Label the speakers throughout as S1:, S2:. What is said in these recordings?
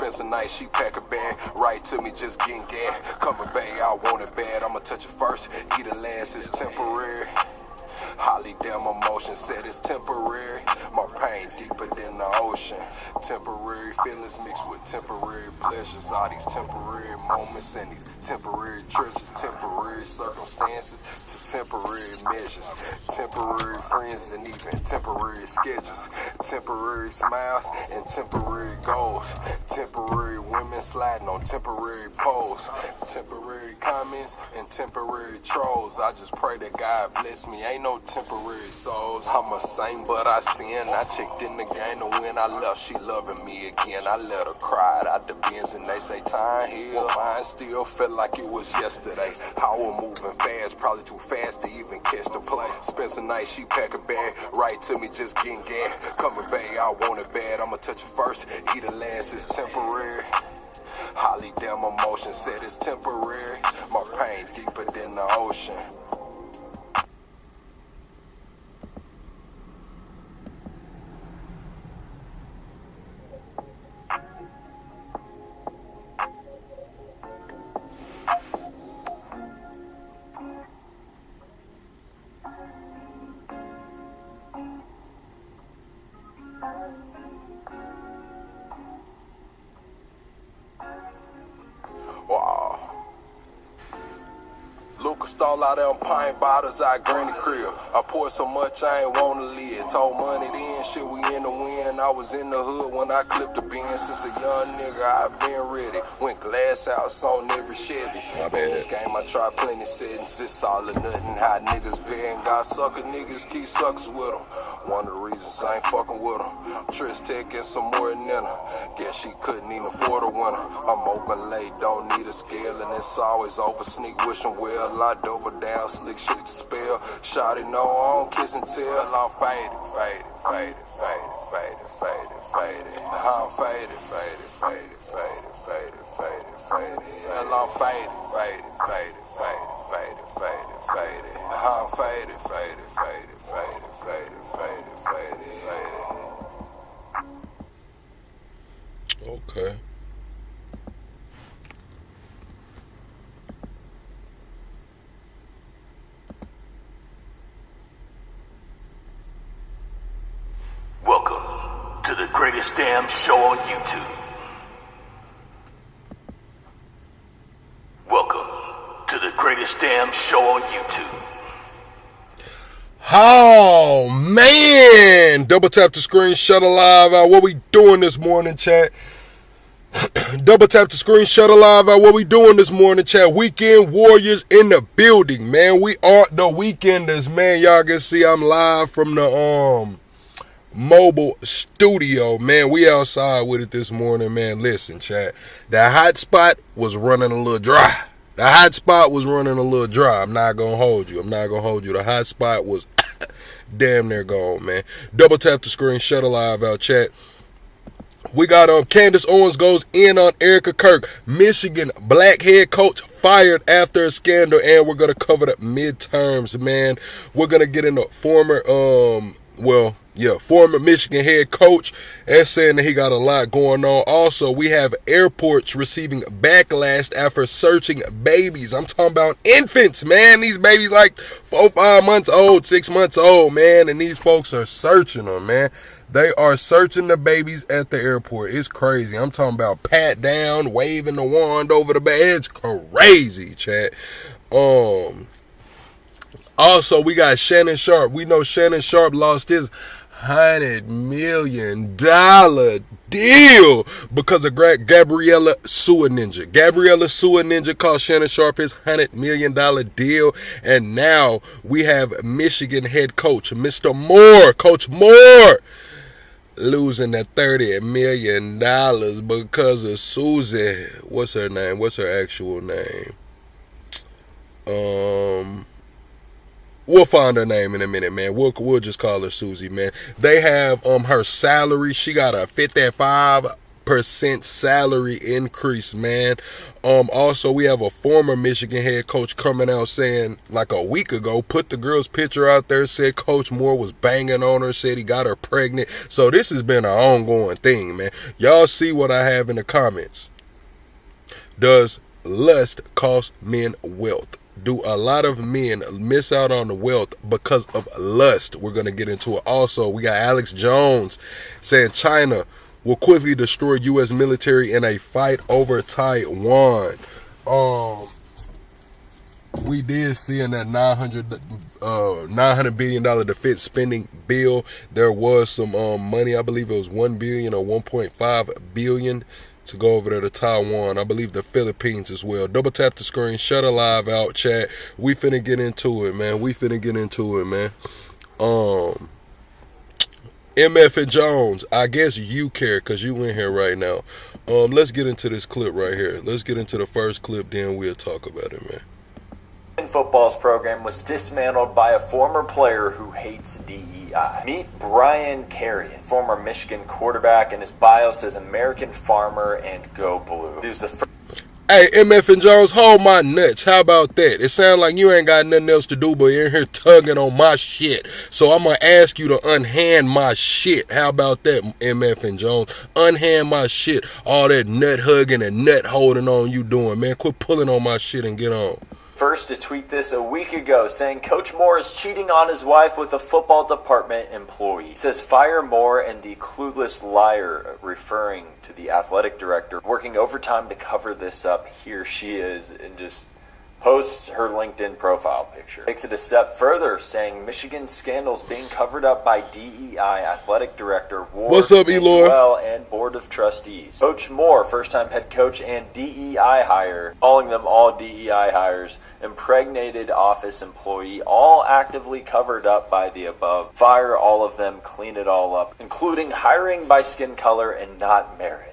S1: Spend some nights, she pack a bag, right to me, just getting gas. Coming back, I want it bad, I'ma touch it first, eat it last, it's temporary. Holly damn emotion said it's temporary. My pain deeper than the ocean. Temporary feelings mixed with temporary pleasures. All these temporary moments and these temporary treasures. Temporary circumstances to temporary measures. Temporary friends and even temporary schedules. Temporary smiles and temporary goals. Temporary women sliding on temporary poles. Temporary comments and temporary trolls. I just pray that God bless me. Ain't no temporary souls. I'm a saint, but I sin. I checked in the game to win. I left, she loving me again. I let her cry out the bins and they say time heal. Mine still felt like it was yesterday. I was moving fast, probably too fast to even catch the play. Spend some nights, she pack a bag, right to me, just getting gas. Coming back, I want it bad. I'ma touch it first, eat it last, it's temporary. Holly damn emotion said it's temporary. My pain deeper than the ocean. Wow. Lucas stole out them pint bottles out Granny crib. I poured so much I ain't wanna live. Told money then, shit we in the wind. I was in the hood when I clipped the bin. Since a young nigga I been ready. Went glass house on every Chevy. In this game I tried plenty settings. It's all or nothing how niggas been. Got sucker niggas, keep suckers with them. One of the reasons I ain't fucking with them. Trish Tech and some more than her. Guess she couldn't even afford a winner. I'm open late, don't need a scale. And it's always over, sneak wishing well. I double down, slick shit to spell. Shawty know I don't kiss and tell. I'm faded, faded, faded, faded, faded, faded, faded. I'm faded, faded, faded, faded, faded, faded, faded. Hell, I'm faded, faded, faded, faded, faded, faded, faded. I'm faded, faded, faded, faded, faded, faded, faded, faded.
S2: Okay.
S3: Welcome to the greatest damn show on YouTube. Welcome to the greatest damn show on YouTube.
S2: Oh, man. Double tap the screen, shut a live out. What we doing this morning, chat? Double tap the screen, shut a live out. What we doing this morning, chat? Weekend Warriors in the building, man. We are the Weekenders, man. Y'all can see I'm live from the mobile studio, man. We outside with it this morning, man. Listen, chat. The hot spot was running a little dry. The hot spot was running a little dry. I'm not gonna hold you. The hot spot was damn near gone, man. Double tap the screen, shut a live out, chat. We got Candace Owens goes in on Ericka Kirk. Michigan black head coach fired after a scandal, and we're gonna cover the midterms, man. We're gonna get into former Michigan head coach and saying that he got a lot going on. Also, we have airports receiving backlash after searching babies. I'm talking about infants, man. These babies like 4, 5 months old, 6 months old, man. And these folks are searching them, man. They are searching the babies at the airport. It's crazy. I'm talking about pat down, waving the wand over the bed. It's crazy, chat. Also, we got Shannon Sharp. We know Shannon Sharp lost his $100 million deal because of Gabriella Sewer Ninja. Gabriella Sewer Ninja cost Shannon Sharp his $100 million deal. And now we have Michigan head coach, Mr. Moore, Coach Moore, losing that $30 million because of Susie. What's her name? What's her actual name? We'll find her name in a minute, man. We'll just call her Susie, man. They have her salary. She got a 55 8% salary increase, man. Also, we have a former Michigan head coach coming out saying, like a week ago, put the girl's picture out there, said Coach Moore was banging on her, said he got her pregnant. So this has been an ongoing thing, man. Y'all see what I have in the comments. Does lust cost men wealth? Do a lot of men miss out on the wealth because of lust? We're going to get into it. Also, we got Alex Jones saying China will quickly destroy U.S. military in a fight over Taiwan. We did see in that $900 billion defense spending bill, there was some money. I believe it was $1 billion or $1.5 billion to go over there to Taiwan. I believe the Philippines as well. Double tap the screen, shut a live out, chat. We finna get into it, man. MF and Jones, I guess you care because you in here right now. Let's get into this clip right here. Let's get into the first clip, then we'll talk about it, man.
S4: Football's program was dismantled by a former player who hates DEI. Meet Brian Carrion, former Michigan quarterback, and his bio says American farmer and go blue. He was the first.
S2: Hey, MF and Jones, hold my nuts. How about that? It sounds like you ain't got nothing else to do but you're in here tugging on my shit. So I'm going to ask you to unhand my shit. How about that, MF and Jones? Unhand my shit. All that nut hugging and nut holding on you doing, man. Quit pulling on my shit and get on.
S4: First to tweet this a week ago, saying Coach Moore is cheating on his wife with a football department employee. He says fire Moore and the clueless liar, referring to the athletic director, working overtime to cover this up. Here she is, and just posts her LinkedIn profile picture. Takes it a step further, saying Michigan scandals being covered up by DEI athletic director Ward.
S2: What's up, Eloy?
S4: And board of trustees. Coach Moore, first-time head coach and DEI hire, calling them all DEI hires, impregnated office employee, all actively covered up by the above. Fire all of them, clean it all up, including hiring by skin color and not merit.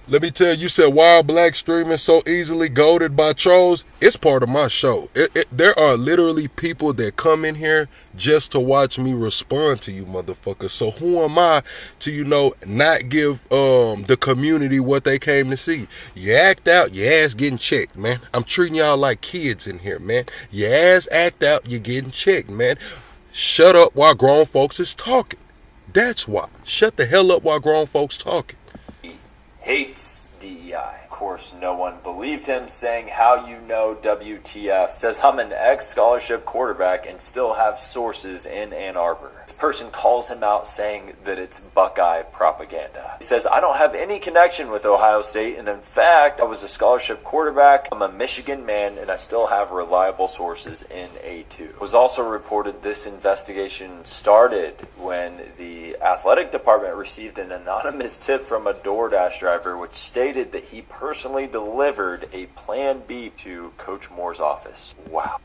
S2: Let me tell you, you said Wild Black streaming so easily goaded by trolls. It's part of my show. There are literally people that come in here just to watch me respond to you motherfuckers. So who am I to, not give the community what they came to see? You act out, your ass getting checked, man. I'm treating y'all like kids in here, man. Your ass act out, you're getting checked, man. Shut up while grown folks is talking. That's why. Shut the hell up while grown folks talking.
S4: Hates DEI. Of course, no one believed him, saying, how you know WTF. Says, I'm an ex-scholarship quarterback and still have sources in Ann Arbor. This person calls him out, saying that it's Buckeye propaganda. He says, I don't have any connection with Ohio State, and in fact, I was a scholarship quarterback. I'm a Michigan man, and I still have reliable sources in A2. It was also reported this investigation started when the athletic department received an anonymous tip from a DoorDash driver, which stated that he personally delivered a Plan B to Coach Moore's office. Wow.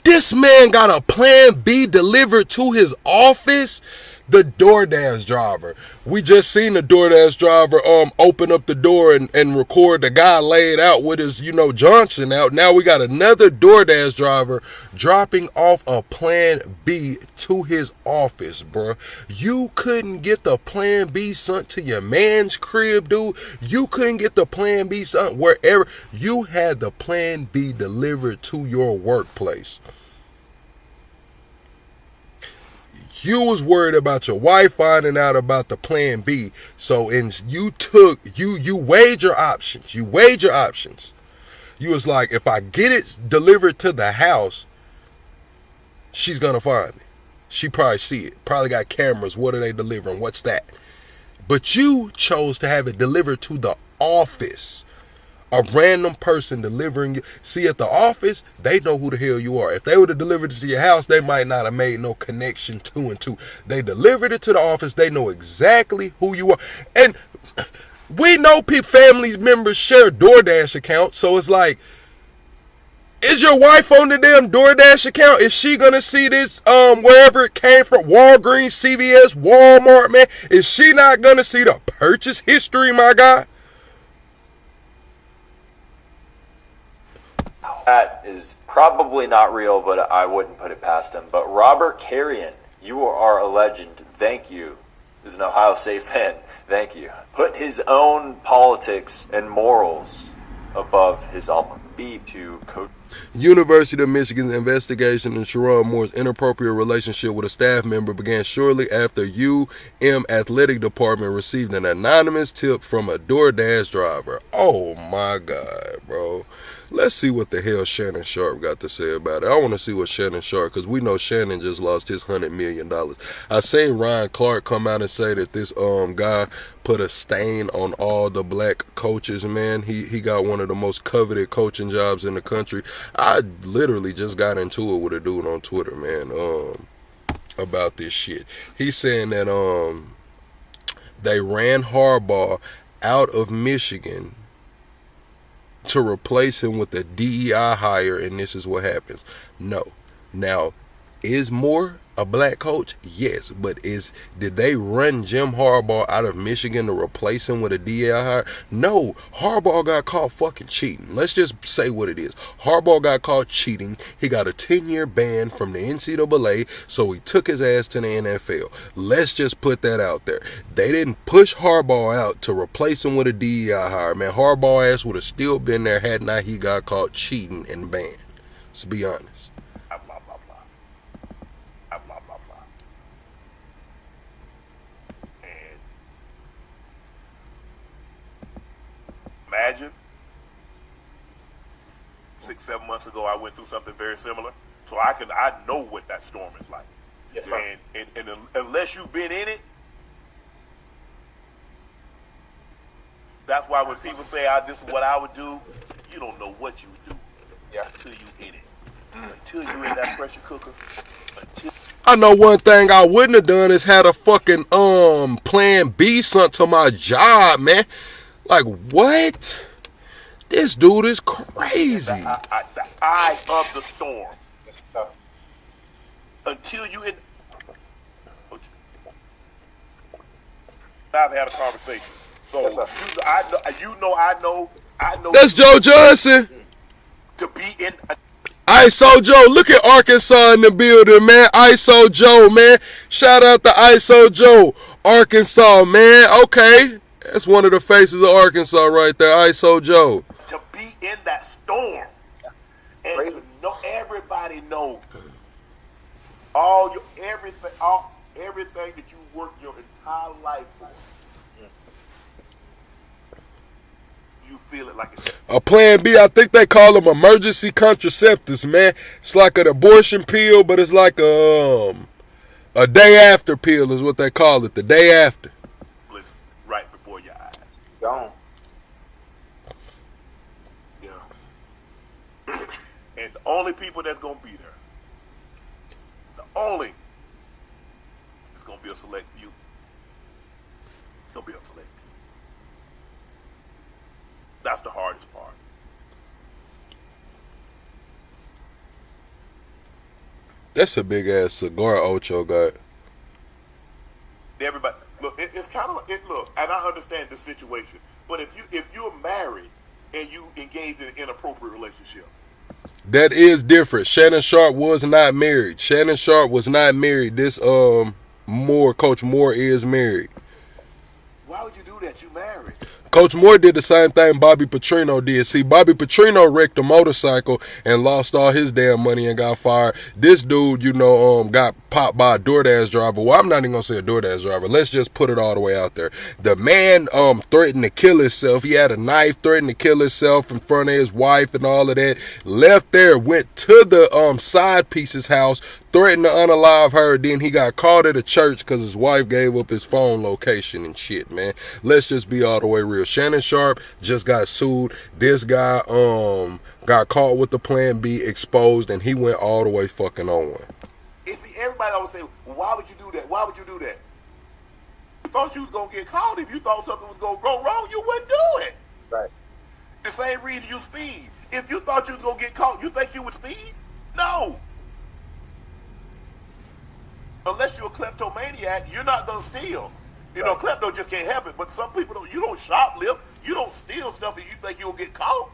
S2: This man got a Plan B delivered to his office? The DoorDash driver. We just seen the DoorDash driver open up the door and record the guy laid out with his, Johnson out. Now we got another DoorDash driver dropping off a Plan B to his office, bro. You couldn't get the Plan B sent to your man's crib, dude. You couldn't get the Plan B sent wherever. You had the Plan B delivered to your workplace. You was worried about your wife finding out about the Plan B. So you weighed your options. You was like, if I get it delivered to the house, she's gonna find it. She probably see it. Probably got cameras. What are they delivering? What's that? But you chose to have it delivered to the office. A random person delivering you. See, at the office, they know who the hell you are. If they would have delivered it to your house, they might not have made no connection two and two. They delivered it to the office. They know exactly who you are. And we know family members share DoorDash accounts. So it's like, is your wife on the damn DoorDash account? Is she going to see this wherever it came from? Walgreens, CVS, Walmart, man. Is she not going to see the purchase history, my guy?
S4: That is probably not real, but I wouldn't put it past him. But Robert Carrion, you are a legend. Thank you. is an Ohio State fan. Thank you. Put his own politics and morals above his alma. B to coach.
S2: University of Michigan's investigation into Sherrod Moore's inappropriate relationship with a staff member began shortly after UM Athletic Department received an anonymous tip from a DoorDash driver. Oh my God, bro. Let's see what the hell Shannon Sharp got to say about it. I want to see what Shannon Sharp, because we know Shannon just lost his $100 million. I seen Ryan Clark come out and say that this guy put a stain on all the black coaches, man. He got one of the most coveted coaching jobs in the country. I literally just got into it with a dude on Twitter, man, about this shit. He's saying that they ran Harbaugh out of Michigan to replace him with a DEI hire, and this is what happens. No. Now, is Moore a black coach? Yes, but did they run Jim Harbaugh out of Michigan to replace him with a DEI hire? No, Harbaugh got caught fucking cheating. Let's just say what it is. Harbaugh got caught cheating. He got a 10-year ban from the NCAA, so he took his ass to the NFL. Let's just put that out there. They didn't push Harbaugh out to replace him with a DEI hire. Man, Harbaugh ass would have still been there had not he got caught cheating and banned. Let's be honest.
S5: Imagine 6-7 months ago I went through something very similar, so I know what that storm is like.
S4: Yes,
S5: and unless you've been in it, that's why when people say this is what I would do, you don't know what you would do until you in it. Until you're in that pressure cooker.
S2: I know one thing I wouldn't have done is had a fucking plan B sent to my job, man. Like, what? This dude is crazy.
S5: The eye of the storm. Until you in. I've had a conversation. So I know.
S2: That's Joe Johnson.
S5: To be in.
S2: ISO Joe, look at Arkansas in the building, man. ISO Joe, man. Shout out to ISO Joe, Arkansas, man. Okay. That's one of the faces of Arkansas right there, ISO Joe.
S5: To be in that storm and to know everybody knows everything that you worked your entire life for. You feel it like it's
S2: a plan B. I think they call them emergency contraceptives, man. It's like an abortion pill, but it's like a day after pill is what they call it. The day after.
S5: Right before your eyes.
S4: Gone.
S5: Yeah. And the only people that's gonna be there, it's gonna be a select few. It's gonna be a select few. That's the hardest part.
S2: That's a big ass cigar Ocho got.
S5: Everybody, look, it's kind of look, and I understand the situation, but if you're married and you engage in an inappropriate relationship,
S2: that is different. Shannon Sharp was not married. Shannon Sharp was not married. This Coach Moore is married.
S5: Why would you do that? You married.
S2: Coach Moore did the same thing Bobby Petrino did. See, Bobby Petrino wrecked a motorcycle and lost all his damn money and got fired. This dude, got popped by a DoorDash driver. Well, I'm not even going to say a DoorDash driver. Let's just put it all the way out there. The man threatened to kill himself. He had a knife, threatened to kill himself in front of his wife and all of that. Left there, went to the side piece's house, threatened to unalive her. Then he got caught at a church because his wife gave up his phone location and shit, man. Let's just be all the way real. Shannon Sharp just got sued. This guy got caught with the plan B, exposed, and he went all the way fucking on one.
S5: See, everybody always say, well, why would you do that? Why would you do that? You thought you was going to get caught. If you thought something was going to go wrong, you wouldn't do it.
S4: Right.
S5: The same reason you speed. If you thought you was going to get caught, you think you would speed? No. Unless you're a kleptomaniac, you're not going to steal. Klepto just can't help it. But some people don't. You don't shoplift. You don't steal stuff that you think you'll get caught.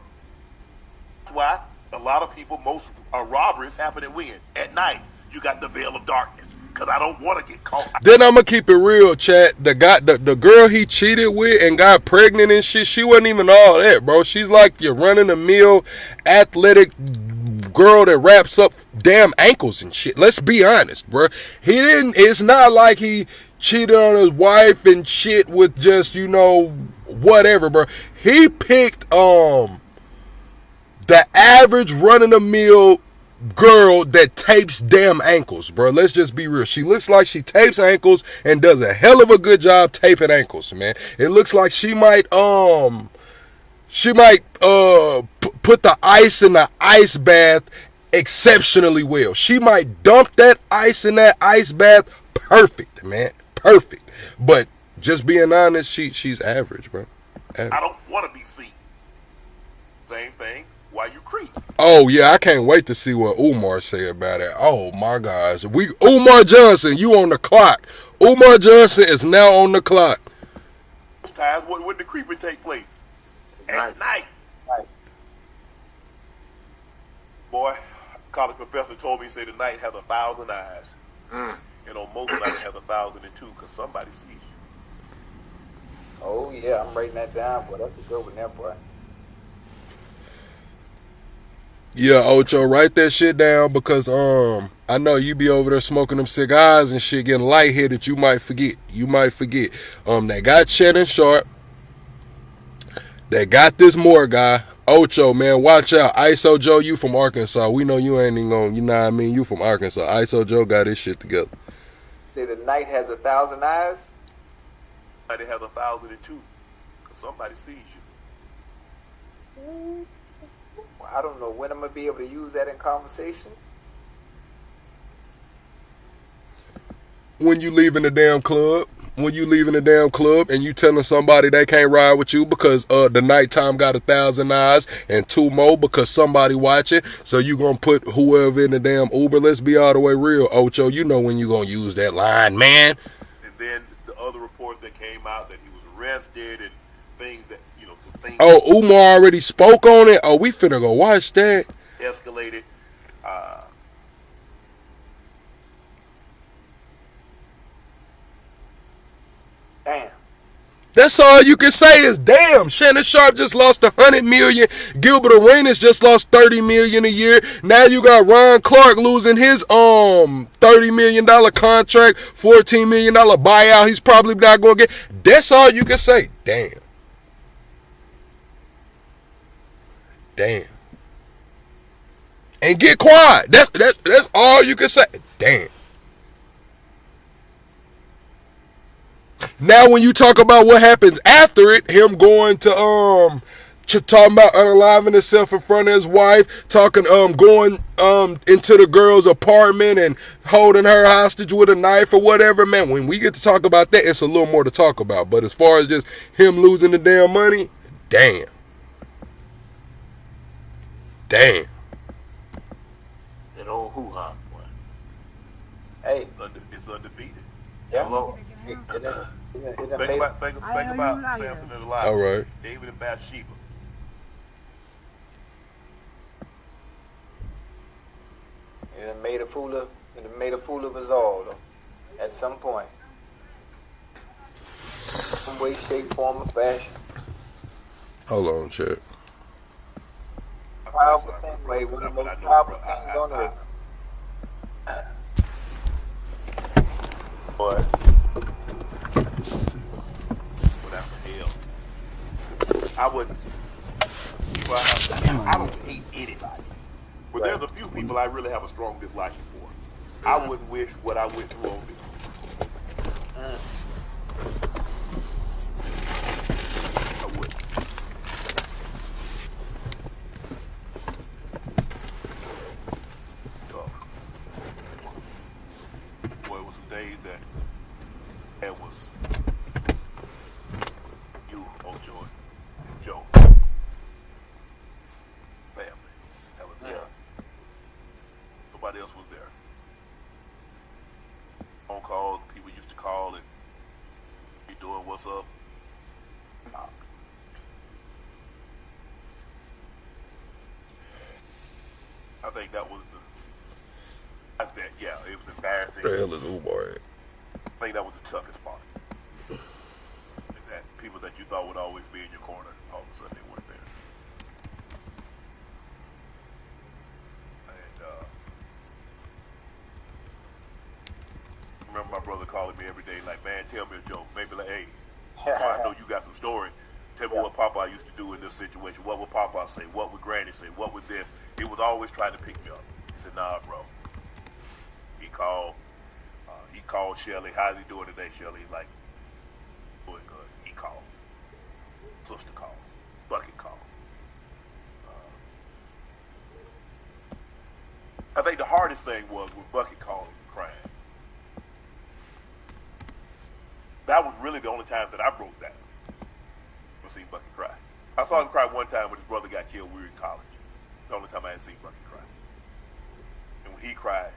S5: That's why a lot of people, most robberies happen at when? At night. You got the veil of darkness. because I don't want to get caught.
S2: Then I'm gonna keep it real, chat. The girl he cheated with and got pregnant and shit, she wasn't even all that, bro. She's like your run-of-the-mill athletic girl that wraps up damn ankles and shit. Let's be honest, bro. He didn't. It's not like he cheated on his wife and shit with just, you know, whatever, bro. He picked the average run-of-the-mill girl that tapes damn ankles, bro. Let's just be real. She looks like she tapes ankles and does a hell of a good job taping ankles, man. It looks like she might put the ice in the ice bath exceptionally well. She might dump that ice in that ice bath perfect, man. Perfect. But just being honest, she's average, bro. Average.
S5: I don't want to be seen. Same thing while you creep.
S2: Oh yeah, I can't wait to see what Umar say about it. Oh my gosh, Umar Johnson, you on the clock? Umar Johnson is now on the clock.
S5: Times when the creeping take place at night. Boy, college professor told me, say the night has 1,000 eyes, and on most nights it has 1,002 because somebody sees you.
S6: Oh yeah, I'm writing that down, boy. That's a good one there, boy.
S2: Yeah, Ocho, write that shit down because I know you be over there smoking them cigars and shit, getting lightheaded. You might forget. They got Shannon Sharp. They got this Moore guy. Ocho, man, watch out. ISO Joe, you from Arkansas. We know you ain't even gonna, you know what I mean? You from Arkansas. ISO Joe got his shit together.
S6: Say the night has 1,000 eyes?
S5: It has 1,002 because somebody sees you.
S6: I don't know when I'm going to be able to use that in conversation.
S2: When you leaving the damn club. When you leaving the damn club and you telling somebody they can't ride with you because the nighttime got 1,000 eyes and 2 more because somebody watching, so you gonna put whoever in the damn Uber. Let's be all the way real, Ocho. You know when you gonna use that line, man.
S5: And then the other reports that came out that he was arrested and things that, you know, some things.
S2: Oh, Umar already spoke on it. Oh, we finna go watch that.
S5: Escalated.
S6: Damn.
S2: That's all you can say is damn. Shannon Sharp just lost $100 million. Gilbert Arenas just lost $30 million a year. Now you got Ron Clark losing his $30 million contract, $14 million buyout. He's probably not gonna get. That's all you can say. Damn. And get quiet. That's all you can say. Damn. Now, when you talk about what happens after it, him going to talking about unaliving himself in front of his wife, talking going into the girl's apartment and holding her hostage with a knife or whatever, man. When we get to talk about that, it's a little more to talk about. But as far as just him losing the damn money, damn.
S3: That old hoo-ha, boy.
S6: Hey.
S5: It's undefeated.
S6: Yeah.
S5: Hello.
S6: It
S5: Think
S6: made,
S5: about Samson and Delilah.
S2: All right.
S5: David and Bathsheba.
S6: it made a fool of us all, though, at some point. Some way, shape, form, or fashion.
S2: Hold on, Chad.
S6: Powerful thing, right? One of the most powerful things on earth.
S5: But that's hell. I wouldn't. I don't hate anybody. But there's a few people I really have a strong dislike for. I wouldn't wish what I went through on them. I wouldn't. Boy, it was some days that it was you, Ojo, and Joe. Family. That was there. Nobody else was there. Phone calls, people used to call and be doing what's up. Nah. I think that was Yeah, it was embarrassing.
S2: Where the hell is Umar at?
S5: I think that was the toughest part. Is that people that you thought would always be in your corner, all of a sudden they weren't there. And I remember my brother calling me every day, like, man, tell me a joke. Maybe like, hey, I know you got some story. Tell me what Papa used to do in this situation. What would Papa say? What would Granny say? What would this? He was always trying to pick me up. He said, nah, bro. He called Shelly. How's he doing today, Shelly? He's like, doing good. He called. Sister called. Bucket called. I think the hardest thing was when Bucket called and crying. That was really the only time that I broke down. Was seeing Bucket cry. I saw him cry one time when his brother got killed when we were in college. The only time I had seen Bucket cry. And when he cried,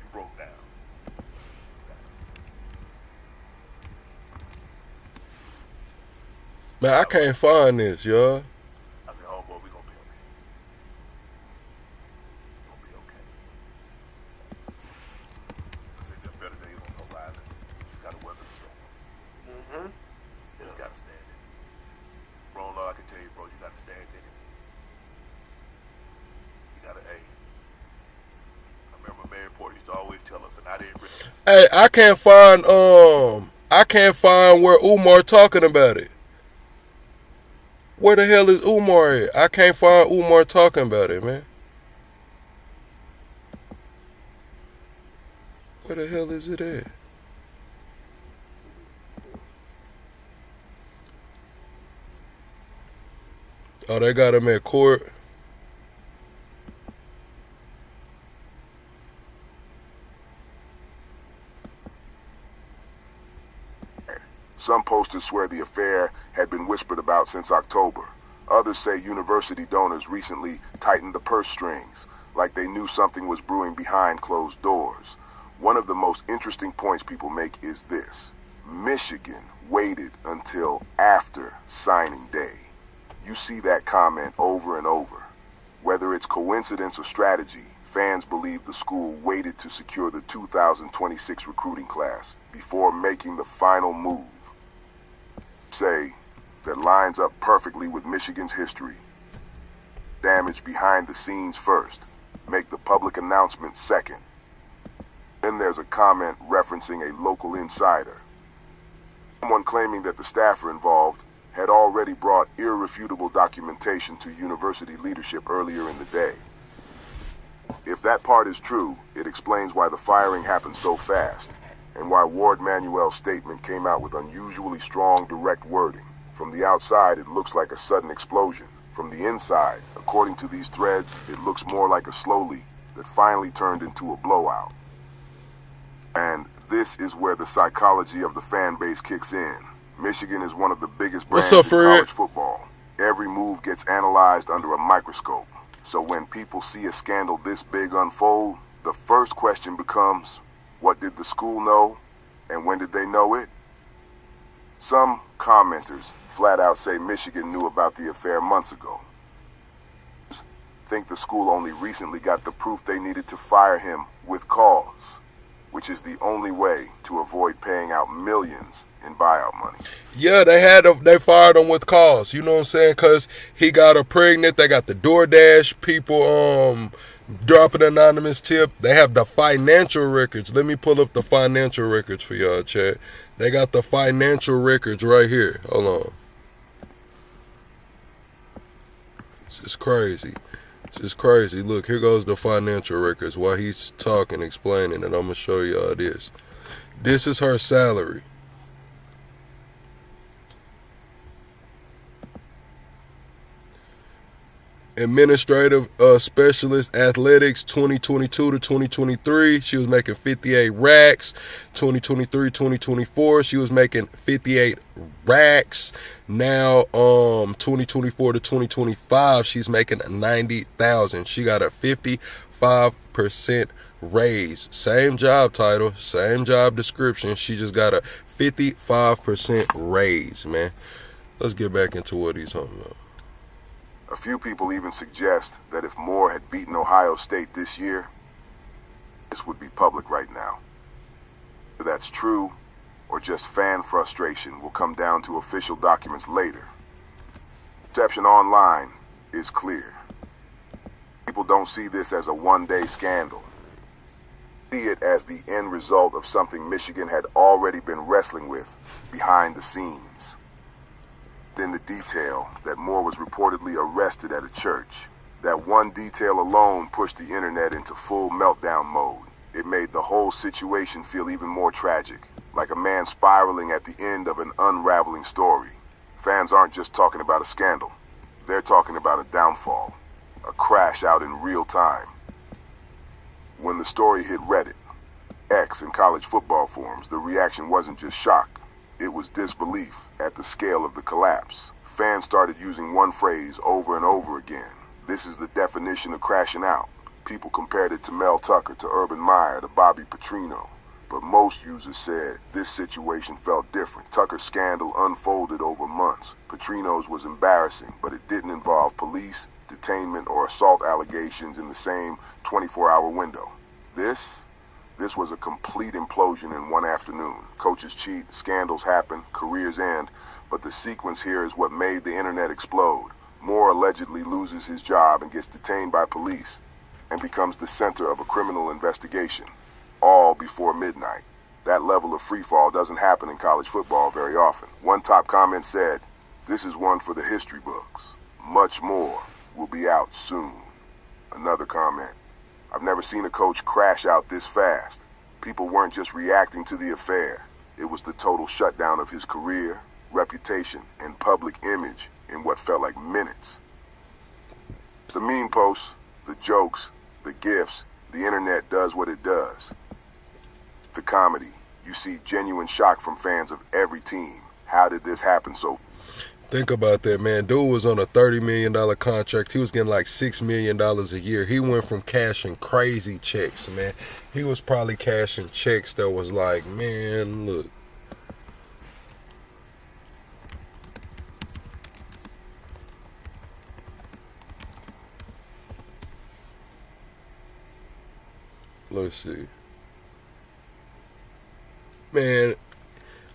S5: he broke down.
S2: Man, I can't find this, y'all.
S5: I said, oh boy, we gonna be okay. We're gonna be okay. I said, there's better days on the horizon. You just gotta weather the storm.
S6: Mm-hmm.
S5: You just gotta stand in it. Bro, all I can tell you, bro, you gotta stand in it. You gotta, hey. I remember Mary Porter used to always tell us, and I didn't really.
S2: Hey, I can't find where Umar talking about it. Where the hell is Umar at? I can't find Umar talking about it, man. Where the hell is it at? Oh, they got him at court.
S7: Some posters swear the affair had been whispered about since October. Others say university donors recently tightened the purse strings, like they knew something was brewing behind closed doors. One of the most interesting points people make is this. Michigan waited until after signing day. You see that comment over and over. Whether it's coincidence or strategy, fans believe the school waited to secure the 2026 recruiting class before making the final move. Say that lines up perfectly with Michigan's history. Damage behind the scenes first. Make the public announcement second. Then there's a comment referencing a local insider. Someone claiming that the staffer involved had already brought irrefutable documentation to university leadership earlier in the day. If that part is true, it explains why the firing happened so fast, and why Ward Manuel's statement came out with unusually strong, direct wording. From the outside, it looks like a sudden explosion. From the inside, according to these threads, it looks more like a slow leak that finally turned into a blowout. And this is where the psychology of the fan base kicks in. Michigan is one of the biggest brands in college football. Every move gets analyzed under a microscope. So when people see a scandal this big unfold, the first question becomes, what did the school know, and when did they know it? Some commenters flat out say Michigan knew about the affair months ago. Think the school only recently got the proof they needed to fire him with cause, which is the only way to avoid paying out millions in buyout money.
S2: Yeah, they fired him with cause. You know what I'm saying? Because he got her pregnant. They got the DoorDash people dropping an anonymous tip. They have the financial records. Let me pull up the financial records for y'all, chat. They got the financial records right here. Hold on. This is crazy. This is crazy. Look, here goes the financial records while he's talking, explaining, and I'm going to show y'all this. This is her salary. Administrative specialist athletics 2022 to 2023, she was making 58 racks. 2023 2024, she was making 58 racks. Now 2024 to 2025, she's making 90,000. She got a 55% raise. Same job title, same job description. She just got a 55% raise, man. Let's get back into what he's talking about.
S7: A few people even suggest that if Moore had beaten Ohio State this year, this would be public right now. Whether that's true or just fan frustration will come down to official documents later. Perception online is clear. People don't see this as a one-day scandal. See it as the end result of something Michigan had already been wrestling with behind the scenes. In the detail that Moore was reportedly arrested at a church. That one detail alone pushed the internet into full meltdown mode. It made the whole situation feel even more tragic, like a man spiraling at the end of an unraveling story. Fans aren't just talking about a scandal. They're talking about a downfall, a crash out in real time. When the story hit Reddit, X, and college football forums, the reaction wasn't just shock. It was disbelief at the scale of the collapse. Fans started using one phrase over and over again. This is the definition of crashing out. People compared it to Mel Tucker, to Urban Meyer, to Bobby Petrino. But most users said this situation felt different. Tucker's scandal unfolded over months. Petrino's was embarrassing, but it didn't involve police, detainment, or assault allegations in the same 24-hour window. This was a complete implosion in one afternoon. Coaches cheat, scandals happen, careers end, but the sequence here is what made the internet explode. Moore allegedly loses his job and gets detained by police and becomes the center of a criminal investigation, all before midnight. That level of freefall doesn't happen in college football very often. One top comment said, "This is one for the history books. Much more will be out soon." Another comment, "I've never seen a coach crash out this fast." People weren't just reacting to the affair. It was the total shutdown of his career, reputation, and public image in what felt like minutes. The meme posts, the jokes, the gifs, the internet does what it does. The comedy, you see genuine shock from fans of every team. How did this happen so?
S2: Think about that, man. Dude was on a $30 million contract. He was getting like $6 million a year. He went from cashing crazy checks, man. He was probably cashing checks that was like, man, look. Let's see. Man,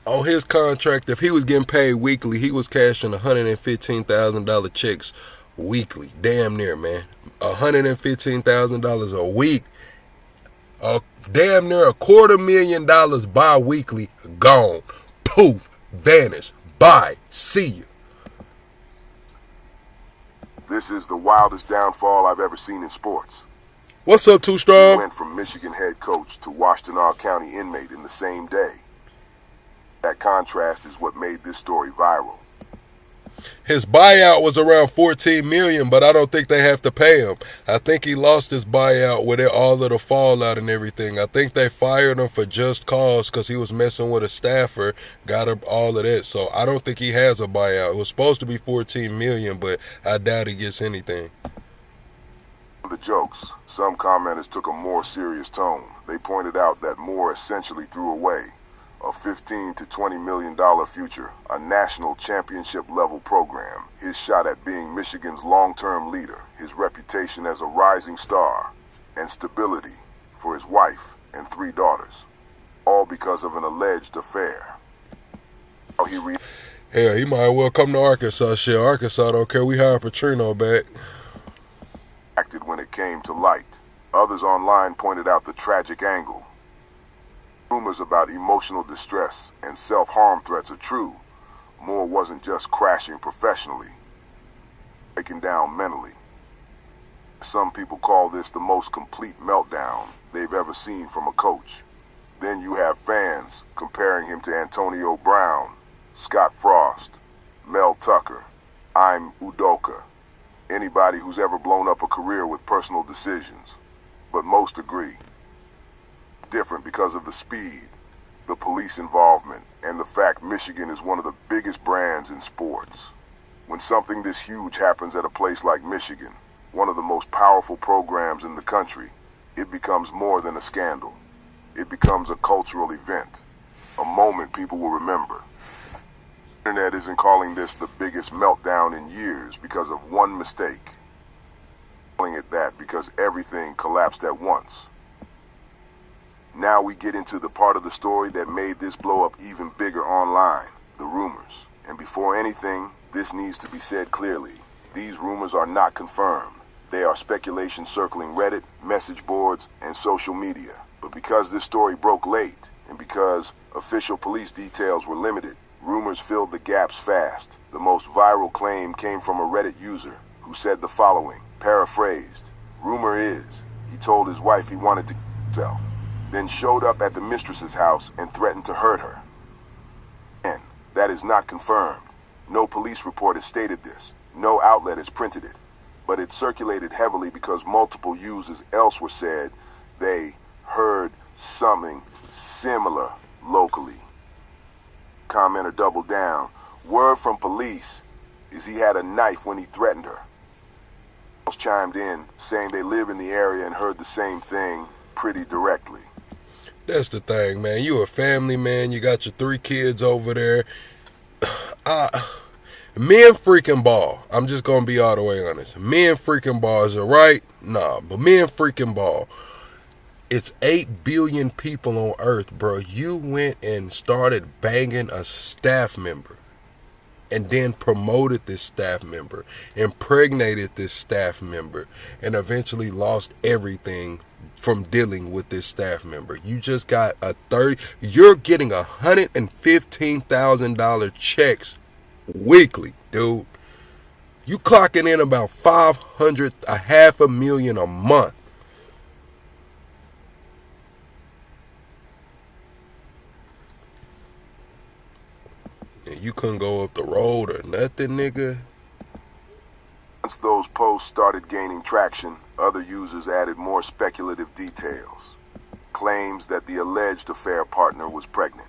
S2: on his contract, if he was getting paid weekly, he was cashing $115,000 checks weekly. Damn near, man. $115,000 a week. Damn near $250,000 bi-weekly. Gone. Poof. Vanished. Bye. See you.
S7: This is the wildest downfall I've ever seen in sports.
S2: What's up, Too
S7: He
S2: Strong?
S7: went from Michigan head coach to Washtenaw County inmate in the same day. That contrast is what made this story viral.
S2: His buyout was around $14 million, but I don't think they have to pay him. I think he lost his buyout with all of the fallout and everything. I think they fired him for just cause because he was messing with a staffer, got up all of that. So I don't think he has a buyout. It was supposed to be $14 million, but I doubt he gets anything.
S7: The jokes, some commenters took a more serious tone. They pointed out that Moore essentially threw away a $15 to $20 million future, a national championship level program, his shot at being Michigan's long-term leader, his reputation as a rising star, and stability for his wife and 3 daughters, all because of an alleged affair. How he
S2: Hell, he might well come to Arkansas. Shit, Arkansas don't care. We hire Petrino back.
S7: acted when it came to light. Others online pointed out the tragic angle. Rumors about emotional distress and self-harm threats are true. Moore wasn't just crashing professionally, breaking down mentally. Some people call this the most complete meltdown they've ever seen from a coach. Then you have fans comparing him to Antonio Brown, Scott Frost, Mel Tucker, I'm Udoka, anybody who's ever blown up a career with personal decisions. But most agree. Different because of the speed, the police involvement, and the fact Michigan is one of the biggest brands in sports. When something this huge happens at a place like Michigan, one of the most powerful programs in the country, it becomes more than a scandal. It becomes a cultural event, a moment people will remember. The internet isn't calling this the biggest meltdown in years because of one mistake. Calling it that because everything collapsed at once. Now we get into the part of the story that made this blow up even bigger online, the rumors. And before anything, this needs to be said clearly. These rumors are not confirmed. They are speculation circling Reddit, message boards, and social media. But because this story broke late, and because official police details were limited, rumors filled the gaps fast. The most viral claim came from a Reddit user who said the following, paraphrased, "Rumor is, he told his wife he wanted to kill himself, then showed up at the mistress's house and threatened to hurt her." And that is not confirmed. No police report has stated this. No outlet has printed it. But it circulated heavily because multiple users elsewhere said they heard something similar locally. Commenter doubled down. Word from police is he had a knife when he threatened her. Else chimed in, saying they live in the area and heard the same thing pretty directly.
S2: That's the thing, man. You a family man. You got your 3 kids over there. Men freaking ball. I'm just going to be all the way honest. Men freaking ball. Is it right? Nah, but men freaking ball. It's 8 billion people on earth, bro. You went and started banging a staff member and then promoted this staff member, impregnated this staff member, and eventually lost everything from dealing with this staff member. You just got you're getting $115,000 checks weekly, dude. You clocking in about 500, a half a million a month. And you couldn't go up the road or nothing, nigga.
S7: Once those posts started gaining traction, other users added more speculative details. Claims that the alleged affair partner was pregnant.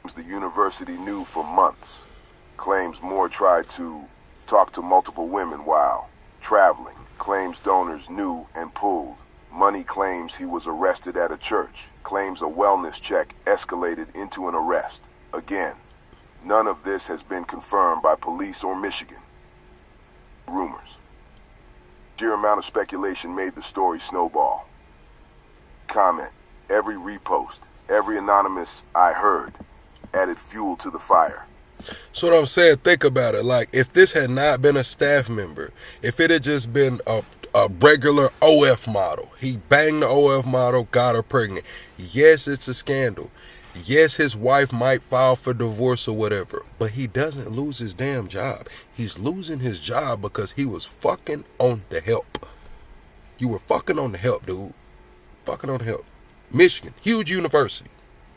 S7: Claims the university knew for months. Claims Moore tried to talk to multiple women while traveling. Claims donors knew and pulled. Money claims he was arrested at a church. Claims a wellness check escalated into an arrest. Again, none of this has been confirmed by police or Michigan. Rumors. Sheer amount of speculation made the story snowball. Comment, every repost, every anonymous "I heard" added fuel to the fire.
S2: So what I'm saying, think about it. Like, if this had not been a staff member, if it had just been a regular OF model, he banged the OF model, got her pregnant. Yes, it's a scandal. Yes, his wife might file for divorce or whatever, but he doesn't lose his damn job. He's losing his job because he was fucking on the help. You were fucking on the help, dude. Fucking on the help. Michigan, huge university.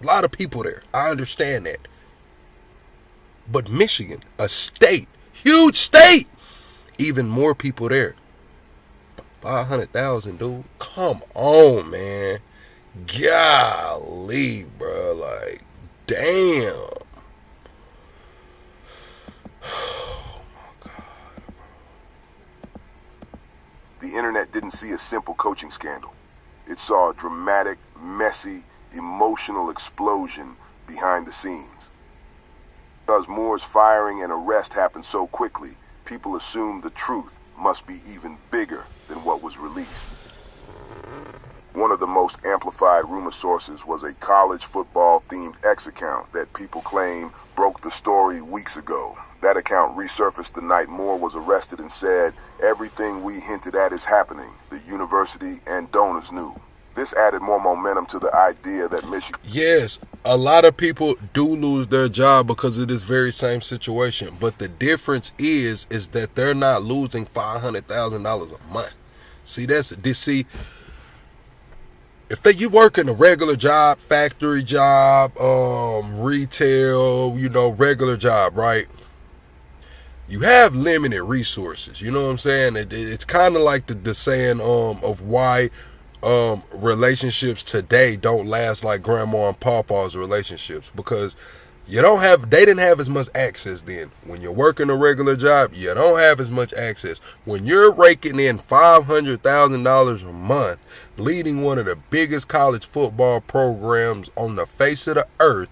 S2: A lot of people there. I understand that. But Michigan, a state, huge state, even more people there. 500,000, dude. Come on, man. Golly, bro. Like, damn. Oh, my God.
S7: The internet didn't see a simple coaching scandal. It saw a dramatic, messy, emotional explosion behind the scenes. Because Moore's firing and arrest happened so quickly, people assumed the truth must be even bigger than what was released. One of the most amplified rumor sources was a college football-themed X account that people claim broke the story weeks ago. That account resurfaced the night Moore was arrested and said, "Everything we hinted at is happening. The university and donors knew." This added more momentum to the idea that Michigan...
S2: Yes, a lot of people do lose their job because of this very same situation. But the difference is that they're not losing $500,000 a month. See, if you work in a regular job, factory job, retail, regular job, right? You have limited resources. You know what I'm saying? It's kind of like the saying of why relationships today don't last like grandma and papa's relationships, because they didn't have as much access then. When you're working a regular job, you don't have as much access. When you're raking in $500,000 a month, leading one of the biggest college football programs on the face of the earth,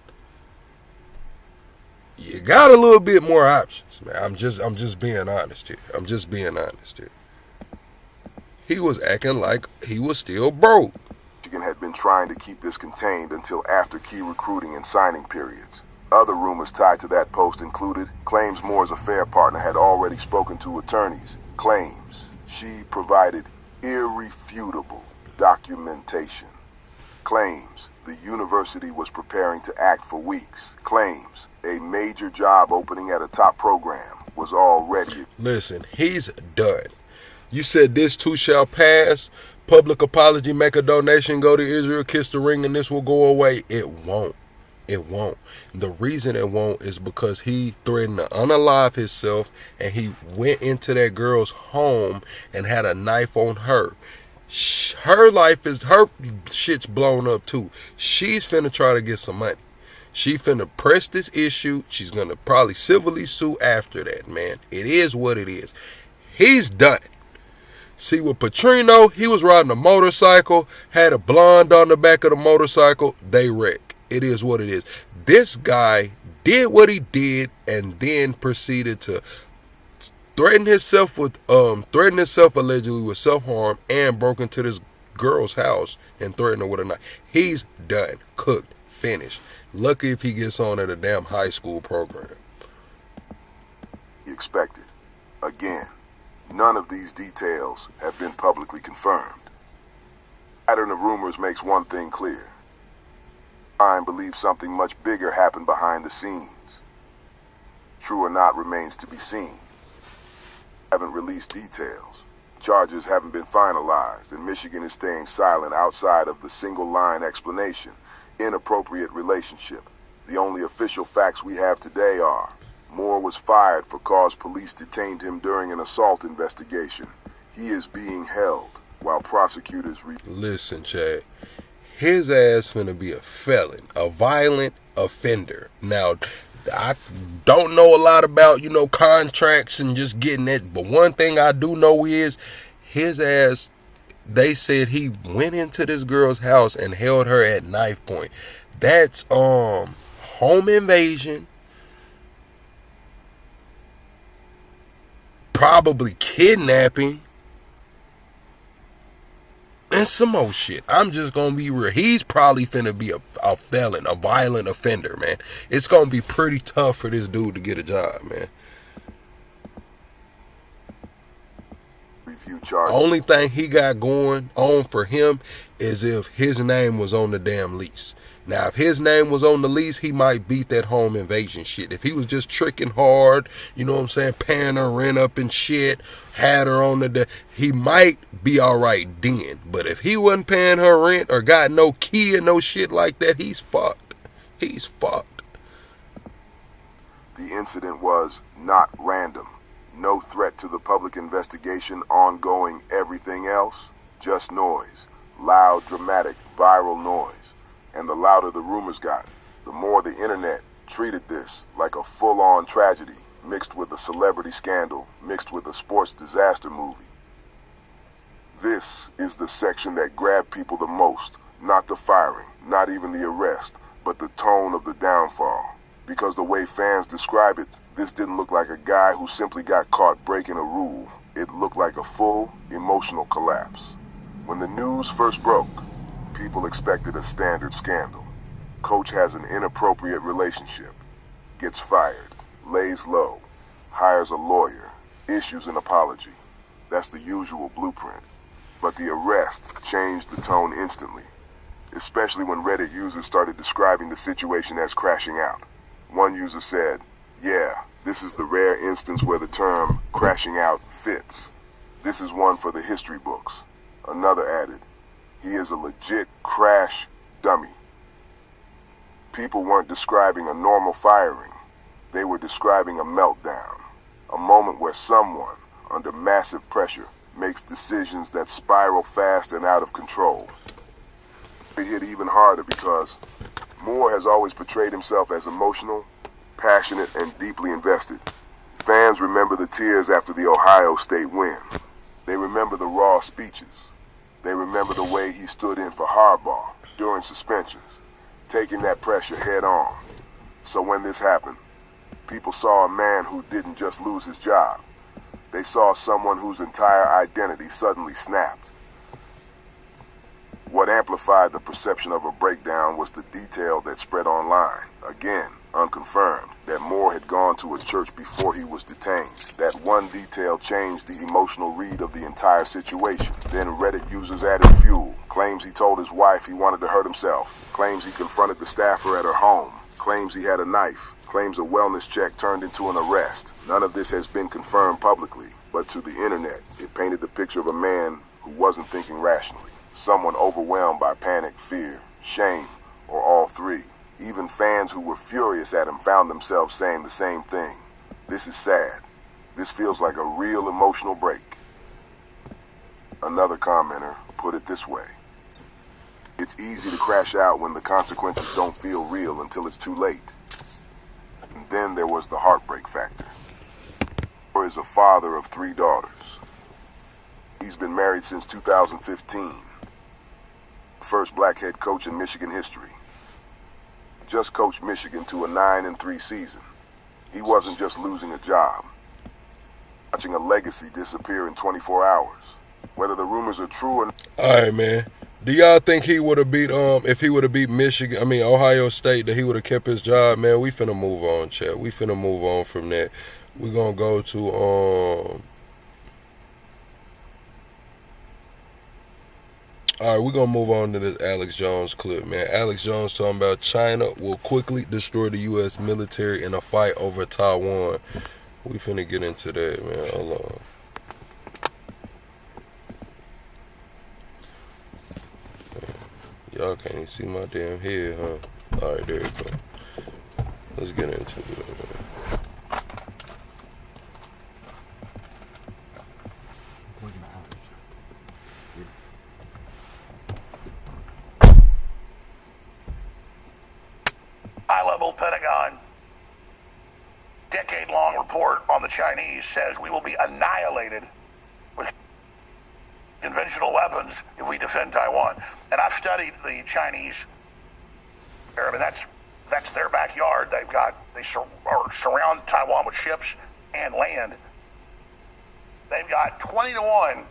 S2: you got a little bit more options, man. I'm just being honest here. He was acting like he was still broke.
S7: Michigan had been trying to keep this contained until after key recruiting and signing periods. Other rumors tied to that post included claims Moore's affair partner had already spoken to attorneys, claims she provided irrefutable documentation, claims the university was preparing to act for weeks, claims a major job opening at a top program was already...
S2: Listen, he's done. You said this too shall pass. Public apology, make a donation, go to Israel, kiss the ring, and this will go away. It won't. It won't. The reason it won't is because he threatened to unalive himself, and he went into that girl's home and had a knife on her. Her shit's blown up too. She's finna try to get some money. She finna press this issue. She's gonna probably civilly sue after that, man. It is what it is. He's done. See, with Petrino, he was riding a motorcycle, had a blonde on the back of the motorcycle. They wrecked. It is what it is. This guy did what he did and then proceeded to threaten himself allegedly with self-harm and broke into this girl's house and threatened her with a knife. He's done. Cooked. Finished. Lucky if he gets on at a damn high school program.
S7: expected. Again, none of these details have been publicly confirmed. The pattern of rumors makes one thing clear. I believe something much bigger happened behind the scenes. True or not remains to be seen. Haven't released details. Charges haven't been finalized, and Michigan is staying silent outside of the single-line explanation. Inappropriate relationship. The only official facts we have today are Moore was fired for cause police detained him during an assault investigation. He is being held while prosecutors...
S2: Listen, Chad. His ass finna be a felon, a violent offender. Now, I don't know a lot about, contracts and just getting it, but one thing I do know is his ass, they said he went into this girl's house and held her at knife point. That's home invasion, probably kidnapping, and some more shit. I'm just gonna be real. He's probably finna be a felon, a violent offender, man. It's gonna be pretty tough for this dude to get a job, man.
S7: Review charges.
S2: Only thing he got going on for him is if his name was on the damn lease. Now, if his name was on the lease, he might beat that home invasion shit. If he was just tricking hard, paying her rent up and shit, had her on he might be all right then. But if he wasn't paying her rent or got no key and no shit like that, he's fucked. He's fucked.
S7: The incident was not random. No threat to the public investigation ongoing. Everything else, just noise. Loud, dramatic, viral noise. And the louder the rumors got, the more the internet treated this like a full-on tragedy, mixed with a celebrity scandal, mixed with a sports disaster movie. This is the section that grabbed people the most, not the firing, not even the arrest, but the tone of the downfall. Because the way fans describe it, this didn't look like a guy who simply got caught breaking a rule. It looked like a full, emotional collapse. When the news first broke, people expected a standard scandal. Coach has an inappropriate relationship, gets fired, lays low, hires a lawyer, issues an apology. That's the usual blueprint. But the arrest changed the tone instantly, especially when Reddit users started describing the situation as crashing out. One user said, "Yeah, this is the rare instance where the term crashing out fits. This is one for the history books." Another added, "He is a legit crash dummy." People weren't describing a normal firing. They were describing a meltdown. A moment where someone, under massive pressure, makes decisions that spiral fast and out of control. It hit even harder because Moore has always portrayed himself as emotional, passionate, and deeply invested. Fans remember the tears after the Ohio State win. They remember the raw speeches. They remember the way he stood in for Harbaugh during suspensions, taking that pressure head on. So when this happened, people saw a man who didn't just lose his job. They saw someone whose entire identity suddenly snapped. What amplified the perception of a breakdown was the detail that spread online. Again, unconfirmed, that Moore had gone to a church before he was detained. That one detail changed the emotional read of the entire situation. Then Reddit users added fuel. Claims he told his wife he wanted to hurt himself. Claims he confronted the staffer at her home. Claims he had a knife. Claims a wellness check turned into an arrest. None of this has been confirmed publicly, but to the internet, it painted the picture of a man who wasn't thinking rationally. Someone overwhelmed by panic, fear, shame, or all three. Even fans who were furious at him found themselves saying the same thing. This is sad. This feels like a real emotional break. Another commenter put it this way. It's easy to crash out when the consequences don't feel real until it's too late. And then there was the heartbreak factor. Moore is a father of 3 daughters. He's been married since 2015. First black head coach in Michigan history. Just coached Michigan to a 9-3 season. He wasn't just losing a job. Watching a legacy disappear in 24 hours. Whether the rumors are true or not.
S2: Alright, man. Do y'all think he would have beat if he would have beat Ohio State, that he would have kept his job? Man, we finna move on, chat. We finna move on from that. We gonna go to all right, we're going to move on to this Alex Jones clip, man. Alex Jones talking about China will quickly destroy the U.S. military in a fight over Taiwan. We finna get into that, man. Hold on. Y'all can't even see my damn head, huh? All right, there you go. Let's get into it, man.
S3: High-level Pentagon decade-long report on the Chinese says we will be annihilated with conventional weapons if we defend Taiwan. And I've studied the Chinese. I mean, that's their backyard. They surround Taiwan with ships and land. They've got 20-to-1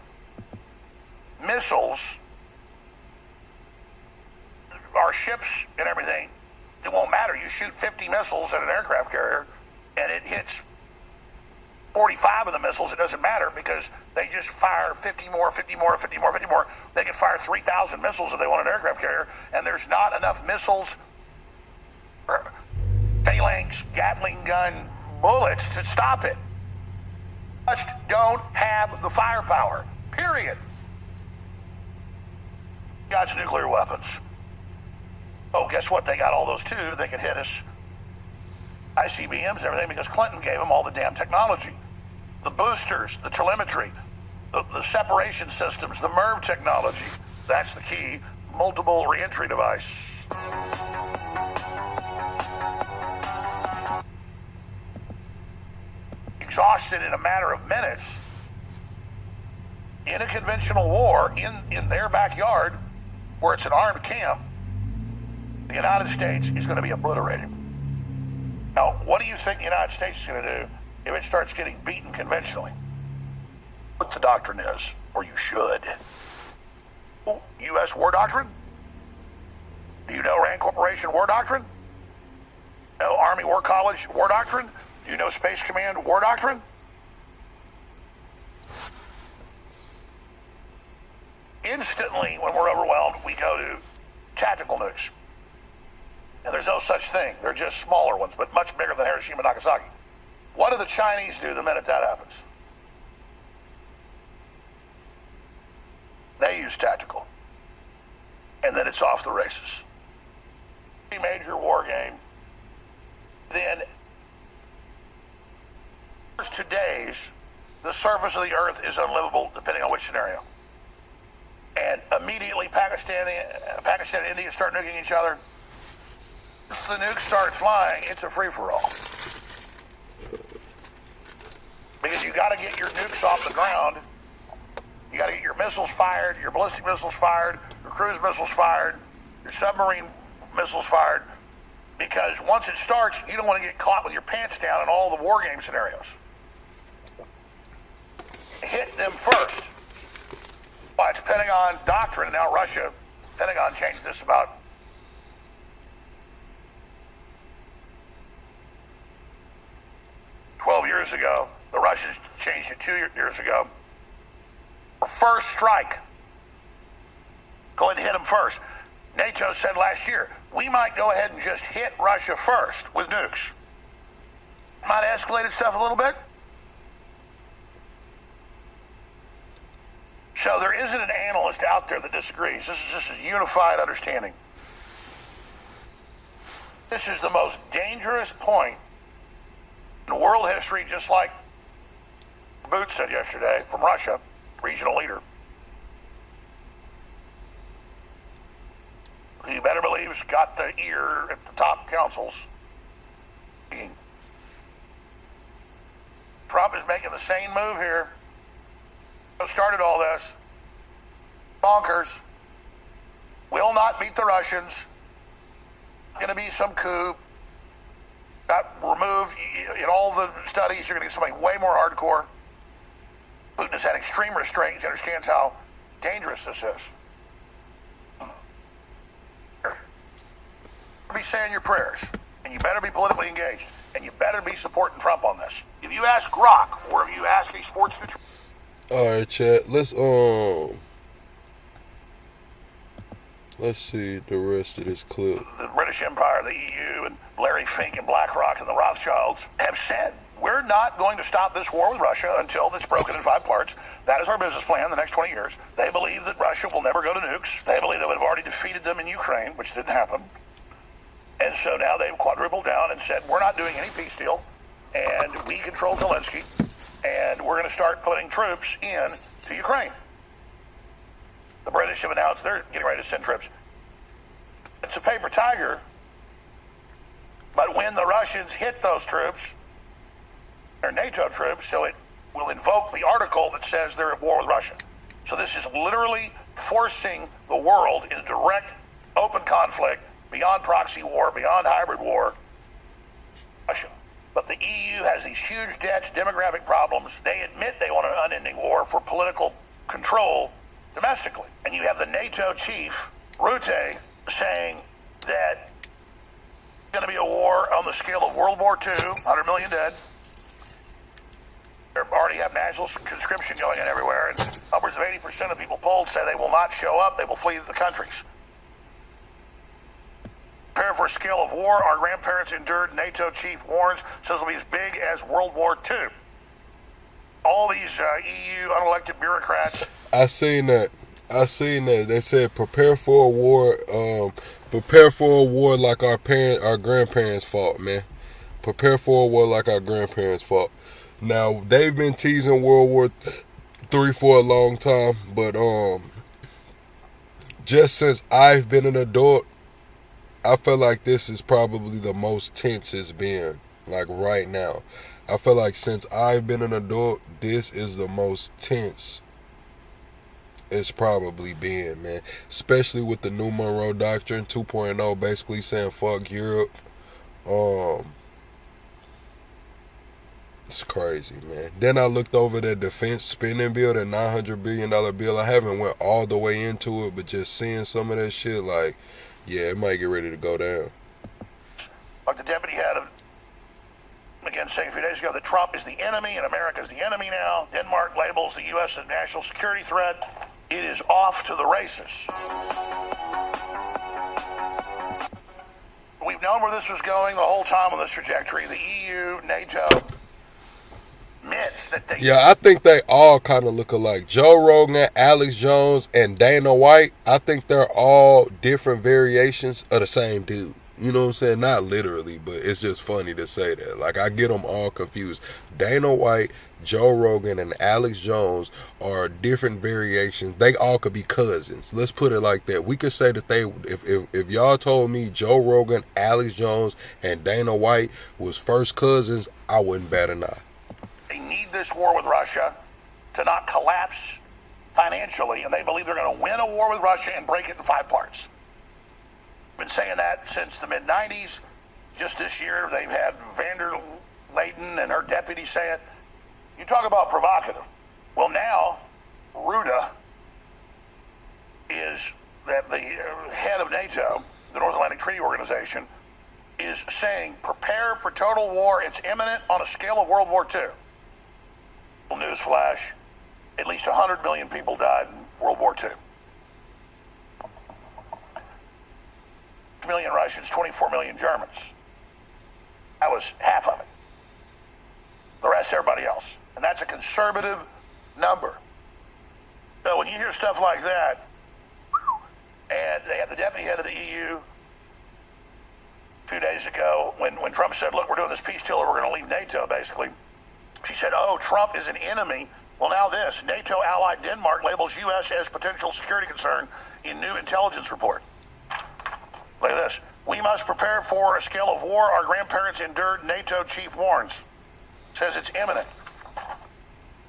S3: missiles. Our ships and everything. It won't matter. You shoot 50 missiles at an aircraft carrier, and it hits 45 of the missiles. It doesn't matter because they just fire 50 more, 50 more, 50 more, 50 more. They can fire 3,000 missiles if they want an aircraft carrier, and there's not enough missiles, or phalanx, Gatling gun bullets to stop it. Just don't have the firepower. Period. Got nuclear weapons. Oh, guess what? They got all those too. They can hit us. ICBMs and everything because Clinton gave them all the damn technology. The boosters, the telemetry, the separation systems, the MERV technology. That's the key. Multiple reentry device. Exhausted in a matter of minutes. In a conventional war, in their backyard, where it's an armed camp, the United States is going to be obliterated. Now, what do you think the United States is going to do if it starts getting beaten conventionally? What the doctrine is, or you should. U.S. war doctrine? Do you know Rand Corporation war doctrine? No Army War College war doctrine? Do you know Space Command war doctrine? Instantly, when we're overwhelmed, we go to tactical nukes. And there's no such thing. They're just smaller ones, but much bigger than Hiroshima and Nagasaki. What do the Chinese do the minute that happens? They use tactical. And then it's off the races. A major war game. Then, to days, the surface of the earth is unlivable, depending on which scenario. And immediately Pakistan and India start nuking each other. Once the nukes start flying, it's a free-for-all. Because you got to get your nukes off the ground. You got to get your missiles fired, your ballistic missiles fired, your cruise missiles fired, your submarine missiles fired. Because once it starts, you don't want to get caught with your pants down in all the war game scenarios. Hit them first. By its Pentagon doctrine, and now Russia Pentagon changed this about 12 years ago. The Russians changed it 2 years ago. First strike. Go ahead and hit them first. NATO said last year, we might go ahead and just hit Russia first with nukes. Might have escalated stuff a little bit. So there isn't an analyst out there that disagrees. This is just a unified understanding. This is the most dangerous point in world history, just like Boots said yesterday from Russia, regional leader. Who you better believe has got the ear at the top councils. Trump is making the same move here. Who started all this? Bonkers. Will not beat the Russians. Going to be some coup. Got removed in all the studies. You're going to get somebody way more hardcore. Putin has had extreme restraints. He understands how dangerous this is. Be saying your prayers, and you better be politically engaged, and you better be supporting Trump on this. If you ask Grok, or if you ask a sports neutral.
S2: All right, chat. Let's see the rest of this clip.
S3: The British Empire, the EU, and Larry Fink and BlackRock and the Rothschilds have said, we're not going to stop this war with Russia until it's broken in 5 parts. That is our business plan the next 20 years. They believe that Russia will never go to nukes. They believe they would have already defeated them in Ukraine, which didn't happen. And so now they've quadrupled down and said, we're not doing any peace deal, and we control Zelensky, and we're going to start putting troops in to Ukraine. The British have announced they're getting ready to send troops. It's a paper tiger, but when the Russians hit those troops, they're NATO troops, so it will invoke the article that says they're at war with Russia. So this is literally forcing the world into direct, open conflict, beyond proxy war, beyond hybrid war, Russia. But the EU has these huge debts, demographic problems. They admit they want an unending war for political control domestically. And you have the NATO chief, Rutte, saying that it's going to be a war on the scale of World War II, 100 million dead. They already have national conscription going on everywhere, and upwards of 80% of people polled say they will not show up, they will flee the countries. Prepare for a scale of war our grandparents endured, NATO chief warns, says it'll be as big as World War II. All these EU unelected bureaucrats.
S2: I seen that. They said prepare for a war. Prepare for a war like our grandparents fought, man. Prepare for a war like our grandparents fought. Now they've been teasing World War III for a long time, but just since I've been an adult, I feel like this is probably the most tense it's been, like right now. I feel like since I've been an adult, this is the most tense it's probably been, man. Especially with the new Monroe Doctrine 2.0 basically saying fuck Europe. It's crazy, man. Then I looked over the defense spending bill, the $900 billion bill. I haven't went all the way into it, but just seeing some of that shit, like, yeah, it might get ready to go down.
S3: Like the deputy head of, again, saying a few days ago that Trump is the enemy and America's the enemy now. Denmark labels the U.S. a national security threat. It is off to the races. We've known where this was going the whole time on this trajectory. The EU, NATO, admits that they...
S2: Yeah, I think they all kind of look alike. Joe Rogan, Alex Jones, and Dana White, I think they're all different variations of the same dude. You know what I'm saying? Not literally, but it's just funny to say that. Like, I get them all confused. Dana White, Joe Rogan, and Alex Jones are different variations. They all could be cousins. Let's put it like that. We could say that they, if y'all told me Joe Rogan, Alex Jones, and Dana White was first cousins, I wouldn't bat an eye.
S3: They need this war with Russia to not collapse financially, and they believe they're going to win a war with Russia and break it in 5 parts. Been saying that since the mid-90s. Just this year, they've had van der Leyen and her deputy say it. You talk about provocative. Well, now, Rutte is that the head of NATO, the North Atlantic Treaty Organization, is saying prepare for total war. It's imminent on a scale of World War II. Newsflash, at least 100 million people died in World War II. 6 million Russians, 24 million Germans. That was half of it. The rest, everybody else. And that's a conservative number. So when you hear stuff like that, and they had the deputy head of the EU a few days ago, when Trump said, look, we're doing this peace deal or we're going to leave NATO, basically, she said, oh, Trump is an enemy. Well, now this, NATO ally Denmark labels U.S. as potential security concern in new intelligence report. Look at this. We must prepare for a scale of war our grandparents endured, NATO chief warns. Says it's imminent.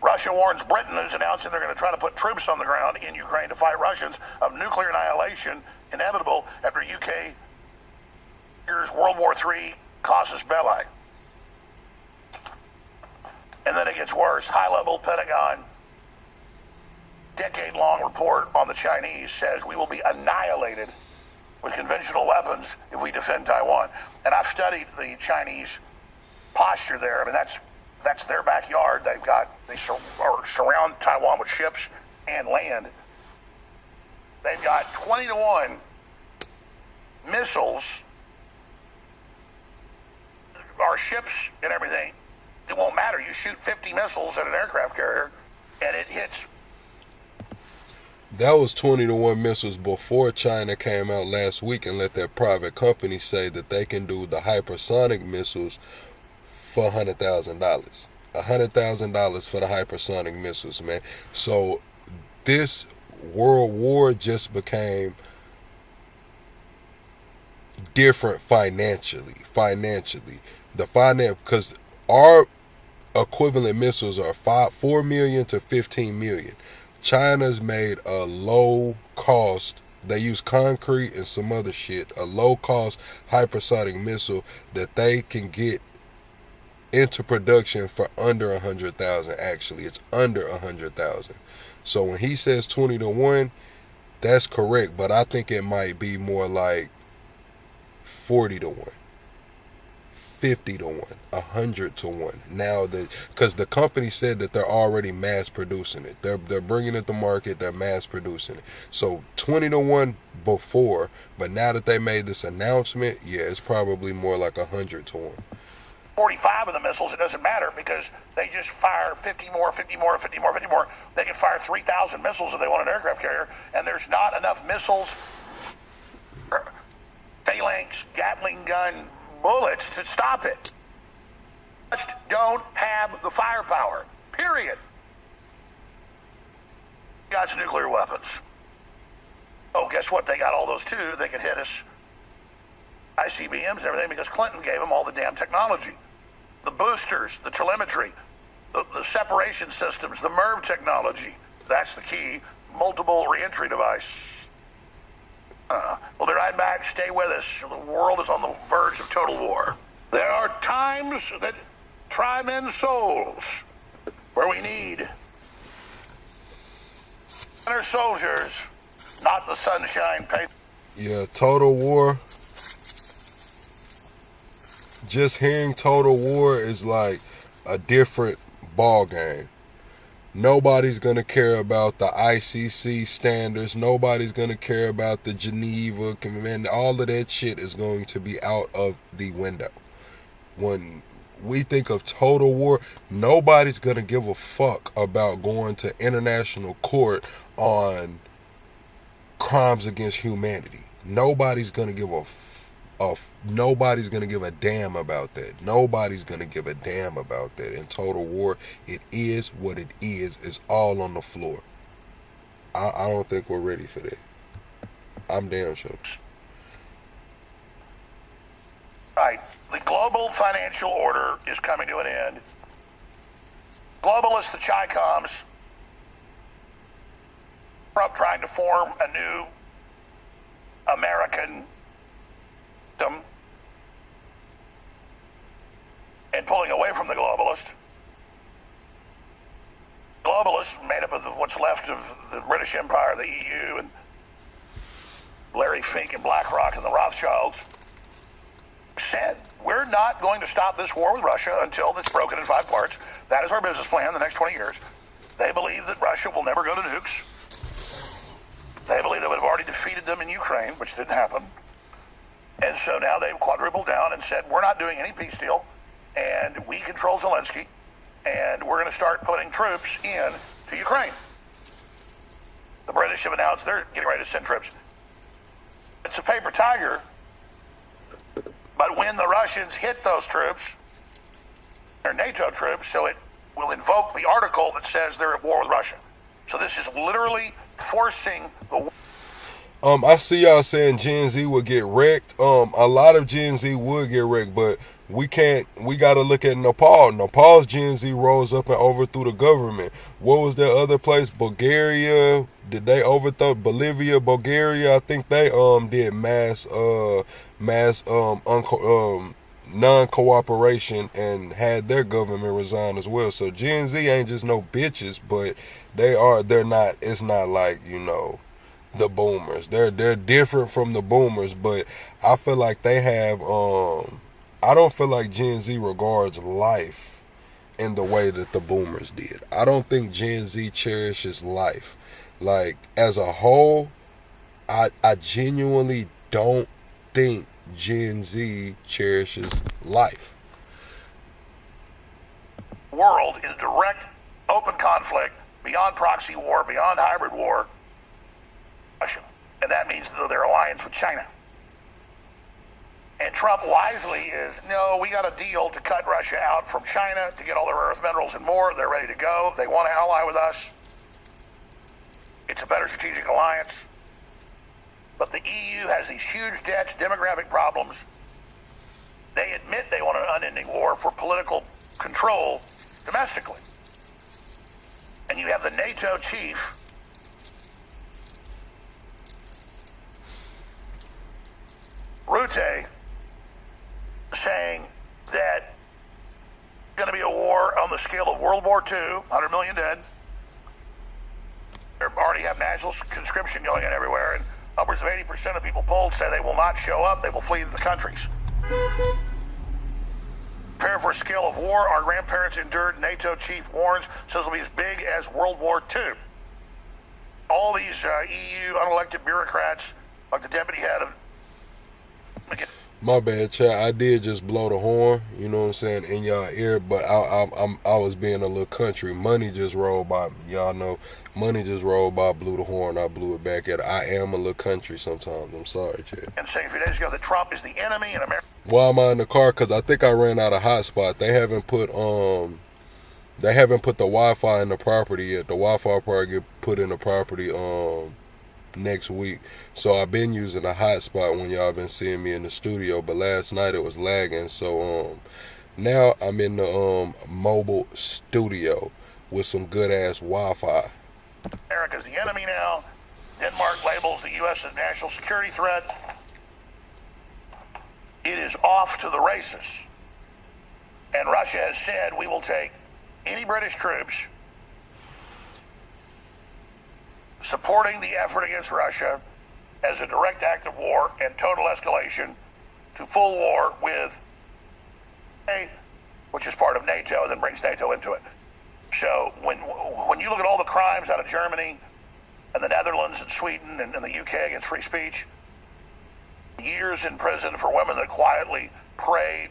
S3: Russia warns Britain, who's announcing they're going to try to put troops on the ground in Ukraine to fight Russians, of nuclear annihilation inevitable after UK years World War III casus belli. And then it gets worse. High-level Pentagon decade-long report on the Chinese says we will be annihilated with conventional weapons if we defend Taiwan. And I've studied the Chinese posture there. I mean, that's their backyard. They surround Taiwan with ships and land. They've got 20-to-1 missiles. Our ships and everything, it won't matter. You shoot 50 missiles at an aircraft carrier, and it hits.
S2: That was 20-to-1 missiles before China came out last week and let their private company say that they can do the hypersonic missiles for $100,000. $100,000 for the hypersonic missiles, man. So this world war just became different financially. Because our equivalent missiles are 4 million to 15 million. China's made a low cost, they use concrete and some other shit, a low cost hypersonic missile that they can get into production for under 100,000. Actually, it's under 100,000. So when he says 20-to-1, that's correct, but I think it might be more like 40-to-1. 50-to-1, 100-to-1. Now, because the company said that they're already mass producing it. They're bringing it to market. They're mass producing it. So 20-to-1 before, but now that they made this announcement, yeah, it's probably more like 100-to-1.
S3: 45 of the missiles, it doesn't matter because they just fire 50 more. They can fire 3,000 missiles if they want an aircraft carrier, and there's not enough missiles, phalanx, Gatling gun, bullets to stop it. Just don't have the firepower, period. Got nuclear weapons. Oh, guess what? They got all those too. They can hit us. ICBMs and everything because Clinton gave them all the damn technology. The boosters, the telemetry, the separation systems, the MERV technology. That's the key. Multiple reentry device. We'll be right back. Stay with us. The world is on the verge of total war. There are times that try men's souls where we need inner soldiers, not the sunshine paper.
S2: Yeah, total war. Just hearing total war is like a different ball game. Nobody's going to care about the ICC standards. Nobody's going to care about the Geneva Convention. All of that shit is going to be out of the window. When we think of total war, nobody's going to give a fuck about going to international court on crimes against humanity. Nobody's going to give nobody's going to give a damn about that. Nobody's going to give a damn about that. In total war, it is what it is. It's all on the floor. I don't think we're ready for that. I'm damn sure.
S3: Right. The global financial order is coming to an end. Globalists, the Chi-Coms, are up trying to form a new American system and pulling away from the globalists. Globalists, made up of what's left of the British Empire, the EU, and Larry Fink and BlackRock and the Rothschilds, said, we're not going to stop this war with Russia until it's broken in 5 parts. That is our business plan the next 20 years. They believe that Russia will never go to nukes. They believe they would have already defeated them in Ukraine, which didn't happen. And so now they've quadrupled down and said, we're not doing any peace deal, and we control Zelensky, and we're going to start putting troops in to Ukraine. The British have announced they're getting ready to send troops. It's a paper tiger, but when the Russians hit those troops, they're NATO troops, so it will invoke the article that says they're at war with Russia. So this is literally forcing the
S2: I see y'all saying Gen Z would get wrecked. A lot of Gen Z would get wrecked, but we got to look at Nepal. Nepal's Gen Z rose up and overthrew the government. What was that other place? Bulgaria? Did they overthrow Bolivia? Bulgaria? I think they did mass non-cooperation and had their government resign as well. So Gen Z ain't just no bitches, but they're not, it's not like, the boomers. They're different from the boomers, but I feel like they have I don't feel like Gen Z regards life in the way that the boomers did. I don't think Gen Z cherishes life. Like, as a whole, I genuinely don't think Gen Z cherishes life.
S3: World in direct, open conflict, beyond proxy war, beyond hybrid war, Russia. And that means their alliance with China. And Trump wisely is, no, we got a deal to cut Russia out from China to get all their earth minerals and more. They're ready to go. They want to ally with us. It's a better strategic alliance. But the EU has these huge debts, demographic problems. They admit they want an unending war for political control domestically. And you have the NATO chief Rutte saying that it's going to be a war on the scale of World War II, 100 million dead. They already have national conscription going on everywhere, and upwards of 80% of people polled say they will not show up, they will flee the countries. Prepare for a scale of war our grandparents endured, NATO chief warns, says it'll be as big as World War II. All these EU unelected bureaucrats, like the deputy head of...
S2: My bad, chat. I did just blow the horn, you know what I'm saying, in y'all ear, but I was being a little country. Money just rolled by me. Y'all know, money just rolled by, blew the horn, I blew it back at it. I am a little country sometimes. I'm sorry, chat.
S3: And saying a few days ago that Trump is the enemy in America.
S2: Why am I in the car? Because I think I ran out of hotspot. They haven't put the Wi-Fi in the property yet. The Wi-Fi probably get put in the property next week. So I've been using a hotspot when y'all been seeing me in the studio, but last night it was lagging. So now I'm in the mobile studio with some good ass Wi-Fi.
S3: America's the enemy now. Denmark labels the U.S. as a national security threat. It is off to the races. And Russia has said we will take any British troops supporting the effort against Russia as a direct act of war and total escalation to full war with which is part of NATO, and then brings NATO into it. So when you look at all the crimes out of Germany and the Netherlands and Sweden and the UK against free speech, years in prison for women that quietly prayed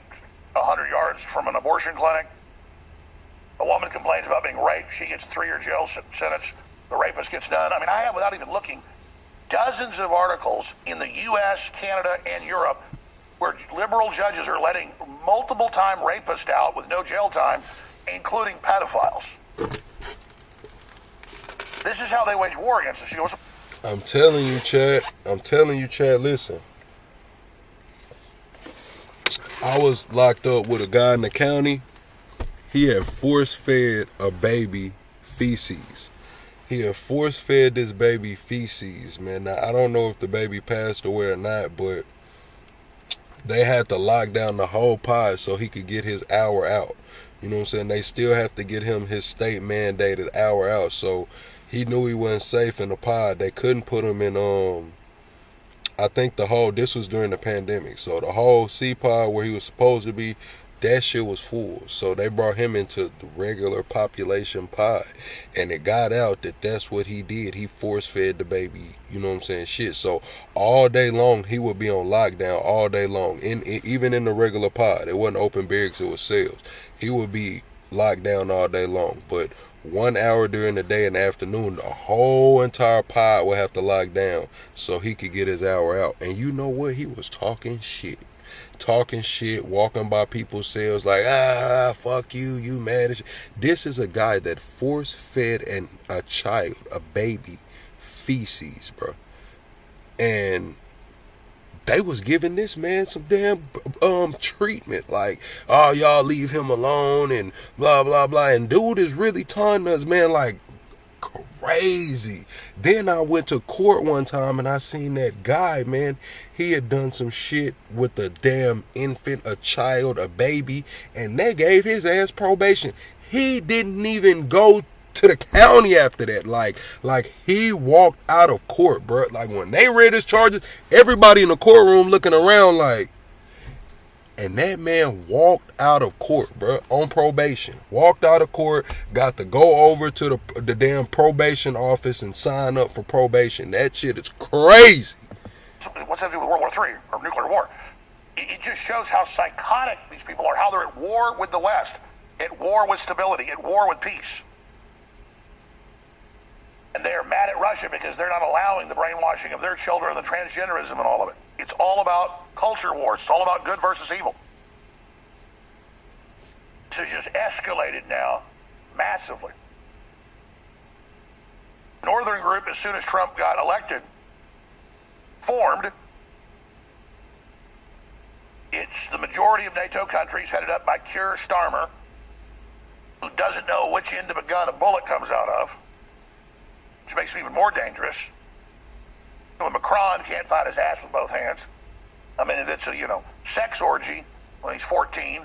S3: 100 yards from an abortion clinic. A woman complains about being raped. She gets a 3-year jail sentence. The rapist gets done. I mean, I have, without even looking, dozens of articles in the U.S., Canada, and Europe where liberal judges are letting multiple-time rapists out with no jail time, including pedophiles. This is how they wage war against us.
S2: I'm telling you, Chad, listen. I was locked up with a guy in the county. He had force-fed a baby feces. He had force-fed this baby feces, man. Now, I don't know if the baby passed away or not, but they had to lock down the whole pod so he could get his hour out. You know what I'm saying? They still have to get him his state-mandated hour out. So he knew he wasn't safe in the pod. They couldn't put him in, I think this was during the pandemic. So the whole sea pod where he was supposed to be, that shit was full. So they brought him into the regular population pod. And it got out that that's what he did. He force fed the baby, you know what I'm saying, shit. So all day long, he would be on lockdown all day long. Even in the regular pod. It wasn't open barracks, it was cells. He would be locked down all day long. But 1 hour during the day and afternoon, the whole entire pod would have to lock down so he could get his hour out. And you know what? He was talking shit, walking by people's cells like, fuck you, you mad as shit. This is a guy that force fed a child, a baby, feces, bro. And they was giving this man some damn treatment, like, oh, y'all leave him alone and blah blah blah. And dude is really taunting us, man, like crazy. Then I went to court one time and I seen that guy, man. He had done some shit with a damn infant, a child, a baby, and they gave his ass probation. He didn't even go to the county after that. Like he walked out of court, bro. Like when they read his charges, everybody in the courtroom looking around like, and that man walked out of court, bro, on probation. Walked out of court, got to go over to the damn probation office and sign up for probation. That shit is crazy.
S3: What's that to do with World War III or nuclear war? It just shows how psychotic these people are, how they're at war with the West, at war with stability, at war with peace. And they're mad at Russia because they're not allowing the brainwashing of their children, the transgenderism and all of it. It's all about culture wars. It's all about good versus evil. This has just escalated now massively. Northern group, as soon as Trump got elected, formed. It's the majority of NATO countries headed up by Keir Starmer, who doesn't know which end of a gun a bullet comes out of, which makes it even more dangerous. When Macron can't find his ass with both hands. I mean, if it's a, sex orgy when he's 14,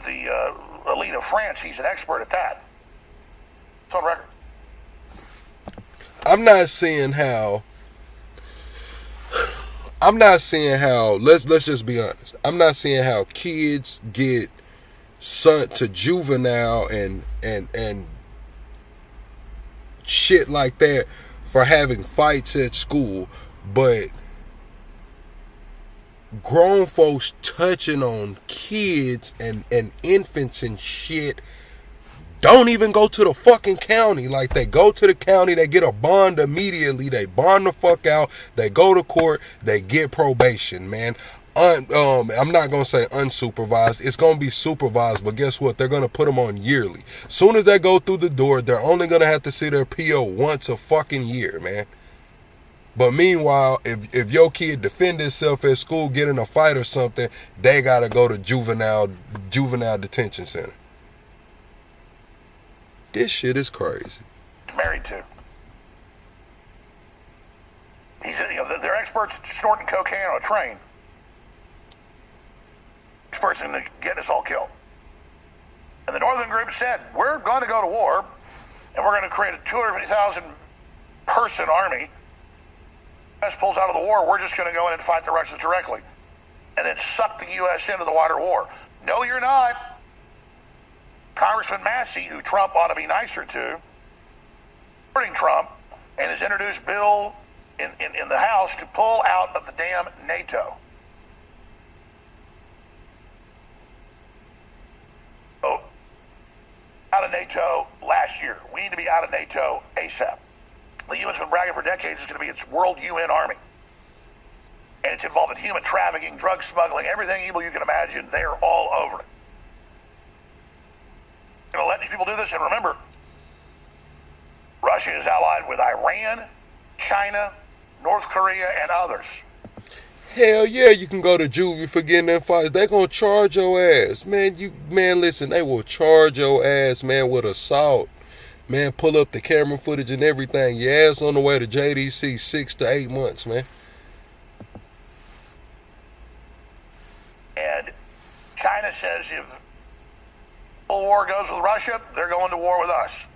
S3: the elite of France, he's an expert at that. It's on record.
S2: I'm not seeing how, let's just be honest. I'm not seeing how kids get sent to juvenile and shit like that for having fights at school, but grown folks touching on kids and infants and shit don't even go to the fucking county. Like, they go to the county, they get a bond immediately, they bond the fuck out, they go to court, they get probation, man. I'm not going to say unsupervised. It's going to be supervised, but guess what? They're going to put them on yearly. Soon as they go through the door, they're only going to have to see their PO once a fucking year, man. But meanwhile, if your kid defend himself at school, get in a fight or something, they got to go to juvenile detention center. This shit is crazy.
S3: Married to. They're experts at snorting cocaine on a train. Experts in getting us all killed. And the Northern group said, we're going to go to war, and we're going to create a 250,000 person army. U.S. pulls out of the war, we're just going to go in and fight the Russians directly. And then suck the U.S. into the wider war. No, you're not. Congressman Massey, who Trump ought to be nicer to, supporting Trump, and has introduced a bill in the House to pull out of the damn NATO. Oh, out of NATO last year. We need to be out of NATO ASAP. The UN's been bragging for decades it's going to be its world UN army. And it's involved in human trafficking, drug smuggling, everything evil you can imagine. They're all over it. Going to let these people do this, and remember, Russia is allied with Iran, China, North Korea, and others.
S2: Hell yeah, you can go to juvie for getting in fights. They gonna charge your ass, man. Listen, they will charge your ass, man, with assault. Man, pull up the camera footage and everything. Your ass on the way to JDC 6 to 8 months, man.
S3: And China says if full war goes with Russia, they're going to war with us.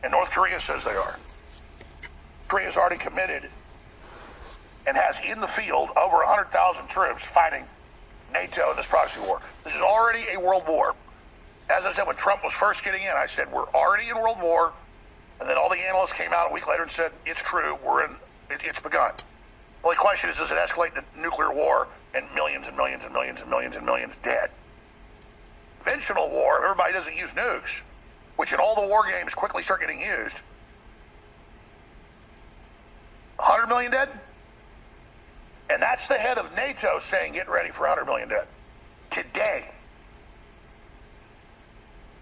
S3: And North Korea says they are. Korea's already committed and has in the field over 100,000 troops fighting NATO in this proxy war. This is already a world war. As I said, when Trump was first getting in, I said, we're already in world war. And then all the analysts came out a week later and said, it's true, it's begun. The only question is, does it escalate to nuclear war and millions and millions and millions and millions and millions dead? Conventional war, everybody doesn't use nukes, which in all the war games quickly start getting used. 100 million dead? And that's the head of NATO saying, get ready for 100 million dead. Today.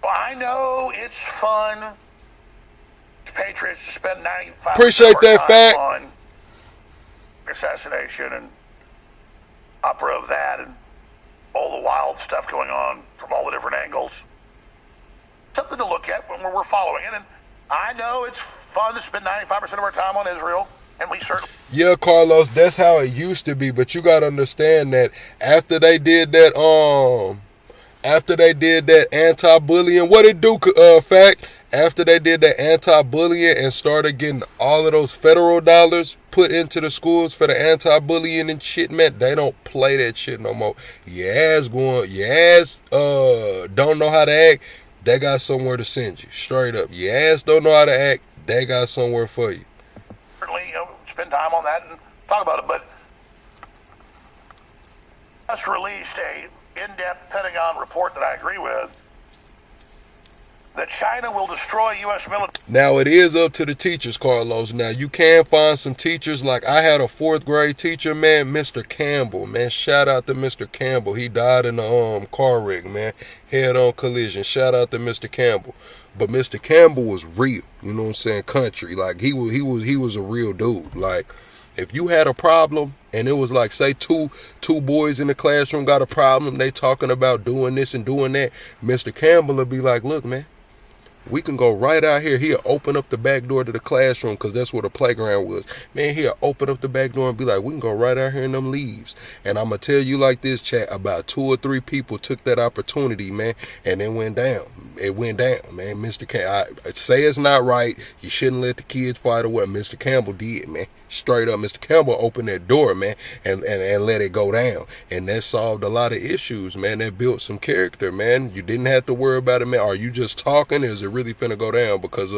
S3: Well, I know it's fun, patriots, to spend 95%
S2: Appreciate that fact.
S3: on assassination and opera of that and all the wild stuff going on from all the different angles. Something to look at when we're following it. And I know it's fun to spend 95% of our time on Israel. And we certainly...
S2: Yeah, Carlos, that's how it used to be. But you got to understand that after they did that, anti-bullying, what it do, fact? After they did that anti-bullying and started getting all of those federal dollars put into the schools for the anti-bullying and shit, man, they don't play that shit no more. Your ass don't know how to act, they got somewhere to send you. Straight up. Your ass don't know how to act, they got somewhere for you.
S3: Certainly, spend time on that and talk about it, but just released a in-depth Pentagon report that I agree with, that China will destroy U.S. military.
S2: Now, it is up to the teachers, Carlos. Now, you can find some teachers, like I had a 4th grade teacher, man, Mr. Campbell, man. Shout out to Mr. Campbell. He died in a car wreck, man. Head-on collision. Shout out to Mr. Campbell. But Mr. Campbell was real, you know what I'm saying, country. Like, he was a real dude. Like, if you had a problem and it was like, say, two boys in the classroom got a problem, they talking about doing this and doing that, Mr. Campbell would be like, look, man, we can go right out here. He'll open up the back door to the classroom, because that's where the playground was. Man, he'll open up the back door and be like, we can go right out here in them leaves. And I'm going to tell you like this, chat, about 2 or 3 people took that opportunity, man, and it went down. It went down, man. Mr. Campbell, I say it's not right. You shouldn't let the kids fight or what. Mr. Campbell did, man. Straight up, Mr. Campbell opened that door, man, and let it go down. And that solved a lot of issues, man. That built some character, man. You didn't have to worry about it, man. Are you just talking? Is it really finna go down? Because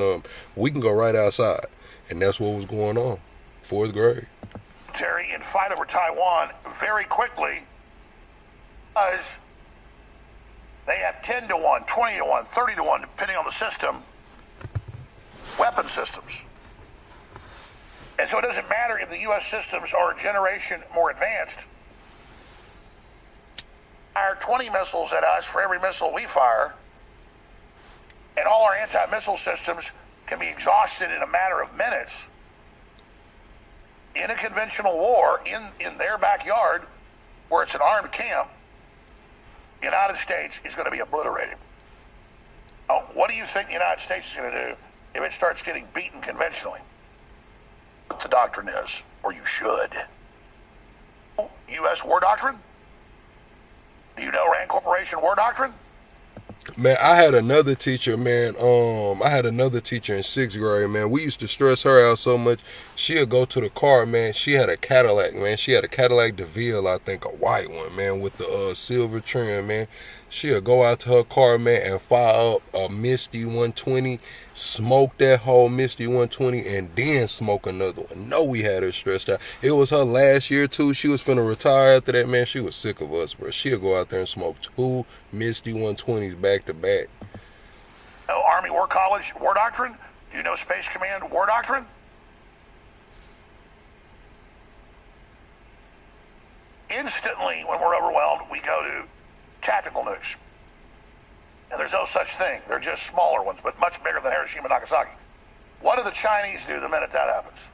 S2: we can go right outside. And that's what was going on. 4th grade.
S3: Terry, in fight over Taiwan very quickly, because they have 10 to 1, 20 to 1, 30 to 1, depending on the system, weapon systems. And so it doesn't matter if the U.S. systems are a generation more advanced. Fire 20 missiles at us for every missile we fire, and all our anti-missile systems can be exhausted in a matter of minutes. In a conventional war, in their backyard, where it's an armed camp, the United States is going to be obliterated. Now, what do you think the United States is going to do if it starts getting beaten conventionally? What the doctrine is, or you should. U.S. war doctrine? Do you know Rand Corporation war doctrine?
S2: Man, I had another teacher, man. I had another teacher in 6th grade, man. We used to stress her out so much. She'd go to the car, man. She had a Cadillac, man. She had a Cadillac DeVille, I think, a white one, man, with the silver trim, man. She'll go out to her car, man, and fire up a Misty 120, smoke that whole Misty 120, and then smoke another one. No, we had her stressed out. It was her last year, too. She was finna retire after that, man. She was sick of us, bro. She'll go out there and smoke 2 Misty 120s back to back.
S3: No Army War College war doctrine? Do you know Space Command war doctrine? Instantly, when we're overwhelmed, we go to tactical nukes. And there's no such thing. They're just smaller ones, but much bigger than Hiroshima and Nagasaki. What do the Chinese do the minute that happens?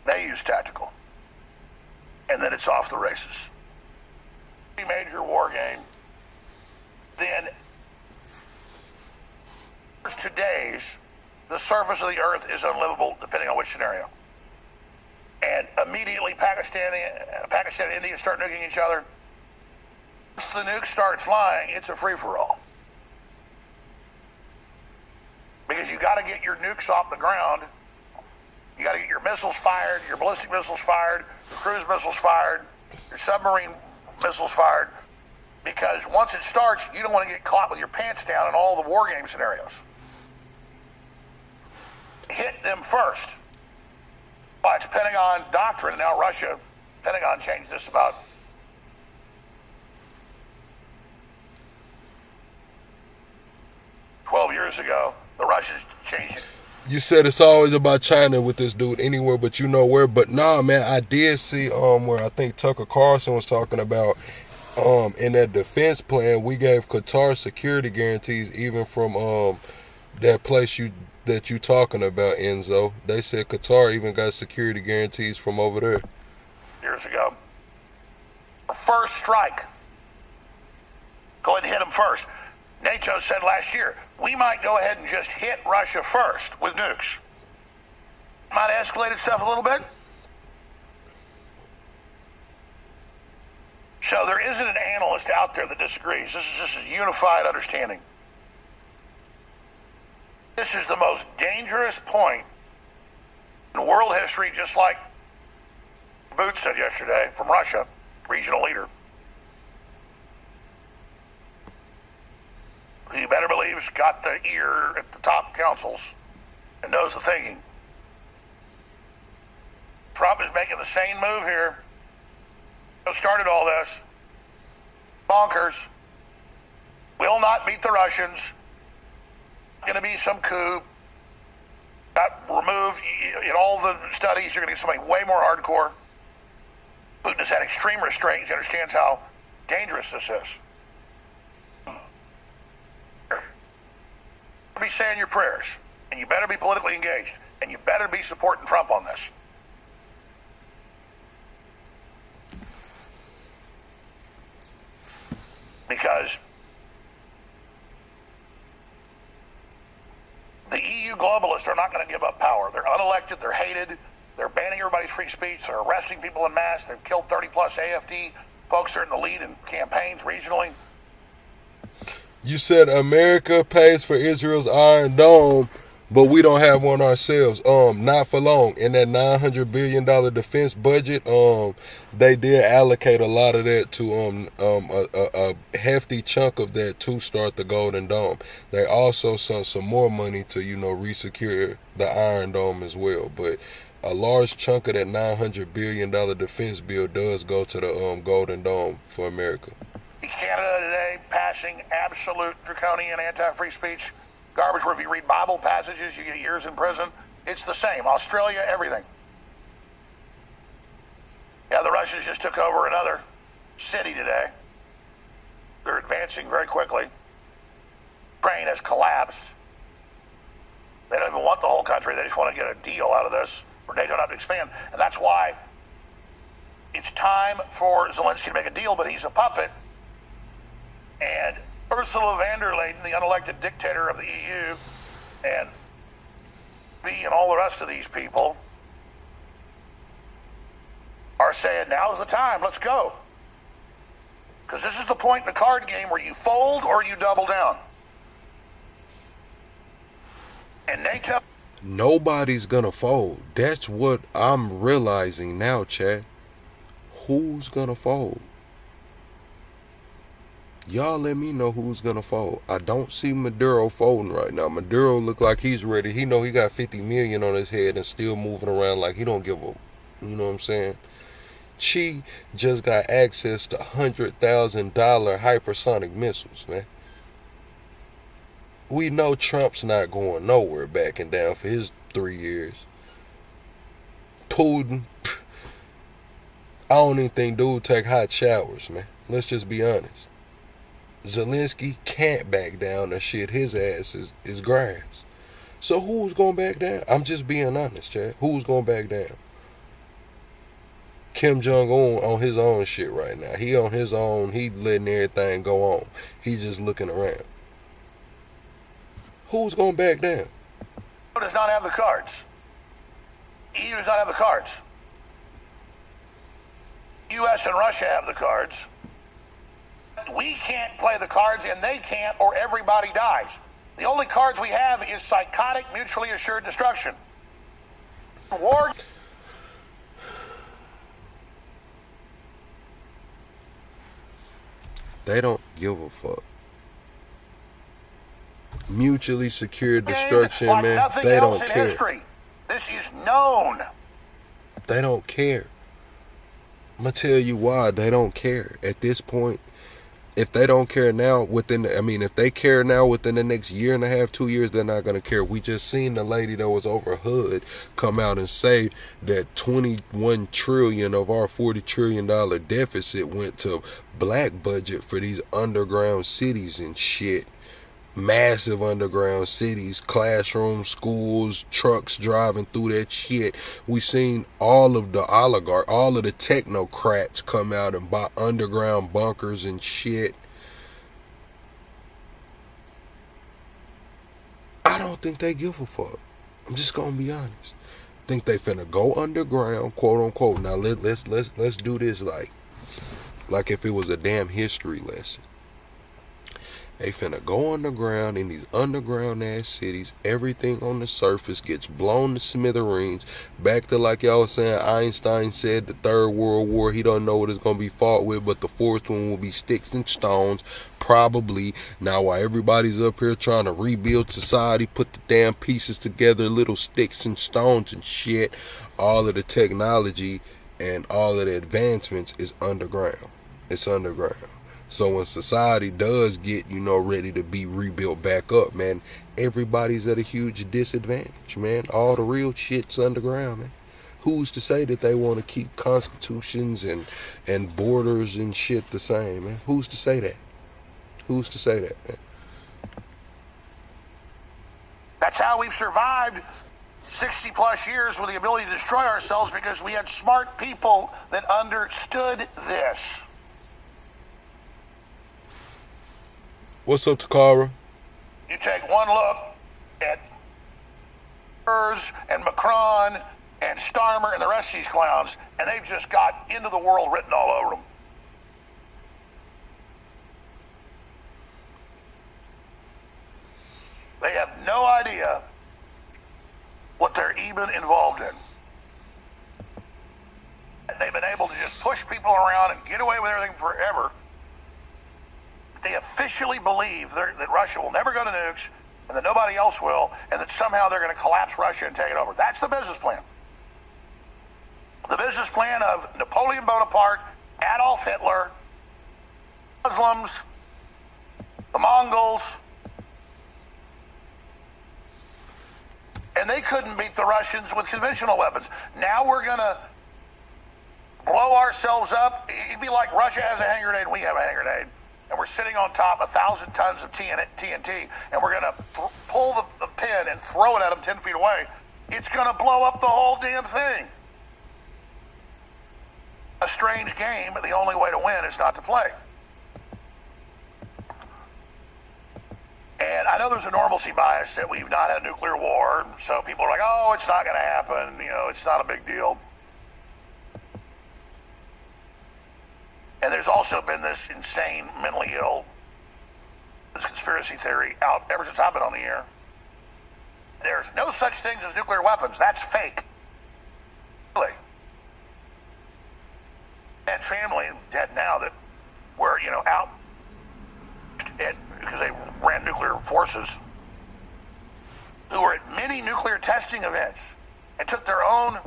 S3: They use tactical. And then it's off the races. Major war game. Then, today's, the surface of the earth is unlivable depending on which scenario. And immediately Pakistan and India start nuking each other. Once the nukes start flying, it's a free-for-all. Because you got to get your nukes off the ground You got to get your missiles fired, your ballistic missiles fired, your cruise missiles fired, your submarine missiles fired, because once it starts, you don't want to get caught with your pants down in all the war game scenarios. Hit them first. Well, it's Pentagon doctrine, and now Russia, Pentagon changed this about 12 years ago. The Russians changed it.
S2: You said it's always about China with this dude anywhere but you know where. But nah, man, I did see where I think Tucker Carlson was talking about in that defense plan, we gave Qatar security guarantees even from that place that you talking about, Enzo. They said Qatar even got security guarantees from over there.
S3: Years ago. First strike. Go ahead and hit them first. NATO said last year, we might go ahead and just hit Russia first with nukes. Might have escalated stuff a little bit. So there isn't an analyst out there that disagrees. This is a unified understanding. This is the most dangerous point in world history, just like Boots said yesterday from Russia, regional leader. Who you better believe has got the ear at the top councils and knows the thinking. Trump is making the same move here. Who started all this? Bonkers. Will not beat the Russians. Going to be some coup. Got removed in all the studies. You're going to get somebody way more hardcore. Putin has had extreme restraints. He understands how dangerous this is. Be saying your prayers, and you better be politically engaged, and you better be supporting Trump on this. Because the EU globalists are not going to give up power. They're unelected, they're hated, they're banning everybody's free speech, they're arresting people en masse, they've killed 30 plus AFD folks that are in the lead in campaigns regionally.
S2: You said America pays for Israel's Iron Dome, but we don't have one ourselves. Not for long. In that $900 billion defense budget, they did allocate a lot of that to a hefty chunk of that to start the Golden Dome. They also sent some more money to resecure the Iron Dome as well. But a large chunk of that $900 billion defense bill does go to the Golden Dome for America.
S3: Canada today passing absolute draconian anti-free speech garbage where if you read Bible passages you get years in prison. It's the same. Australia, everything. Yeah, the Russians just took over another city today. They're advancing very quickly. Ukraine has collapsed. They don't even want the whole country. They just want to get a deal out of this for NATO not to expand. And that's why it's time for Zelensky to make a deal, but he's a puppet. And Ursula von der Leyen, the unelected dictator of the EU, and me and all the rest of these people are saying, now's the time, let's go. Because this is the point in the card game where you fold or you double down. And NATO...
S2: Nobody's gonna fold. That's what I'm realizing now, Chad. Who's gonna fold? Y'all let me know who's gonna fold. I don't see Maduro folding right now. Maduro look like he's ready. He know he got 50 million on his head and still moving around like he don't give a, you know what I'm saying? Xi just got access to $100,000 hypersonic missiles, man. We know Trump's not going nowhere backing down for his 3 years. Putin, I don't even think dude take hot showers, man. Let's just be honest. Zelensky can't back down and shit. His ass is grass. So who's going to back down? I'm just being honest, Chad. Who's going to back down? Kim Jong-un on his own shit right now. He on his own. He letting everything go on. He just looking around. Who's going to back down?
S3: does not have the cards. EU does not have the cards. U.S. and Russia have the cards. We can't play the cards and they can't, or everybody dies. The only cards we have is psychotic, mutually assured destruction. War.
S2: They don't give a fuck. Mutually secured destruction,
S3: like
S2: man.
S3: nothing
S2: They
S3: else
S2: don't
S3: in
S2: care.
S3: history. This is known.
S2: They don't care. I'm gonna tell you why they don't care at this point. If they don't care now, if they care now within the next year and a half, 2 years, they're not gonna care. We just seen the lady that was over HUD come out and say that 21 trillion of our $40 trillion deficit went to black budget for these underground cities and shit. Massive underground cities, classrooms, schools, trucks driving through that shit. We seen all of the all of the technocrats come out and buy underground bunkers and shit. I don't think they give a fuck. I'm just gonna be honest. Think they finna go underground, quote unquote. Now let's do this like if it was a damn history lesson. They finna go underground in these underground ass cities. Everything on the surface gets blown to smithereens. Back to like y'all was saying, Einstein said the third world war, he don't know what it's gonna be fought with, but the fourth one will be sticks and stones. Probably. Now while everybody's up here trying to rebuild society, put the damn pieces together, little sticks and stones and shit, all of the technology and all of the advancements is underground. It's underground. So when society does get, ready to be rebuilt back up, man, everybody's at a huge disadvantage, man. All the real shit's underground, man. Who's to say that they want to keep constitutions and borders and shit the same, man? Who's to say that? Who's to say that, man?
S3: That's how we've survived 60 plus years with the ability to destroy ourselves, because we had smart people that understood this.
S2: What's up, Takara?
S3: You take one look at Kurz and Macron and Starmer and the rest of these clowns, and they've just got into the world written all over them. They have no idea what they're even involved in. And they've been able to just push people around and get away with everything forever. They officially believe that Russia will never go to nukes, and that nobody else will, and that somehow they're going to collapse Russia and take it over. That's the business plan. The business plan of Napoleon Bonaparte, Adolf Hitler, Muslims, the Mongols, and they couldn't beat the Russians with conventional weapons. Now we're going to blow ourselves up. It'd be like Russia has a hand grenade and we have a hand grenade, and we're sitting on top 1,000 tons of TNT, and we're going to pull the pin and throw it at them 10 feet away. It's going to blow up the whole damn thing. A strange game, but the only way to win is not to play. And I know there's a normalcy bias that we've not had a nuclear war, so people are like, oh, it's not going to happen, it's not a big deal. And there's also been this insane, mentally ill, this conspiracy theory out ever since I've been on the air. There's no such things as nuclear weapons. That's fake. Really. That family, dead now, that were, out because they ran nuclear forces, who were at many nuclear testing events and took their own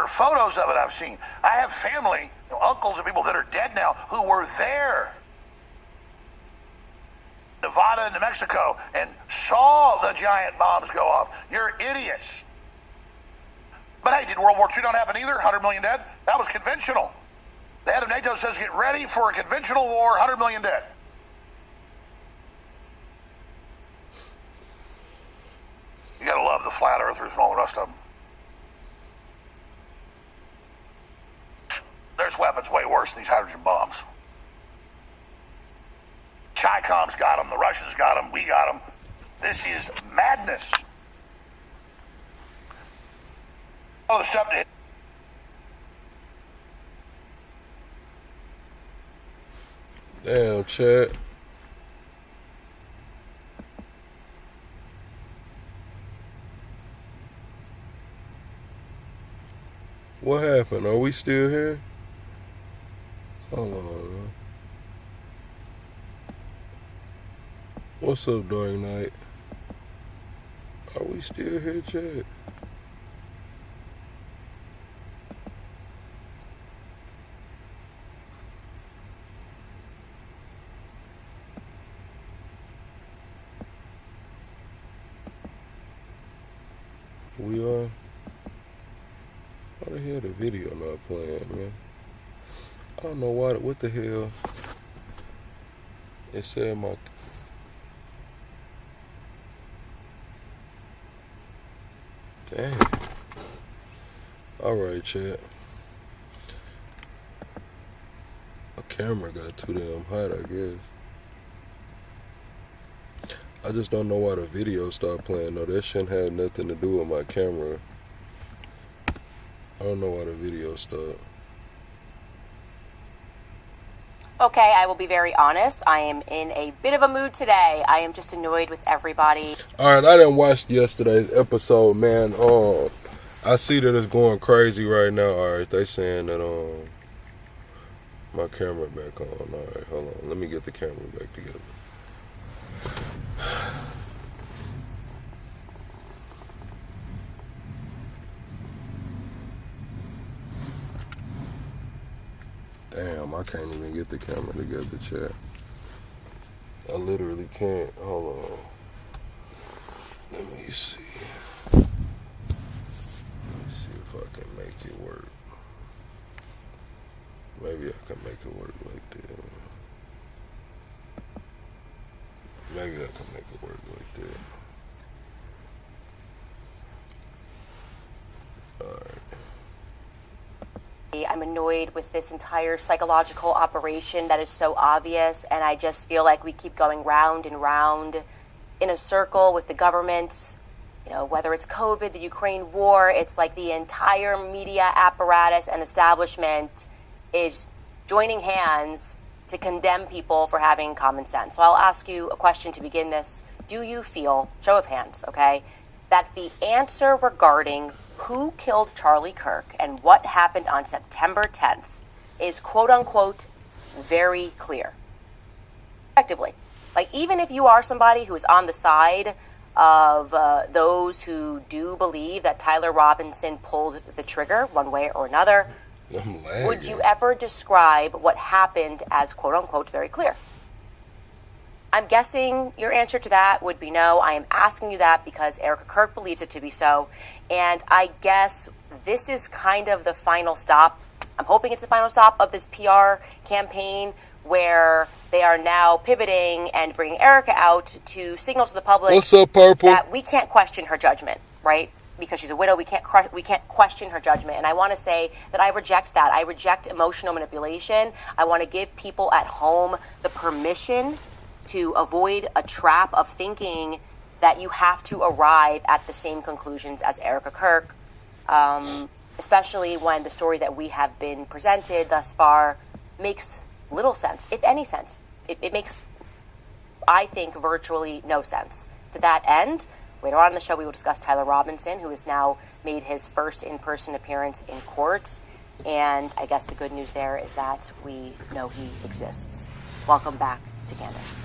S3: photos of it. I've seen. I have family, uncles of people that are dead now who were there, Nevada and New Mexico, and saw the giant bombs go off. You're idiots. But hey, did World War II not happen either? 100 million dead? That was conventional. The head of NATO says get ready for a conventional war, 100 million dead. You gotta love the flat earthers and all the rest of them. There's weapons way worse than these hydrogen bombs. Chi-Com's got them, the Russians got them, we got them. This is madness. Oh, the stuff to
S2: Damn, Chad. What happened? Are we still here? Hold on. What's up, Dark Knight? Are we still here, Chad? We are. Why the hell the video not playing, man? I don't know why. What the hell? It said my. Dang. Alright, chat. My camera got too damn hot, I guess. I just don't know why the video stopped playing. No, that shouldn't have nothing to do with my camera. I don't know why the video stopped.
S8: Okay, I will be very honest. I am in a bit of a mood today. I am just annoyed with everybody.
S2: Alright, I didn't watch yesterday's episode, man. I see that it's going crazy right now. Alright, they saying that my camera back on. Alright, hold on. Let me get the camera back together. Damn, I can't even get the camera together, chat. I literally can't. Hold on. Let me see. Let me see if I can make it work. Maybe I can make it work like that. Maybe I can make it work like that. Alright.
S8: I'm annoyed with this entire psychological operation that is so obvious, and I just feel like we keep going round and round in a circle with the government. You know, whether it's COVID, the Ukraine war, it's like the entire media apparatus and establishment is joining hands to condemn people for having common sense. So I'll ask you a question to begin this. Do you feel, show of hands, okay, that the answer regarding who killed Charlie Kirk and what happened on September 10th is quote-unquote very clear? Effectively. Like, even if you are somebody who is on the side of those who do believe that Tyler Robinson pulled the trigger one way or another, would you ever describe what happened as quote-unquote very clear? I'm guessing your answer to that would be no. I am asking you that because Ericka Kirk believes it to be so. And I guess this is kind of the final stop. I'm hoping it's the final stop of this PR campaign where they are now pivoting and bringing Ericka out to signal to the public.
S2: What's up, Purple?
S8: That we can't question her judgment, right? Because she's a widow, we can't question her judgment. And I want to say that I reject that. I reject emotional manipulation. I want to give people at home the permission to avoid a trap of thinking that you have to arrive at the same conclusions as Ericka Kirk, especially when the story that we have been presented thus far makes little sense, if any sense. It makes, I think, virtually no sense. To that end, later on in the show, we will discuss Tyler Robinson, who has now made his first in-person appearance in court. And I guess the good news there is that we know he exists. Welcome back to Candace.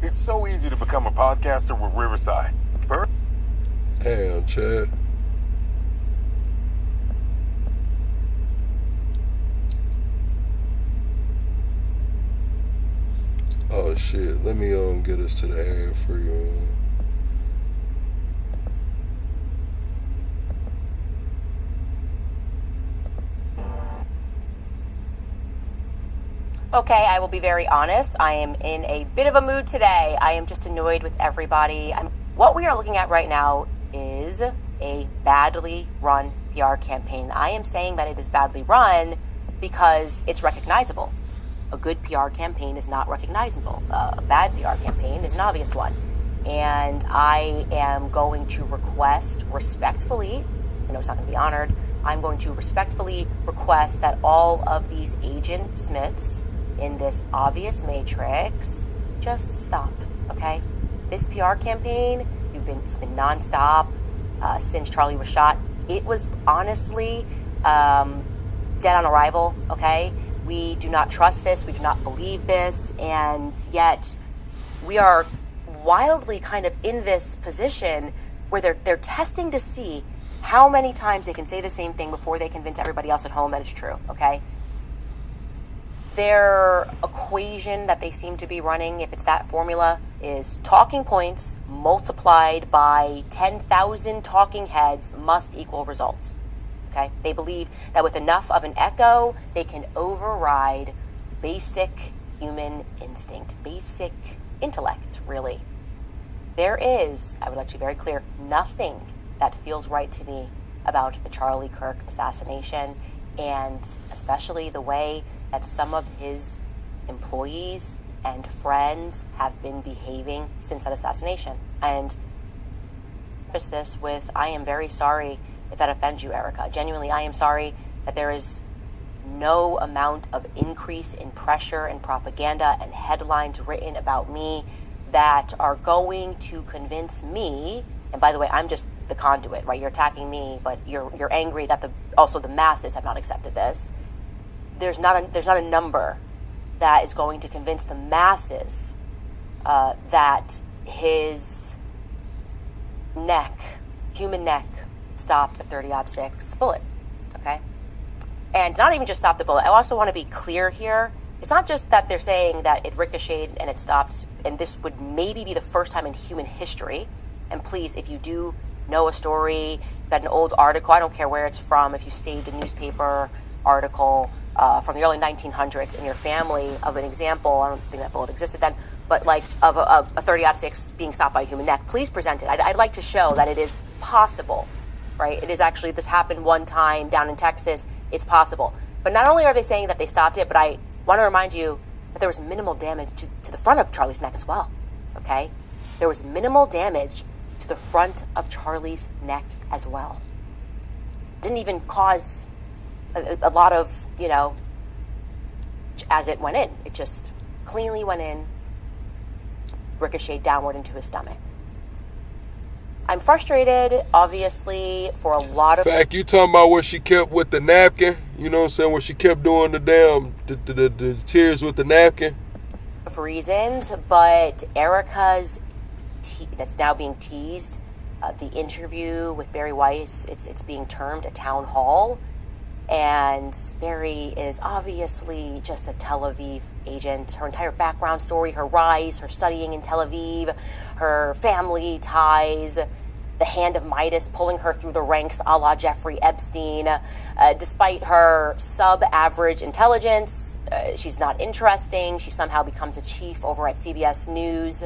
S9: It's so easy to become a podcaster with Riverside.
S2: Damn, Chad. Oh shit, let me get us to the ad for you.
S8: Okay, I will be very honest. I am in a bit of a mood today. I am just annoyed with everybody. What we are looking at right now is a badly run PR campaign. I am saying that it is badly run because it's recognizable. A good PR campaign is not recognizable. A bad PR campaign is an obvious one. And I am going to request respectfully, I know it's not going to be honored, I'm going to respectfully request that all of these Agent Smiths in this obvious matrix just stop, okay? This PR campaign, it's been nonstop since Charlie was shot. It was honestly dead on arrival, okay? We do not trust this, we do not believe this, and yet we are wildly kind of in this position where they're testing to see how many times they can say the same thing before they convince everybody else at home that it's true, okay? Their equation that they seem to be running, if it's that formula, is talking points multiplied by 10,000 talking heads must equal results, okay? They believe that with enough of an echo, they can override basic human instinct, basic intellect, really. There is, I would like to be very clear, nothing that feels right to me about the Charlie Kirk assassination, and especially the way that some of his employees and friends have been behaving since that assassination. And I preface this with, I am very sorry if that offends you, Ericka. Genuinely, I am sorry that there is no amount of increase in pressure and propaganda and headlines written about me that are going to convince me. And by the way, I'm just the conduit, right? You're attacking me, but you're angry that also the masses have not accepted this. There's not a number that is going to convince the masses that his human neck, stopped a 30-06 bullet, okay? And not even just stop the bullet. I also want to be clear here. It's not just that they're saying that it ricocheted and it stopped, and this would maybe be the first time in human history. And please, if you do know a story, you've got an old article, I don't care where it's from, if you saved a newspaper article from the early 1900s in your family of an example, I don't think that bullet existed then, but like of a 30-06 being stopped by a human neck, please present it. I'd like to show that it is possible, right? It is actually, this happened one time down in Texas, it's possible. But not only are they saying that they stopped it, but I want to remind you that there was minimal damage to the front of Charlie's neck as well, okay? There was minimal damage to the front of Charlie's neck as well. It didn't even cause a lot of, as it went in. It just cleanly went in, ricocheted downward into his stomach. I'm frustrated, obviously, for a lot of...
S2: In fact, you talking about what she kept with the napkin? You know what I'm saying? Where she kept doing the damn, the tears with the napkin?
S8: For reasons, but Ericka's, that's now being teased, the interview with Barry Weiss, it's being termed a town hall. And Barry is obviously just a Tel Aviv agent. Her entire background story, her rise, her studying in Tel Aviv, her family ties, the hand of Midas pulling her through the ranks a la Jeffrey Epstein. Despite her sub-average intelligence, she's not interesting. She somehow becomes a chief over at CBS News.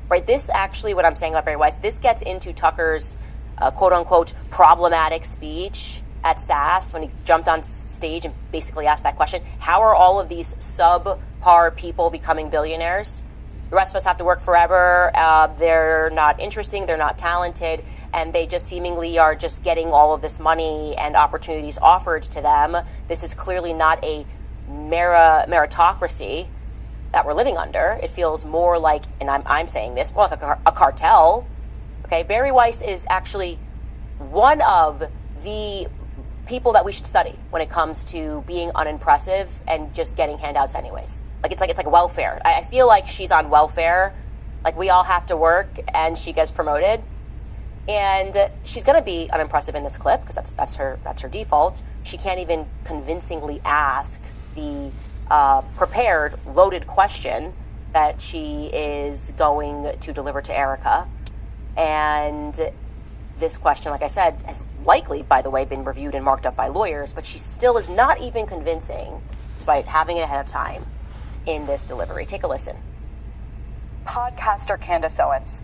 S8: Right, this actually, what I'm saying about Barry Weiss, this gets into Tucker's quote-unquote problematic speech at SAS when he jumped on stage and basically asked that question. How are all of these subpar people becoming billionaires? The rest of us have to work forever. They're not interesting. They're not talented. And they just seemingly are just getting all of this money and opportunities offered to them. This is clearly not a meritocracy that we're living under. It feels more like, and I'm saying this, more like a cartel. Okay, Barry Weiss is actually one of the people that we should study when it comes to being unimpressive and just getting handouts anyways. It's like welfare. I feel like she's on welfare. Like, we all have to work and she gets promoted. And she's going to be unimpressive in this clip because that's her default. She can't even convincingly ask the prepared, loaded question that she is going to deliver to Ericka. And this question, like I said, has likely, by the way, been reviewed and marked up by lawyers, but she still is not even convincing, despite having it ahead of time, in this delivery. Take a listen.
S10: Podcaster Candace Owens,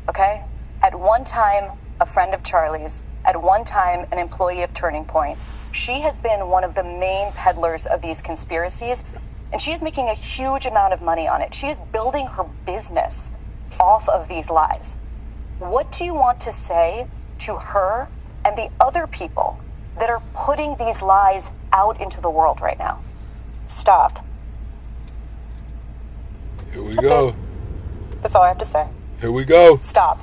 S10: okay? At one time, a friend of Charlie's, at one time, an employee of Turning Point. She has been one of the main peddlers of these conspiracies, and she is making a huge amount of money on it. She is building her business off of these lies. What do you want to say to her and the other people that are putting these lies out into the world right now. Stop.
S2: Here we go.
S10: That's all I have to say.
S2: Here we go.
S10: Stop.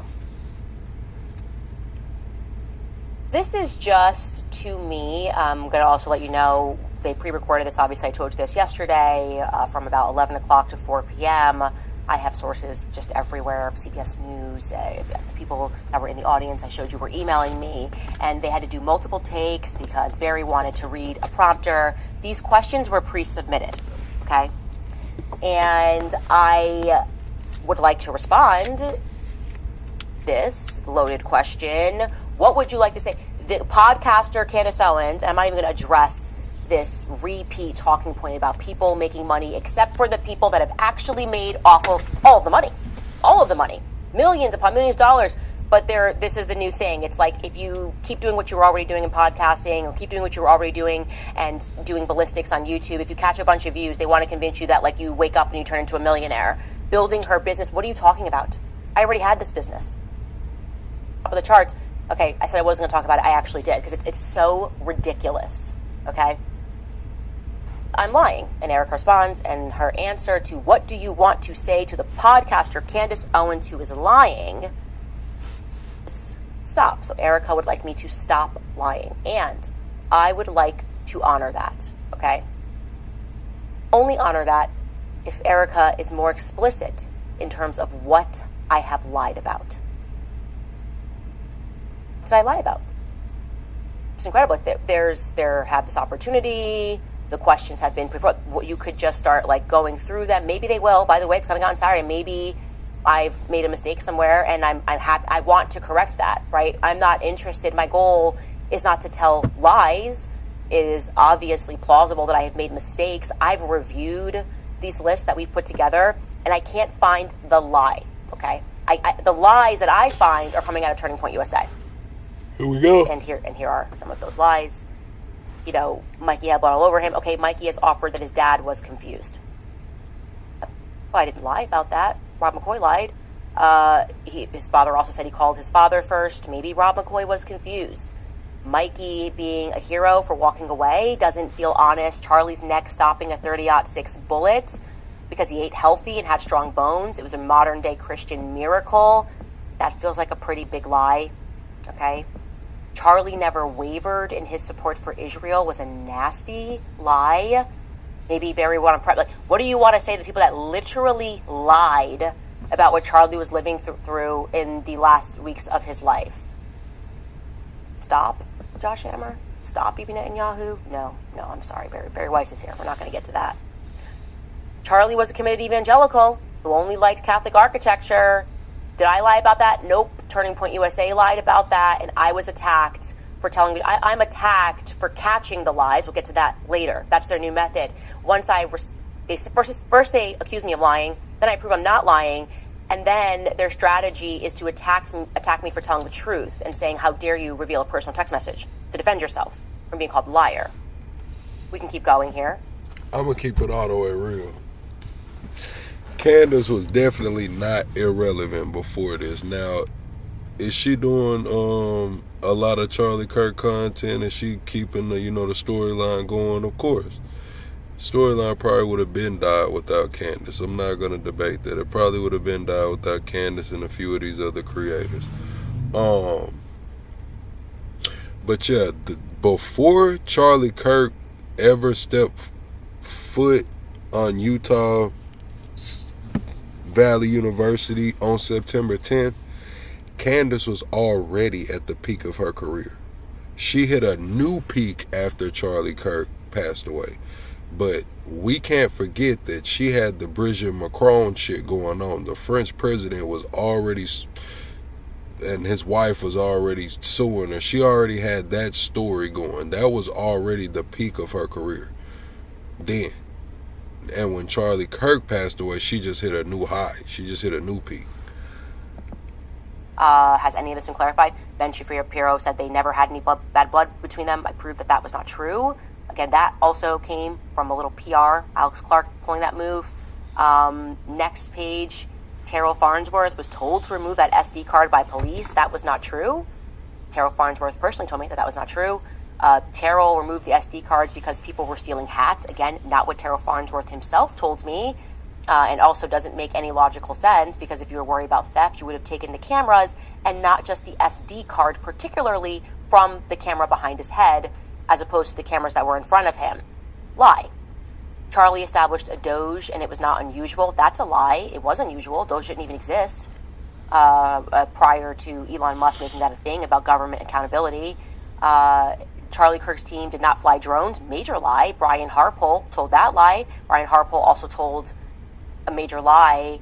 S8: This is just, to me, I'm going to also let you know, they pre-recorded this, obviously I told you this yesterday, from about 11 o'clock to 4 p.m. I have sources just everywhere, CBS News, the people that were in the audience I showed you were emailing me, and they had to do multiple takes because Barry wanted to read a prompter. These questions were pre-submitted, okay? And I would like to respond this loaded question. What would you like to say? The podcaster Candace Owens, and I'm not even going to address this repeat talking point about people making money, except for the people that have actually made off of all of the money, millions upon millions of dollars. But this is the new thing. It's like if you keep doing what you were already doing in podcasting, or keep doing what you were already doing and doing ballistics on YouTube, if you catch a bunch of views, they want to convince you that like you wake up and you turn into a millionaire. Building her business, what are you talking about? I already had this business. Top of the charts. Okay, I said I wasn't going to talk about it. I actually did, because it's so ridiculous. Okay? I'm lying. And Ericka responds, and her answer to what do you want to say to the podcaster Candace Owens who is lying is stop. So Ericka would like me to stop lying. And I would like to honor that. Okay? Only honor that if Ericka is more explicit in terms of what I have lied about. What did I lie about? It's incredible. There have this opportunity. The questions have been before. You could just start like going through them. Maybe they will. By the way, it's coming out on Saturday. Maybe I've made a mistake somewhere, and I'm happy. I want to correct that. Right? I'm not interested. My goal is not to tell lies. It is obviously plausible that I have made mistakes. I've reviewed these lists that we've put together, and I can't find the lie. Okay, the lies that I find are coming out of Turning Point USA.
S2: Here we go.
S8: And here are some of those lies. You know, Mikey had blood all over him. Okay, Mikey has offered that his dad was confused. Well, I didn't lie about that. Rob McCoy lied. His father also said he called his father first. Maybe Rob McCoy was confused. Mikey being a hero for walking away doesn't feel honest. Charlie's neck stopping a 30-06 bullet because he ate healthy and had strong bones. It was a modern-day Christian miracle. That feels like a pretty big lie. Okay? Charlie never wavered in his support for Israel was a nasty lie. Maybe Barry wanted to like, what do you want to say to the people that literally lied about what Charlie was living through in the last weeks of his life? Stop, Josh Hammer. Stop, Bibi Netanyahu. No, I'm sorry. Barry Weiss is here. We're not going to get to that. Charlie was a committed evangelical who only liked Catholic architecture. Did I lie about that? Nope. Turning Point USA lied about that, and I was attacked for telling me. I'm attacked for catching the lies. We'll get to that later. That's their new method. Once first they accuse me of lying, then I prove I'm not lying, and then their strategy is to attack me for telling the truth and saying, how dare you reveal a personal text message to defend yourself from being called a liar. We can keep going here.
S2: I'm going to keep it all the way real. Candace was definitely not irrelevant before this. Now, is she doing a lot of Charlie Kirk content? Is she keeping the storyline going? Of course. Storyline probably would have been died without Candace. I'm not going to debate that. It probably would have been died without Candace and a few of these other creators. But yeah, before Charlie Kirk ever stepped foot on Utah Valley University on September 10th, Candace was already at the peak of her career. She hit a new peak after Charlie Kirk passed away. But we can't forget that she had the Brigitte Macron shit going on. The French president was already, and his wife was already suing her. She already had that story going. That was already the peak of her career then. And when Charlie Kirk passed away, she just hit a new high. She just hit a new peak.
S8: Has any of this been clarified? Ben Shapiro said they never had any bad blood between them. I proved that was not true. Again, that also came from a little PR. Alex Clark pulling that move. Next page, Terrell Farnsworth was told to remove that SD card by police. That was not true. Terrell Farnsworth personally told me that was not true. Terrell removed the SD cards because people were stealing hats. Again, not what Terrell Farnsworth himself told me, and also doesn't make any logical sense, because if you were worried about theft, you would have taken the cameras and not just the SD card, particularly from the camera behind his head, as opposed to the cameras that were in front of him. Lie. Charlie established a Doge and it was not unusual. That's a lie. It was unusual. Doge didn't even exist prior to Elon Musk making that a thing about government accountability. Charlie Kirk's team did not fly drones. Major lie. Brian Harpole told that lie. Brian Harpole also told a major lie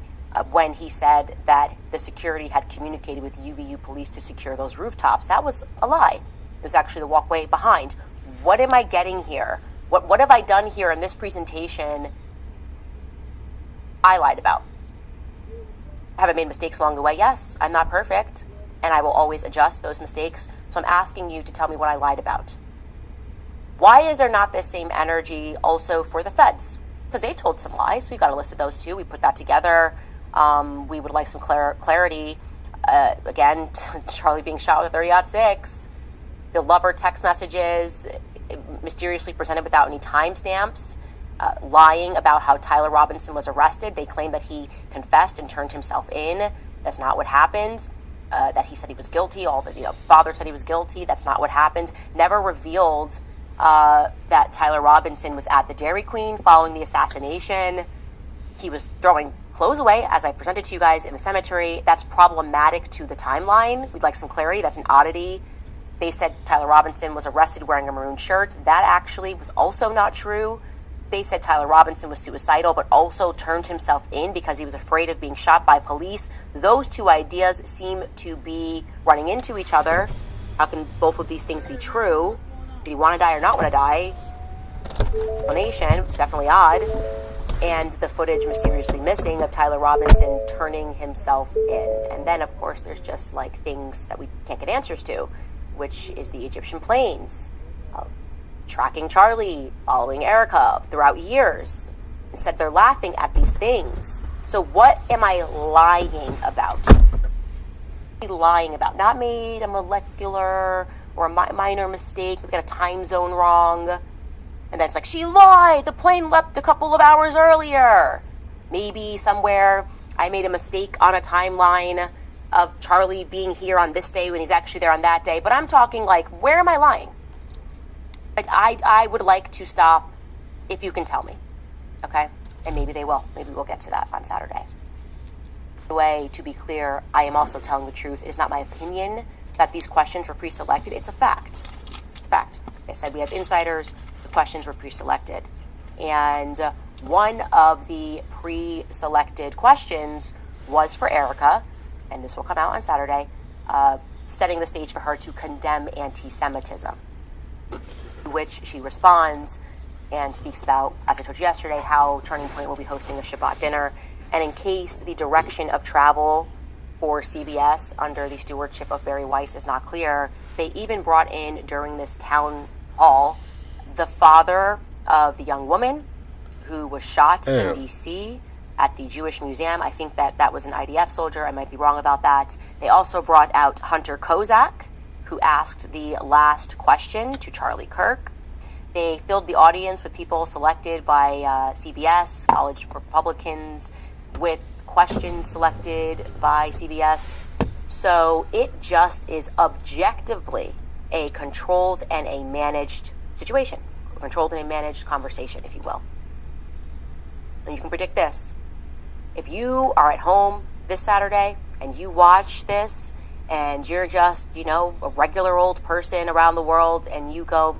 S8: when he said that the security had communicated with UVU police to secure those rooftops. That was a lie. It was actually the walkway behind. What am I getting here? What have I done here in this presentation I lied about? Have I made mistakes along the way? Yes, I'm not perfect, and I will always adjust those mistakes. So I'm asking you to tell me what I lied about. Why is there not this same energy also for the feds? Because they've told some lies. We've got a list of those too. We put that together. We would like some clarity. Again, Charlie being shot with a .30-06. The lover text messages mysteriously presented without any timestamps. Lying about how Tyler Robinson was arrested. They claim that he confessed and turned himself in. That's not what happened. That he said he was guilty. All of his, father said he was guilty. That's not what happened. Never revealed that Tyler Robinson was at the Dairy Queen following the assassination. He was throwing clothes away, as I presented to you guys, in the cemetery. That's problematic to the timeline. We'd like some clarity. That's an oddity. They said Tyler Robinson was arrested wearing a maroon shirt. That actually was also not true. They said Tyler Robinson was suicidal, but also turned himself in because he was afraid of being shot by police. Those two ideas seem to be running into each other. How can both of these things be true? Did he want to die or not want to die? Explanation. It's definitely odd. And the footage mysteriously missing of Tyler Robinson turning himself in. And then, of course, there's just like things that we can't get answers to, which is the Egyptian planes, tracking Charlie, following Ericka throughout years. Instead, they're laughing at these things. So what am I lying about? Lying about? Not made a molecular or a minor mistake. We got a time zone wrong. And then it's like, she lied. The plane left a couple of hours earlier. Maybe somewhere I made a mistake on a timeline of Charlie being here on this day when he's actually there on that day. But I'm talking like, where am I lying? Like, I would like to stop if you can tell me. Okay? And maybe they will. Maybe we'll get to that on Saturday. By the way, to be clear, I am also telling the truth. It is not my opinion that these questions were pre-selected. It's a fact. It's a fact. Like I said, we have insiders. The questions were pre-selected. And one of the pre-selected questions was for Ericka, and this will come out on Saturday, setting the stage for her to condemn anti-Semitism, to which she responds and speaks about, as I told you yesterday, how Turning Point will be hosting a Shabbat dinner. And in case the direction of travel for CBS under the stewardship of Barry Weiss is not clear, they even brought in, during this town hall, the father of the young woman who was shot in D.C. at the Jewish Museum. I think that was an IDF soldier. I might be wrong about that. They also brought out Hunter Kozak, who asked the last question to Charlie Kirk. They filled the audience with people selected by CBS, college Republicans, with questions selected by CBS. So it just is objectively a controlled and a managed situation, a controlled and a managed conversation, if you will. And you can predict this. If you are at home this Saturday and you watch this and you're just, a regular old person around the world and you go,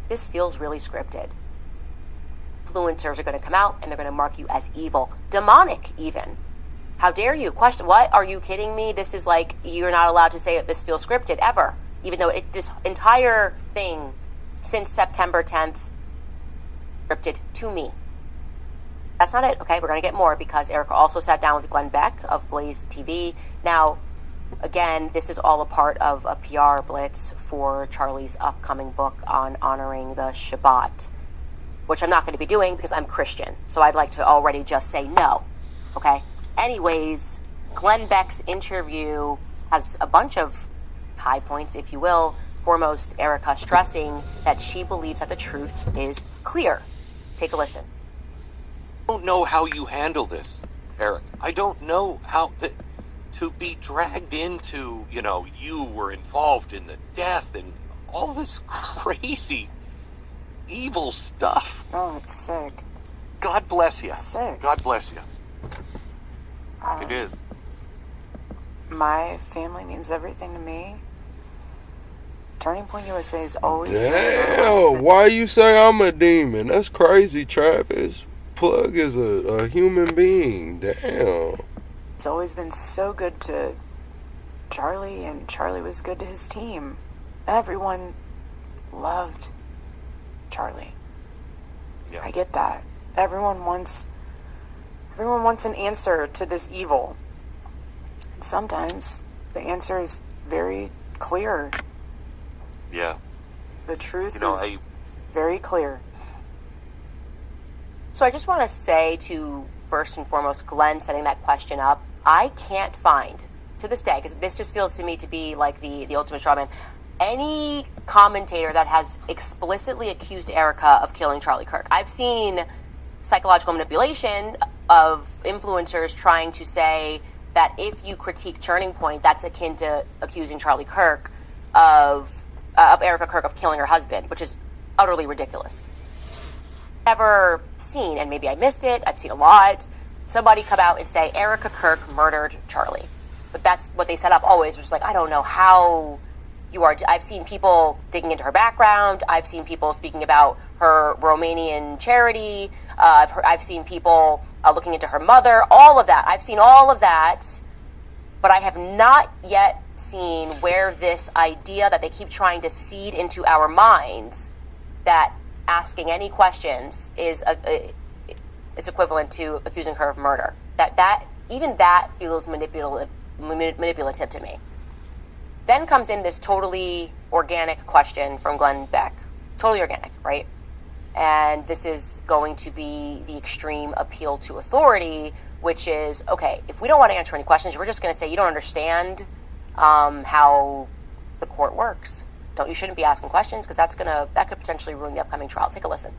S8: this feels really scripted. Influencers are going to come out and they're going to mark you as evil, demonic even. How dare you? Question, what? Are you kidding me? This is like, you're not allowed to say that this feels scripted ever. Even though this entire thing since September 10th, scripted to me. That's not it. Okay, we're going to get more because Ericka also sat down with Glenn Beck of Blaze TV. Now, again, this is all a part of a PR blitz for Charlie's upcoming book on honoring the Shabbat, which I'm not going to be doing because I'm Christian. So I'd like to already just say no. Okay? Anyways, Glenn Beck's interview has a bunch of high points, if you will, foremost Ericka stressing that she believes that the truth is clear. Take a listen.
S11: I don't know how you handle this, Eric. I don't know how to be dragged into, you were involved in the death and all this crazy, evil stuff.
S12: Oh, it's sick.
S11: God bless you.
S12: It's sick.
S11: God bless you. It is.
S12: My family means everything to me. Turning Point USA is always...
S2: Damn, why you say I'm a demon? That's crazy, Travis. Plug is a human being. Damn.
S12: It's always been so good to Charlie, and Charlie was good to his team. Everyone loved Charlie.
S11: Yeah.
S12: I get that. Everyone wants an answer to this evil. And sometimes the answer is very clear.
S11: Yeah.
S12: The truth is very clear.
S8: So I just want to say to, first and foremost, Glenn setting that question up, I can't find, to this day, because this just feels to me to be like the ultimate straw man, any commentator that has explicitly accused Ericka of killing Charlie Kirk. I've seen psychological manipulation of influencers trying to say that if you critique Turning Point, that's akin to accusing Charlie Kirk of Ericka Kirk of killing her husband, which is utterly ridiculous. Ever seen, and maybe I missed it, I've seen a lot, somebody come out and say Ericka Kirk murdered Charlie. But that's what they set up always, which is like, I don't know how you are. I've seen people digging into her background. I've seen people speaking about her Romanian charity. I've seen people looking into her mother, all of that. I've seen all of that, but I have not yet seen where this idea that they keep trying to seed into our minds that asking any questions is equivalent to accusing her of murder. That even that feels manipulative to me. Then comes in this totally organic question from Glenn Beck. Totally organic, right? And this is going to be the extreme appeal to authority, which is, okay, if we don't want to answer any questions, we're just going to say you don't understand how the court works. You shouldn't be asking questions because that could potentially ruin the upcoming trial. Take a listen.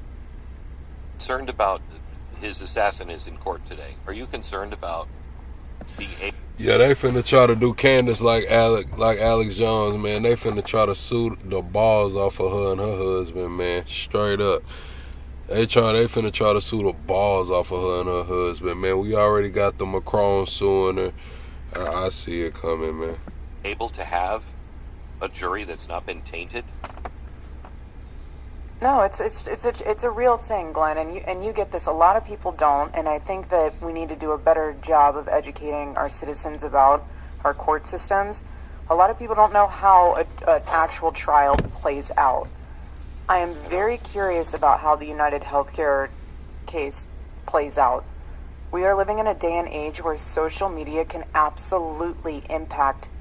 S11: Concerned about his assassin is in court today. Are you concerned about being able?
S2: Yeah, they finna try to do Candace like Alex Jones, man. They finna try to sue the balls off of her and her husband, man. Straight up. They finna try to sue the balls off of her and her husband, man. We already got the Macron suing her. I see it coming, man.
S11: Able to have a jury that's not been tainted?
S12: No, it's a real thing, Glenn, and you get this. A lot of people don't, and I think that we need to do a better job of educating our citizens about our court systems. A lot of people don't know how an actual trial plays out. I am very curious about how the United Healthcare case plays out. We are living in a day and age where social media can absolutely impact.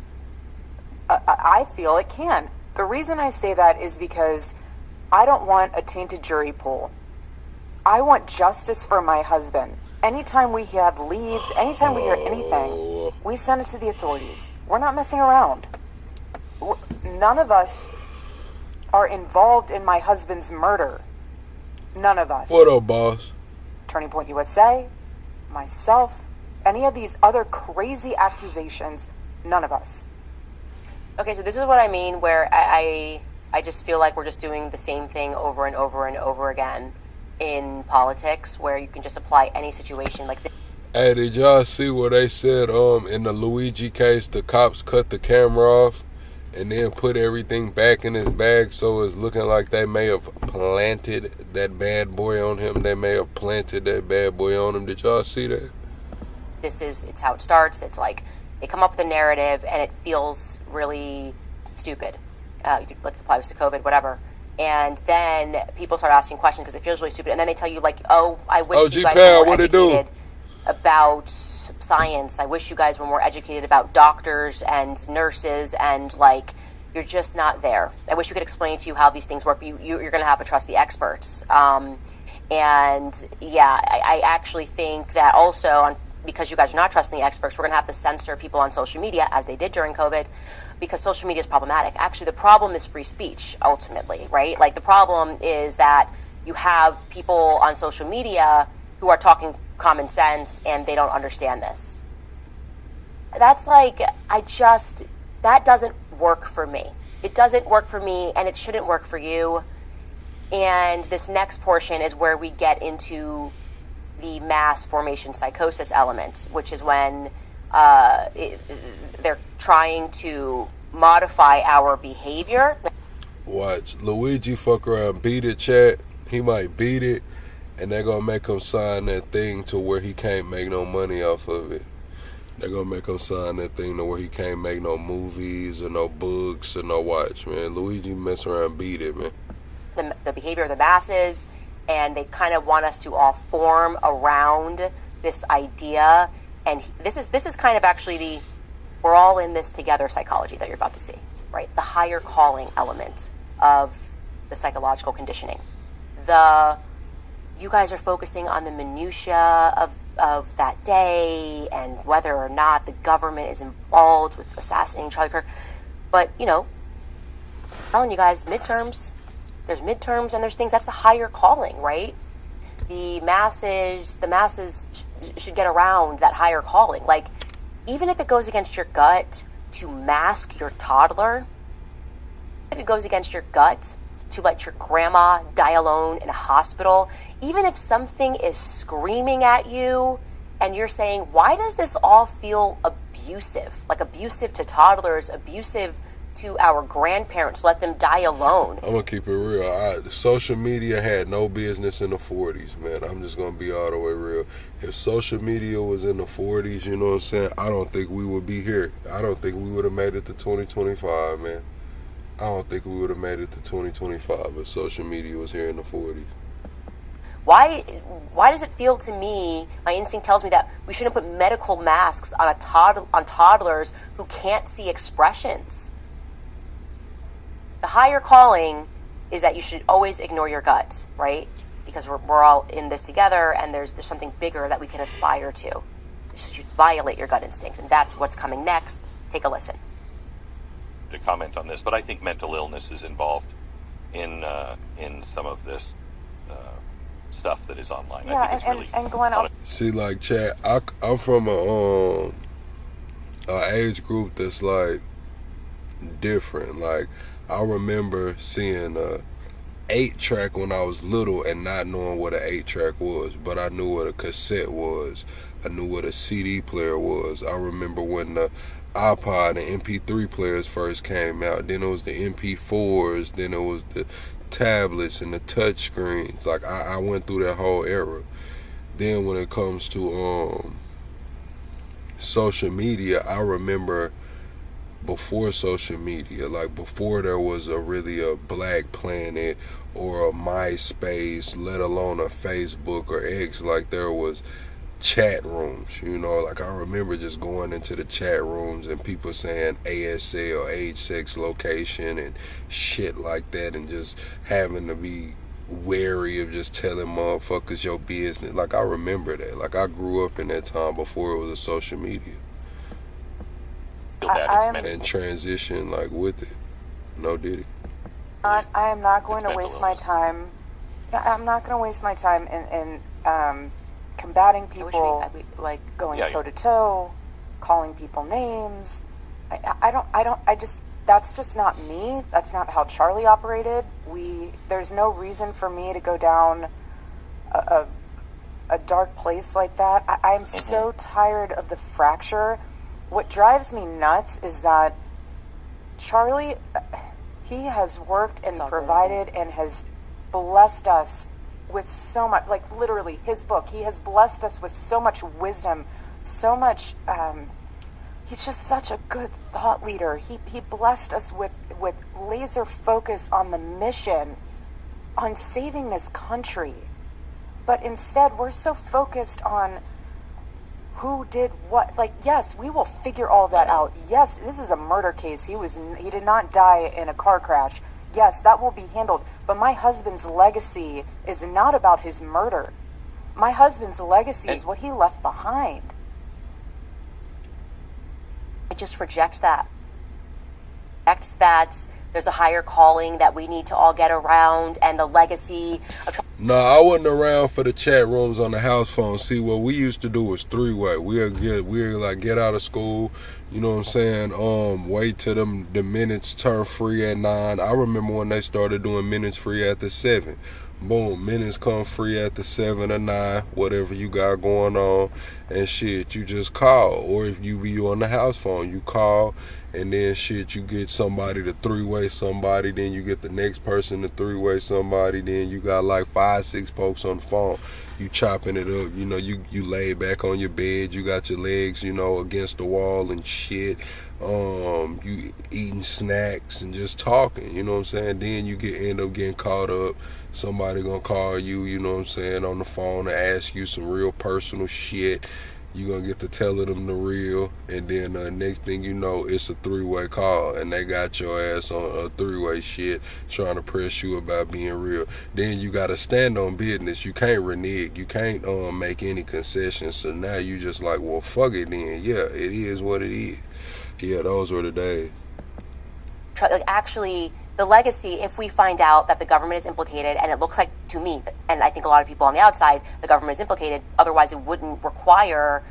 S12: I feel it can. The reason I say that is because I don't want a tainted jury pool. I want justice for my husband. Anytime we have leads, anytime we hear anything, we send it to the authorities. We're not messing around. None of us are involved in my husband's murder. None of us.
S2: What up, boss?
S12: Turning Point USA, myself, any of these other crazy accusations, none of us.
S8: Okay, so this is what I mean, where I just feel like we're just doing the same thing over and over and over again in politics, where you can just apply any situation like this.
S2: Hey, did y'all see what they said in the Luigi case? The cops cut the camera off and then put everything back in his bag, so it's looking like they may have planted that bad boy on him. They may have planted that bad boy on him. Did y'all see that?
S8: It's how it starts. It's like they come up with a narrative and it feels really stupid. You could apply this to COVID, whatever. And then people start asking questions because it feels really stupid. And then they tell you, like, oh, I wish you guys were more educated about science. I wish you guys were more educated about doctors and nurses. And, like, you're just not there. I wish we could explain to you how these things work. You're going to have to trust the experts. And, yeah, I actually think that also because you guys are not trusting the experts, we're going to have to censor people on social media, as they did during COVID, because social media is problematic. Actually, the problem is free speech, ultimately, right? Like, the problem is that you have people on social media who are talking common sense and they don't understand this. That's like, that doesn't work for me. It doesn't work for me, and it shouldn't work for you. And this next portion is where we get into the mass formation psychosis element, which is when they're trying to modify our behavior.
S2: Watch Luigi fuck around, beat it, chat. He might beat it, and they're gonna make him sign that thing to where he can't make no money off of it. They're gonna make him sign that thing to where he can't make no movies or no books or no watch, man. Luigi mess around, beat it, man.
S8: The behavior of the masses, and they kind of want us to all form around this idea. And this is kind of actually the we're all in this together psychology that you're about to see, right? The higher calling element of the psychological conditioning. You guys are focusing on the minutia of that day and whether or not the government is involved with assassinating Charlie Kirk. But, you know, I'm telling you guys, midterms, there's midterms and there's things, that's the higher calling, right? The masses should get around that higher calling. Like, even if it goes against your gut to mask your toddler, if it goes against your gut to let your grandma die alone in a hospital, even if something is screaming at you and you're saying, why does this all feel abusive? Like abusive to toddlers, abusive to our grandparents, let them die alone.
S2: I'm gonna keep it real. Social media had no business in the 40s, man. I'm just gonna be all the way real. If social media was in the 40s, you know what I'm saying, I don't think we would be here. I don't think we would have made it to 2025, man. I don't think we would have made it to 2025 if social media was here in the 40s.
S8: Why does it feel to me, my instinct tells me that we shouldn't put medical masks on on toddlers who can't see expressions? The higher calling is that you should always ignore your gut, right? Because we're all in this together, and there's something bigger that we can aspire to. You should violate your gut instinct, and that's what's coming next. Take a listen.
S11: To comment on this, but I think mental illness is involved in some of this stuff that is online.
S12: Yeah,
S11: I think it's really
S12: and Glenn,
S2: see, like, Chad, I'm from a age group that's like different. Like, I remember seeing a 8-track when I was little and not knowing what an 8-track was, but I knew what a cassette was. I knew what a CD player was. I remember when the iPod and MP3 players first came out. Then it was the MP4s. Then it was the tablets and the touch screens. Like, I went through that whole era. Then when it comes to social media, I remember before social media, like before there was really a Black Planet or a MySpace, let alone a Facebook or X, like there was chat rooms, you know. Like, I remember just going into the chat rooms and people saying ASL, age, sex, location and shit like that, and just having to be wary of just telling motherfuckers your business. Like, I remember that. Like, I grew up in that time before it was a social media. And transition, like, with it. No diddy.
S12: I am not going to waste my time. I'm not going to waste my time in combating people, like going toe to toe, calling people names. That's just not me. That's not how Charlie operated. There's no reason for me to go down a dark place like that. I'm so tired of the fracture. What drives me nuts is that Charlie, he has worked and provided and has blessed us with so much, like literally his book, he has blessed us with so much wisdom, so much, he's just such a good thought leader. He blessed us with laser focus on the mission, on saving this country. But instead, we're so focused on who did what. Like, yes, we will figure all that out. Yes, this is a murder case. He did not die in a car crash. Yes, that will be handled. But my husband's legacy is not about his murder. My husband's legacy is what he left behind.
S8: just reject that. That there's a higher calling that we need to all get around, and the legacy of...
S2: No, I wasn't around for the chat rooms on the house phone. See, what we used to do was three-way. We'll get out of school, you know what I'm saying? Wait till the minutes turn free at 9. I remember when they started doing minutes free after 7. Boom, minutes come free after 7 or 9, whatever you got going on, and shit, you just call. Or if you be on the house phone, you call, and then shit, you get somebody to three-way somebody, then you get the next person to three-way somebody, then you got like 5-6 folks on the phone. You chopping it up, you know, you lay back on your bed, you got your legs, you know, against the wall and shit. You eating snacks and just talking, you know what I'm saying? Then you end up getting caught up. Somebody gonna call you, you know what I'm saying, on the phone to ask you some real personal shit. You gonna get to telling them the real, and then next thing you know, it's a three-way call, and they got your ass on a three-way shit trying to press you about being real. Then you gotta stand on business. You can't renege. You can't make any concessions. So now you just like, well, fuck it then. Yeah, it is what it is. Yeah, those were the days.
S8: Like, actually, the legacy, if we find out that the government is implicated, and it looks like to me, and I think a lot of people on the outside, the government is implicated, otherwise it wouldn't require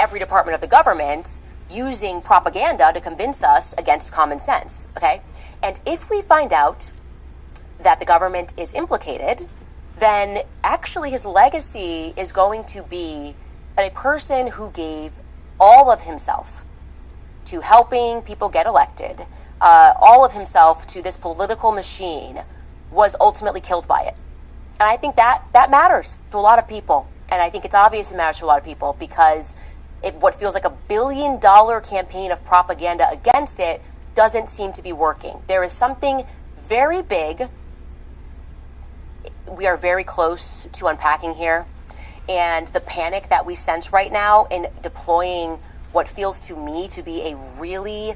S8: every department of the government using propaganda to convince us against common sense, okay? And if we find out that the government is implicated, then actually his legacy is going to be a person who gave all of himself to helping people get elected, all of himself to this political machine, was ultimately killed by it. And I think that matters to a lot of people. And I think it's obvious it matters to a lot of people, because what feels like $1 billion campaign of propaganda against it doesn't seem to be working. There is something very big we are very close to unpacking here. And the panic that we sense right now in deploying what feels to me to be a really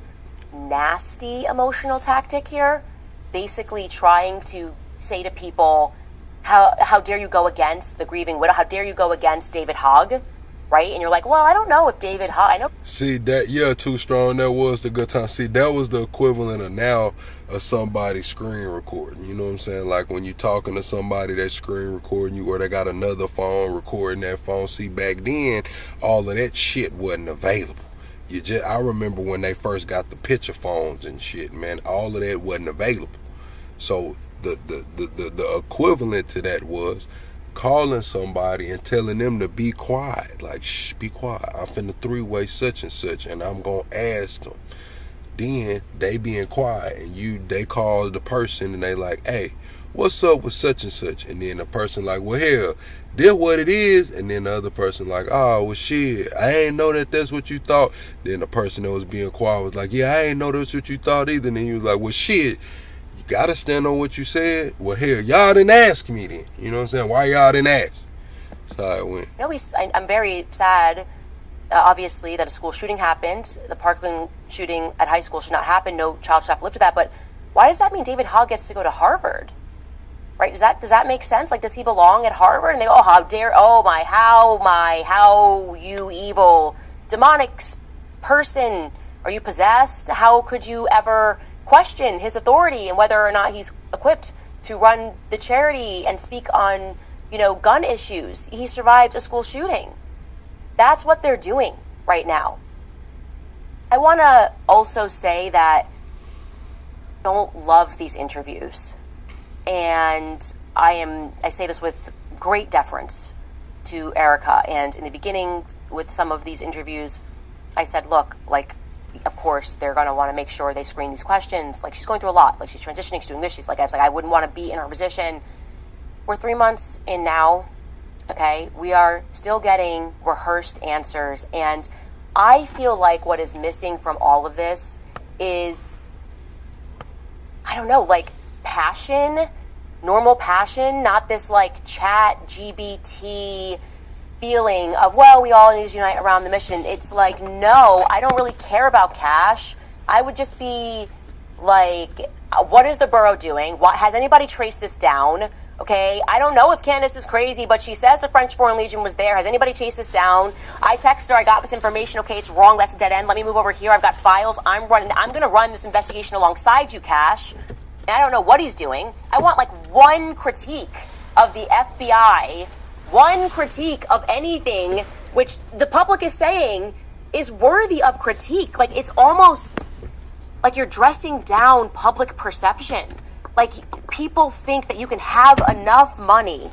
S8: nasty emotional tactic here, basically trying to say to people, how dare you go against the grieving widow? How dare you go against David Hogg, right? And you're like, well, I don't know if David Hogg, I know.
S2: See, that, yeah, Too Strong, that was the good time. See, that was the equivalent of now of somebody screen recording, you know what I'm saying? Like when you talking to somebody that screen recording you, or they got another phone recording that phone. See, back then, all of that shit wasn't available. I remember when they first got the picture phones and shit, man, all of that wasn't available. So the equivalent to that was calling somebody and telling them to be quiet. Like, shh, be quiet. I'm finna three-way such and such, and I'm gonna ask them. Then they being quiet, and they call the person and they like, hey, what's up with such and such? And then the person like, well, hell, this what it is. And then the other person like, oh, well, shit, I ain't know that's what you thought. Then the person that was being quiet was like, yeah, I ain't know that's what you thought either. And then he was like, well, shit, you gotta stand on what you said. Well, hell, y'all didn't ask me then. You know what I'm saying? Why y'all didn't ask? That's how it went.
S8: You know, I'm very sad, obviously, that a school shooting happened. The Parkland shooting at high school should not happen. No child should have to live with that. But why does that mean David Hogg gets to go to Harvard? Right? Does that make sense? Like, does he belong at Harvard? And they go, oh, how dare, how you evil, demonic person, are you possessed? How could you ever question his authority and whether or not he's equipped to run the charity and speak on, gun issues? He survived a school shooting. That's what they're doing right now. I want to also say that I don't love these interviews. And I say this with great deference to Ericka. And in the beginning, with some of these interviews, I said, look, like, of course, they're going to want to make sure they screen these questions. Like, she's going through a lot. Like, she's transitioning, she's doing this. I was like, I wouldn't want to be in her position. We're 3 months in now, okay? We are still getting rehearsed answers. And I feel like what is missing from all of this is, I don't know, like, passion, normal passion, not this like chat GBT feeling of, well, we all need to unite around the mission. It's like, no, I don't really care about cash. I would just be like, what is the borough doing? Has anybody traced this down? Okay, I don't know if Candace is crazy, but she says the French Foreign Legion was there. Has anybody chased this down? I texted her, I got this information. Okay, it's wrong, that's a dead end. Let me move over here. I've got files. I'm going to run this investigation alongside you, Cash. And I don't know what he's doing. I want like one critique of the FBI, one critique of anything which the public is saying is worthy of critique. Like, it's almost like you're dressing down public perception. Like, people think that you can have enough money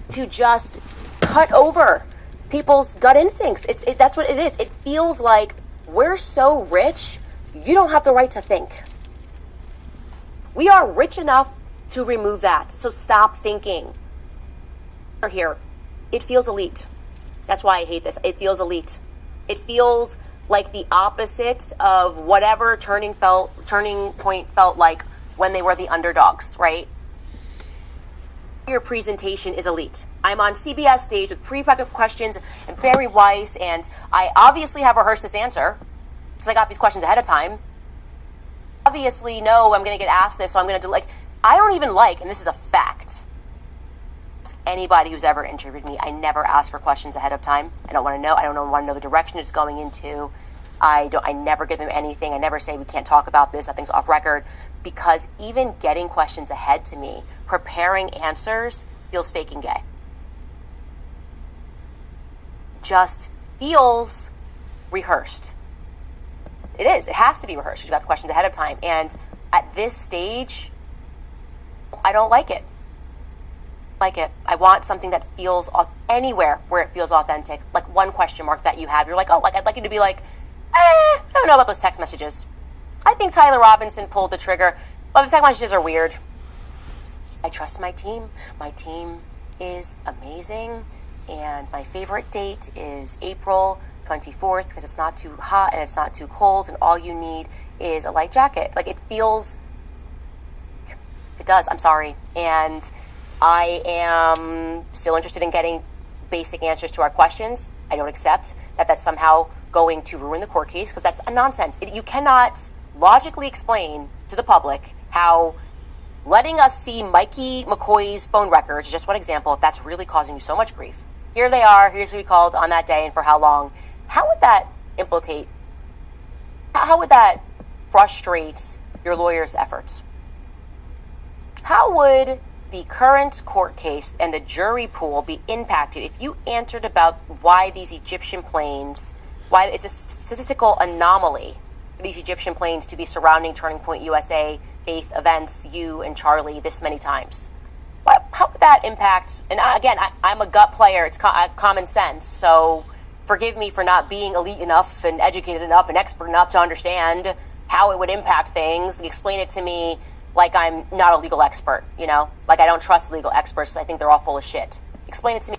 S8: to just cut over people's gut instincts. That's what it is. It feels like we're so rich, you don't have the right to think. We are rich enough to remove that. So stop thinking. Here, it feels elite. That's why I hate this. It feels elite. It feels like the opposite of whatever Turning Point felt like when they were the underdogs, right? Your presentation is elite. I'm on CBS stage with pre-packaged questions and Barry Weiss, and I obviously have rehearsed this answer because I got these questions ahead of time. Obviously know I'm going to get asked this, so I'm going to do I don't even and this is a fact. Anybody who's ever interviewed me, I never ask for questions ahead of time. I don't want to know. I don't want to know the direction it's going into. I never give them anything. I never say we can't talk about this. That thing's off record. Because even getting questions ahead to me, preparing answers, feels fake and gay. Just feels rehearsed. It is. It has to be rehearsed. You got the questions ahead of time. And at this stage, I don't like it. I want something that feels anywhere where it feels authentic. Like one question mark that you have. You're like, oh, I'd like you to be like, I don't know about those text messages. I think Tyler Robinson pulled the trigger. But the text messages are weird. I trust my team. My team is amazing. And my favorite date is April 24th because it's not too hot and it's not too cold. And all you need is a light jacket. Like, it feels... It does. I'm sorry. And I am still interested in getting basic answers to our questions. I don't accept that that's somehow going to ruin the court case because that's a nonsense. You cannot logically explain to the public how letting us see Mikey McCoy's phone records, just one example, if that's really causing you so much grief. Here they are, here's who we called on that day and for how long. How would that implicate, how would that frustrate your lawyer's efforts? How would the current court case and the jury pool be impacted if you answered about why these Egyptian planes, why it's a statistical anomaly for these Egyptian planes to be surrounding Turning Point USA, Faith Events, you and Charlie this many times? How would that impact? And again, I'm a gut player. It's common sense. So forgive me for not being elite enough and educated enough and expert enough to understand how it would impact things. Explain it to me like I'm not a legal expert, you know? Like I don't trust legal experts. I think they're all full of shit. Explain it to me.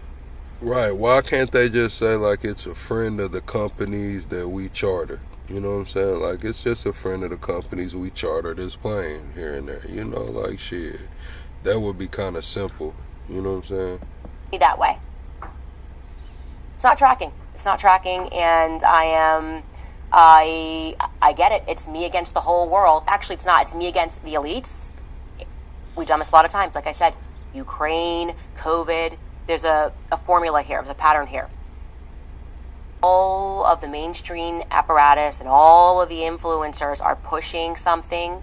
S2: Right. Why can't they just say like it's a friend of the companies that we charter? You know what I'm saying? Like it's just a friend of the companies we charter this plane here and there. You know, like shit. That would be kind of simple. You know what I'm saying?
S8: That way. It's not tracking. It's not tracking, and I get it. It's me against the whole world. Actually, it's not. It's me against the elites. We've done this a lot of times. Like I said, Ukraine, COVID. There's a formula here. There's a pattern here. All of the mainstream apparatus and all of the influencers are pushing something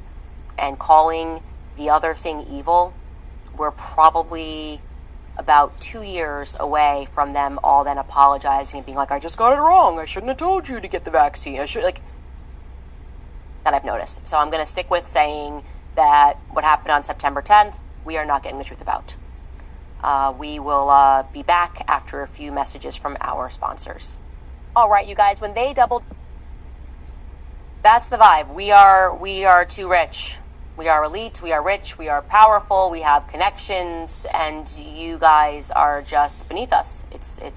S8: and calling the other thing evil. We're probably about 2 years away from them all then apologizing and being like, I just got it wrong. I shouldn't have told you to get the vaccine. I should, like, that I've noticed. So I'm going to stick with saying that what happened on September 10th, we are not getting the truth about. We will be back after a few messages from our sponsors. All right, you guys, when they doubled, that's the vibe. We are too rich. We are elite, we are rich, we are powerful, we have connections, and you guys are just beneath us.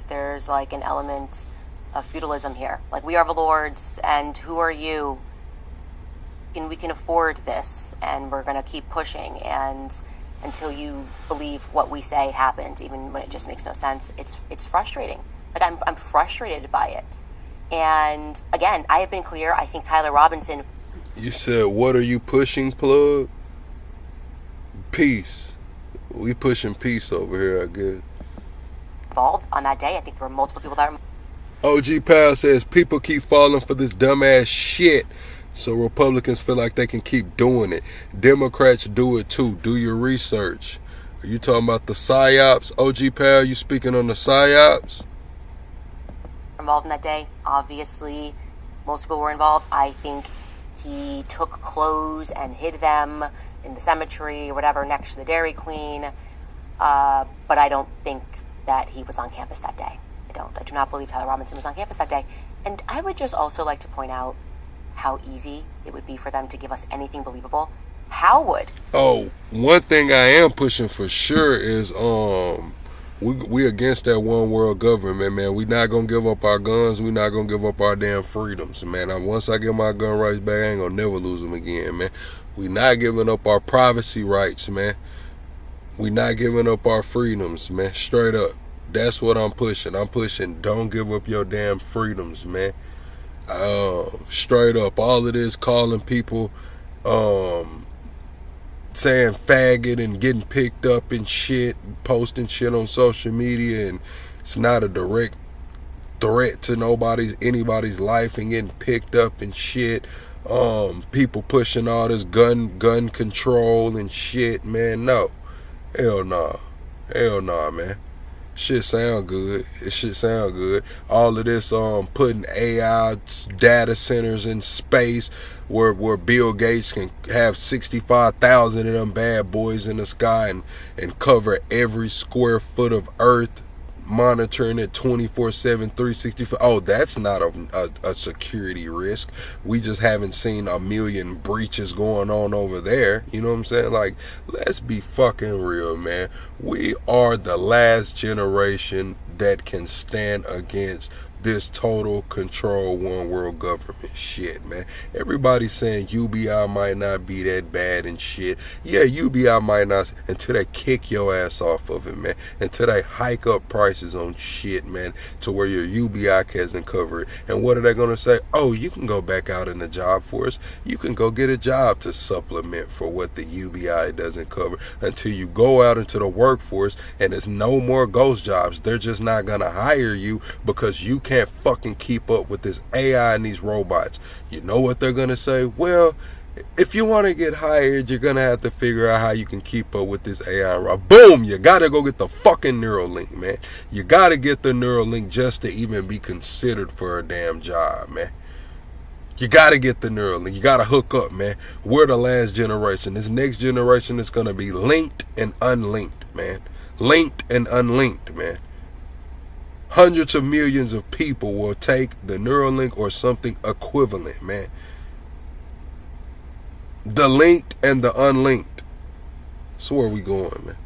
S8: There's like an element of feudalism here. Like, we are the lords, and who are you? We can afford this, and we're gonna keep pushing, and until you believe what we say happened, even when it just makes no sense. It's frustrating. Like, I'm frustrated by it. And again, I have been clear. I think Tyler Robinson.
S2: You said, what are you pushing, plug? Peace. We pushing peace over here, I guess.
S8: Involved on that day. I think there were multiple people that were.
S2: OG Pal says people keep falling for this dumbass shit, so Republicans feel like they can keep doing it. Democrats do it too. Do your research. Are you talking about the PSYOPs? OG Pal, you speaking on the PSYOPs?
S8: Involved in that day. Obviously, most people were involved. I think he took clothes and hid them in the cemetery or whatever next to the Dairy Queen. But I don't think that he was on campus that day. I do not believe Tyler Robinson was on campus that day. And I would just also like to point out how easy it would be for them to give us anything believable. How would?
S2: Oh, one thing I am pushing for sure is we against that one world government, man. We not gonna give up our guns. We not gonna give up our damn freedoms, man. Once I get my gun rights back, I ain't gonna never lose them again, man. We not giving up our privacy rights, man. We not giving up our freedoms, man. Straight up. That's what I'm pushing. I'm pushing don't give up your damn freedoms, man. Straight up. All of this calling people saying faggot and getting picked up and shit, posting shit on social media, and it's not a direct threat to anybody's life and getting picked up and shit. People pushing all this gun control and shit, man. No. Hell nah. Hell nah, man. Shit sound good. It shit sound good. All of this putting AI data centers in space where Bill Gates can have 65,000 of them bad boys in the sky and cover every square foot of Earth, monitoring it 24/7, 365. Oh, that's not a security risk. We just haven't seen a million breaches going on over there. You know what I'm saying? Like, let's be fucking real, man. We are the last generation that can stand against this total control one world government shit, man. Everybody's saying UBI might not be that bad and shit. Yeah, UBI might not, until they kick your ass off of it, man. Until they hike up prices on shit, man, to where your UBI can't cover it. And what are they gonna say? Oh, you can go back out in the job force. You can go get a job to supplement for what the UBI doesn't cover. Until you go out into the workforce and there's no more ghost jobs. They're just not gonna hire you because you can't fucking keep up with this AI and these robots. You know what they're gonna say? Well, if you want to get hired, you're gonna have to figure out how you can keep up with this AI. Boom! You gotta go get the fucking Neuralink, man. You gotta get the Neuralink just to even be considered for a damn job, man. You gotta get the Neuralink. You gotta hook up, man. We're the last generation. This next generation is gonna be linked and unlinked, man. Linked and unlinked, man. Hundreds of millions of people will take the Neuralink or something equivalent, man. The linked and the unlinked. So where are we going, man?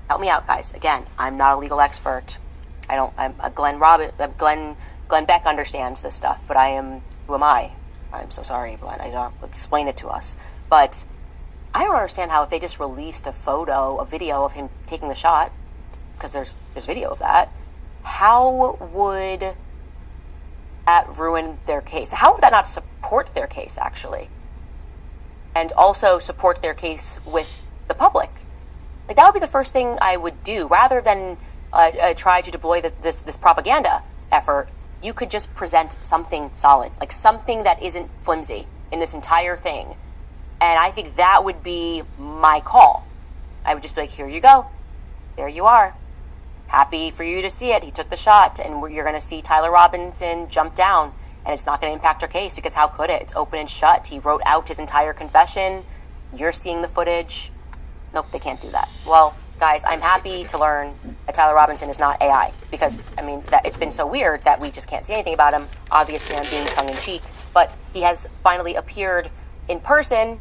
S8: Help me out, guys. Again, I'm not a legal expert. Glenn Beck understands this stuff, but who am I? I'm so sorry, Glenn. I don't explain it to us. But I don't understand how if they just released a video of him taking the shot, because there's video of that, how would that ruin their case? How would that not support their case, actually? And also support their case with the public? Like, that would be the first thing I would do. Rather than try to deploy this propaganda effort, you could just present something solid, like something that isn't flimsy in this entire thing. And I think that would be my call. I would just be like, here you go. There you are. Happy for you to see it. He took the shot, and you're going to see Tyler Robinson jump down, and it's not going to impact our case, because how could it? It's open and shut. He wrote out his entire confession. You're seeing the footage. Nope, they can't do that. Well, guys, I'm happy to learn that Tyler Robinson is not AI, because, that it's been so weird that we just can't say anything about him. Obviously, I'm being tongue-in-cheek, but he has finally appeared in person.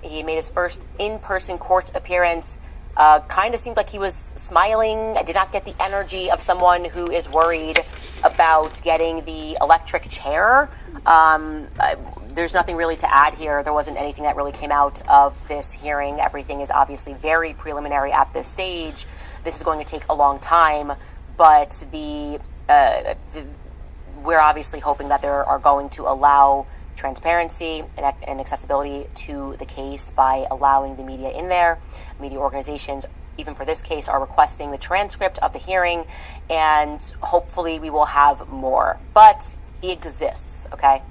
S8: He made his first in-person court appearance. Kind of seemed like he was smiling. I did not get the energy of someone who is worried about getting the electric chair. There's nothing really to add here. There wasn't anything that really came out of this hearing. Everything is obviously very preliminary at this stage. This is going to take a long time, but we're obviously hoping that they are going to allow transparency and accessibility to the case by allowing the media in there. Media organizations even for this case, are requesting the transcript of the hearing, and hopefully we will have more. But he exists, okay?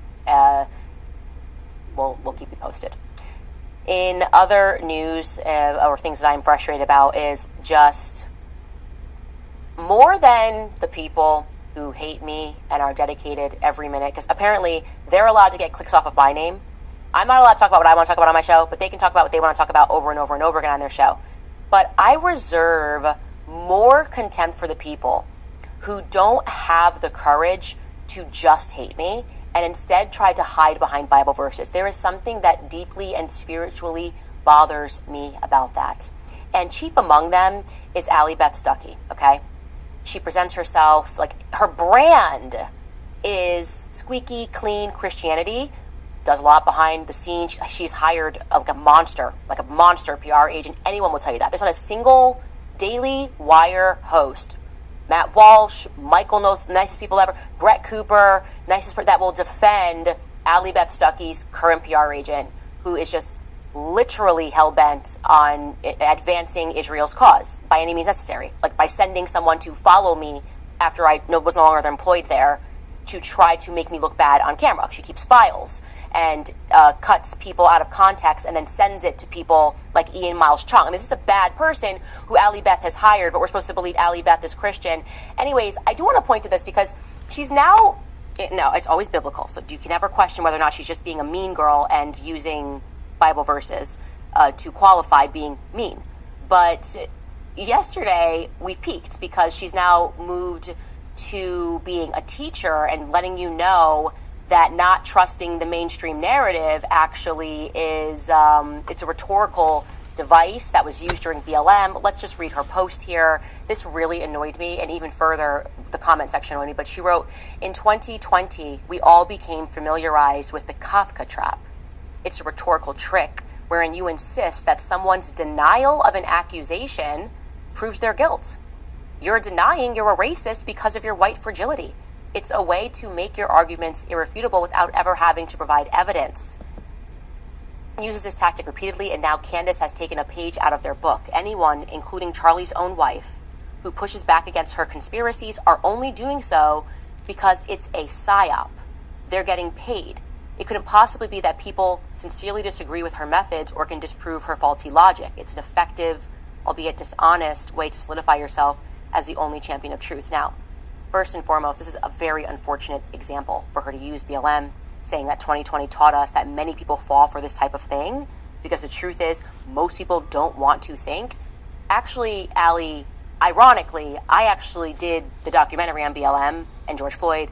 S8: We'll keep you posted. In other news, or things that I'm frustrated about, is just more than the people who hate me and are dedicated every minute, because apparently they're allowed to get clicks off of my name. I'm not allowed to talk about what I want to talk about on my show, but they can talk about what they want to talk about over and over and over again on their show. But I reserve more contempt for the people who don't have the courage to just hate me and instead try to hide behind Bible verses. There is something that deeply and spiritually bothers me about that. And chief among them is Allie Beth Stuckey, okay? She presents herself, like, her brand is squeaky, clean Christianity, does a lot behind the scenes. She's hired like a monster PR agent. Anyone will tell you that. There's not a single Daily Wire host, Matt Walsh, Michael knows, nicest people ever, Brett Cooper, nicest person, that will defend Allie Beth Stuckey's current PR agent, who is just literally hell-bent on advancing Israel's cause by any means necessary, like by sending someone to follow me after I was no longer employed there to try to make me look bad on camera. She keeps files and cuts people out of context and then sends it to people like Ian Miles Chung. I mean, this is a bad person who Allie Beth has hired, but we're supposed to believe Allie Beth is Christian. Anyways, I do want to point to this because she's now, no, it's always biblical, so you can never question whether or not she's just being a mean girl and using Bible verses to qualify being mean. But yesterday we peaked because she's now moved to being a teacher and letting you know that not trusting the mainstream narrative actually is it's a rhetorical device that was used during BLM. Let's just read her post here. This really annoyed me, and even further, the comment section annoyed me. But she wrote, in 2020, we all became familiarized with the Kafka trap. It's a rhetorical trick wherein you insist that someone's denial of an accusation proves their guilt. You're denying you're a racist because of your white fragility. It's a way to make your arguments irrefutable without ever having to provide evidence. Uses this tactic repeatedly, and now Candace has taken a page out of their book. Anyone, including Charlie's own wife, who pushes back against her conspiracies are only doing so because it's a psyop. They're getting paid. It couldn't possibly be that people sincerely disagree with her methods or can disprove her faulty logic. It's an effective, albeit dishonest, way to solidify yourself as the only champion of truth. Now, first and foremost, this is a very unfortunate example for her to use BLM, saying that 2020 taught us that many people fall for this type of thing, because the truth is most people don't want to think. Actually, Allie, ironically, I actually did the documentary on BLM and George Floyd,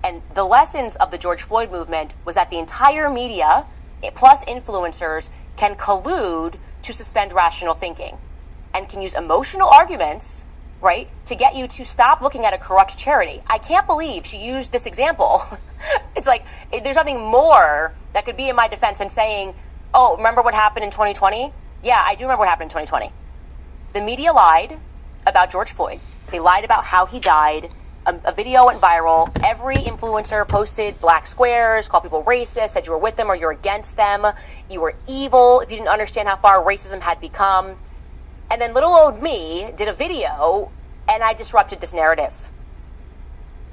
S8: and the lessons of the George Floyd movement was that the entire media, plus influencers, can collude to suspend rational thinking and can use emotional arguments, right, to get you to stop looking at a corrupt charity. I can't believe she used this example. It's like, there's nothing more that could be in my defense than saying, oh, remember what happened in 2020? Yeah, I do remember what happened in 2020. The media lied about George Floyd. They lied about how he died. A video went viral. Every influencer posted black squares, called people racist, said you were with them or you're against them. You were evil if you didn't understand how far racism had become. And then little old me did a video, and I disrupted this narrative.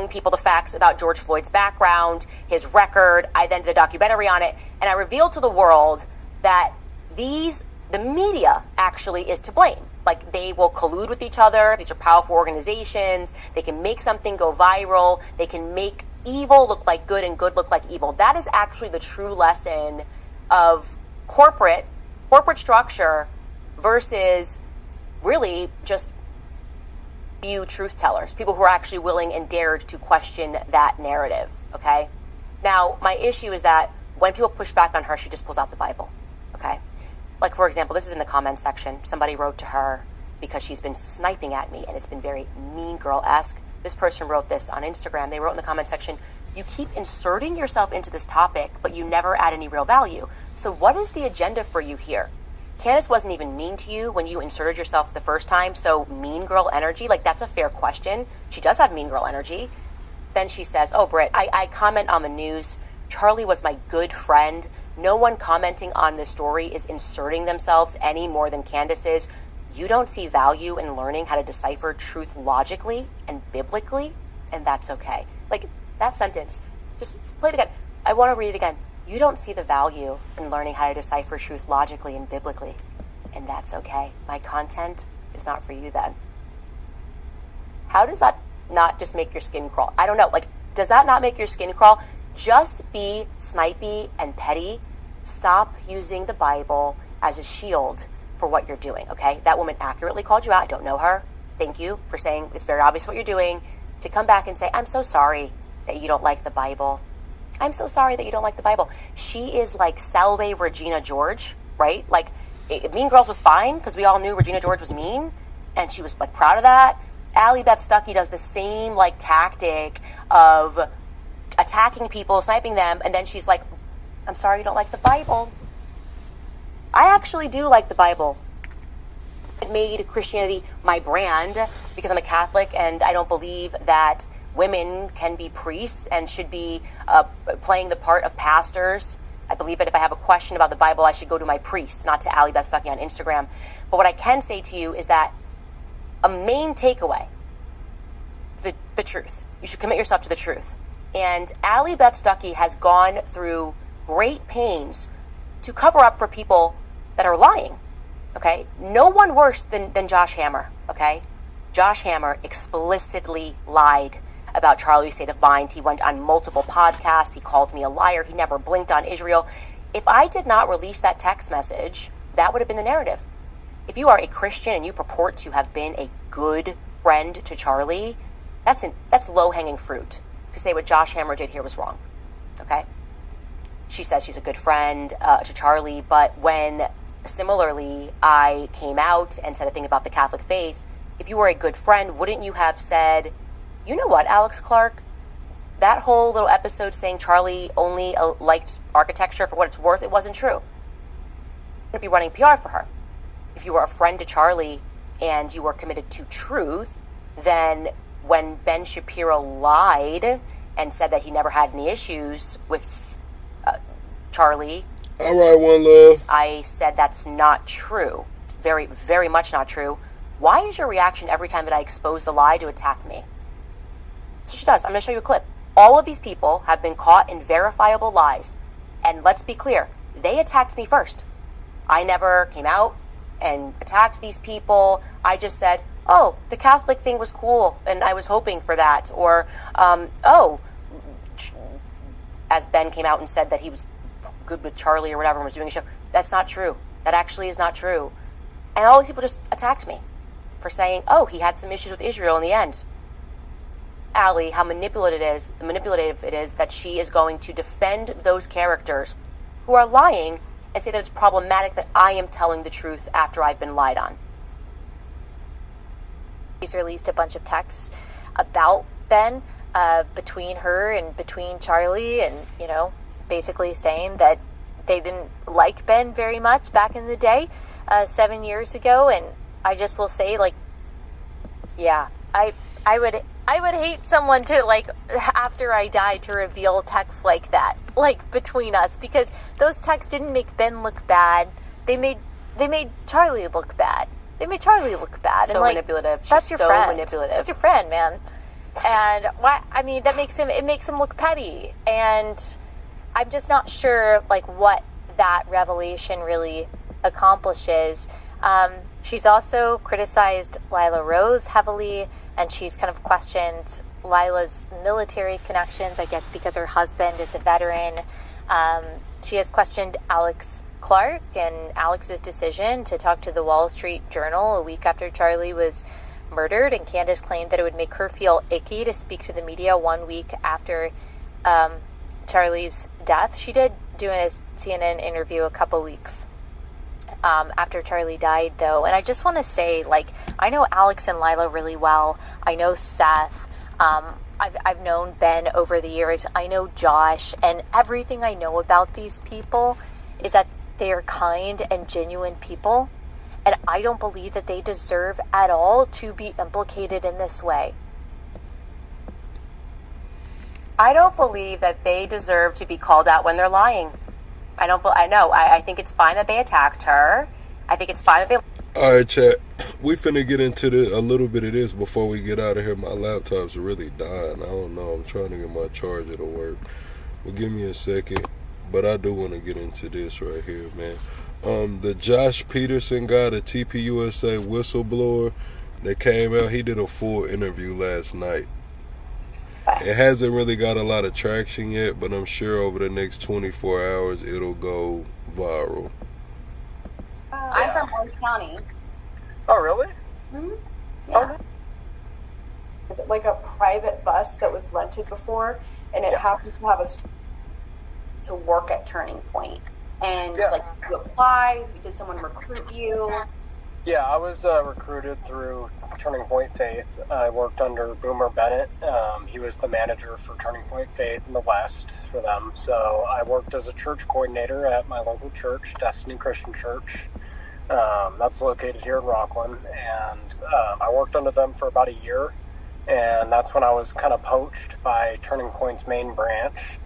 S8: And people the facts about George Floyd's background, his record. I then did a documentary on it, and I revealed to the world that the media actually is to blame. Like, they will collude with each other. These are powerful organizations. They can make something go viral. They can make evil look like good and good look like evil. That is actually the true lesson of corporate structure versus really just few truth tellers, people who are actually willing and dared to question that narrative, okay? Now, my issue is that when people push back on her, she just pulls out the Bible, okay? Like, for example, this is in the comments section. Somebody wrote to her because she's been sniping at me, and it's been very mean girl-esque. This person wrote this on Instagram. They wrote in the comment section, you keep inserting yourself into this topic, but you never add any real value. So what is the agenda for you here? Candace wasn't even mean to you when you inserted yourself the first time, so mean girl energy, like, that's a fair question. She does have mean girl energy. Then she says, oh, Britt, I comment on the news. Charlie was my good friend. No one commenting on this story is inserting themselves any more than Candace is. you don't see value in learning how to decipher truth logically and biblically, and that's okay. Like, that sentence, just play it again. I want to read it again. You don't see the value in learning how to decipher truth logically and biblically, and that's okay. My content is not for you then. How does that not just make your skin crawl? I don't know. Like, does that not make your skin crawl? Just be snipey and petty. Stop using the Bible as a shield for what you're doing, okay? That woman accurately called you out. I don't know her. Thank you for saying it's very obvious what you're doing. To come back and say, I'm so sorry that you don't like the Bible. I'm so sorry that you don't like the Bible. She is like Salve Regina George, right? Like, Mean Girls was fine because we all knew Regina George was mean, and she was like proud of that. Allie Beth Stuckey does the same like tactic of attacking people, sniping them, and then she's like, I'm sorry you don't like the Bible. I actually do like the Bible. It made Christianity my brand because I'm a Catholic and I don't believe that women can be priests and should be playing the part of pastors. I believe that if I have a question about the Bible, I should go to my priest, not to Allie Beth Stuckey on Instagram. But what I can say to you is that a main takeaway, the truth. You should commit yourself to the truth. And Allie Beth Stuckey has gone through great pains to cover up for people that are lying, okay? No one worse than Josh Hammer, okay? Josh Hammer explicitly lied about Charlie's state of mind. He went on multiple podcasts. He called me a liar. He never blinked on Israel. If I did not release that text message, that would have been the narrative. If you are a Christian and you purport to have been a good friend to Charlie, that's low-hanging fruit. To say what Josh Hammer did here was wrong, okay? She says she's a good friend to Charlie, but when similarly I came out and said a thing about the Catholic faith, if you were a good friend, wouldn't you have said, you know what, Alex Clark, that whole little episode saying Charlie only liked architecture for what it's worth, it wasn't true. You'd be running PR for her. If you were a friend to Charlie and you were committed to truth, then when Ben Shapiro lied and said that he never had any issues with Charlie,
S2: all right, one love,
S8: I said that's not true. Very, very much not true. Why is your reaction every time that I expose the lie to attack me? So she does. I'm going to show you a clip. All of these people have been caught in verifiable lies. And let's be clear, they attacked me first. I never came out and attacked these people. I just said, oh, the Catholic thing was cool, and I was hoping for that. Or, as Ben came out and said that he was good with Charlie or whatever and was doing a show. That's not true. That actually is not true. And all these people just attacked me for saying, oh, he had some issues with Israel in the end. Allie, how manipulative it is that she is going to defend those characters who are lying and say that it's problematic that I am telling the truth after I've been lied on.
S13: She's released a bunch of texts about Ben between her and between Charlie, and, you know, basically saying that they didn't like Ben very much back in the day, 7 years ago. And I just will say, like, yeah, I would hate someone to, like, after I die, to reveal texts like that, like, between us, because those texts didn't make Ben look bad. They made Charlie look bad. They made Charlie look bad.
S8: So
S13: and, like,
S8: manipulative.
S13: That's
S8: She's
S13: your
S8: so
S13: friend.
S8: manipulative.
S13: That's your friend, man. And why? I mean, it makes him look petty. And I'm just not sure, like, what that revelation really accomplishes. She's also criticized Lila Rose heavily, and she's kind of questioned Lila's military connections, I guess because her husband is a veteran. She has questioned Alex Clark and Alex's decision to talk to the Wall Street Journal a week after Charlie was murdered, and Candace claimed that it would make her feel icky to speak to the media 1 week after Charlie's death. She did do a CNN interview a couple weeks after Charlie died, though. And I just want to say, like, I know Alex and Lila really well. I know Seth. I've known Ben over the years. I know Josh. And everything I know about these people is that they are kind and genuine people. And I don't believe that they deserve at all to be implicated in this way.
S8: I don't believe that they deserve to be called out when they're lying. I think it's fine that they attacked her. I think it's fine that they...
S2: All right, chat. We finna get into a little bit of this before we get out of here. My laptop's really dying. I don't know. I'm trying to get my charger to work. Well, give me a second. But I do want to get into this right here, man. The Josh Peterson guy, the TPUSA whistleblower that came out, he did a full interview last night. It hasn't really got a lot of traction yet, but I'm sure over the next 24 hours it'll go viral.
S10: I'm from Orange County.
S14: Oh, really?
S10: Mm-hmm.
S14: Yeah.
S15: It's like a private bus that was rented before, and it happens to have
S10: to work at Turning Point. And like, you apply, did someone recruit you?
S14: Yeah, I was recruited through Turning Point Faith. I worked under Boomer Bennett. He was the manager for Turning Point Faith in the West for them. So I worked as a church coordinator at my local church, Destiny Christian Church. That's located here in Rockland. And I worked under them for about a year. And that's when I was kind of poached by Turning Point's main branch.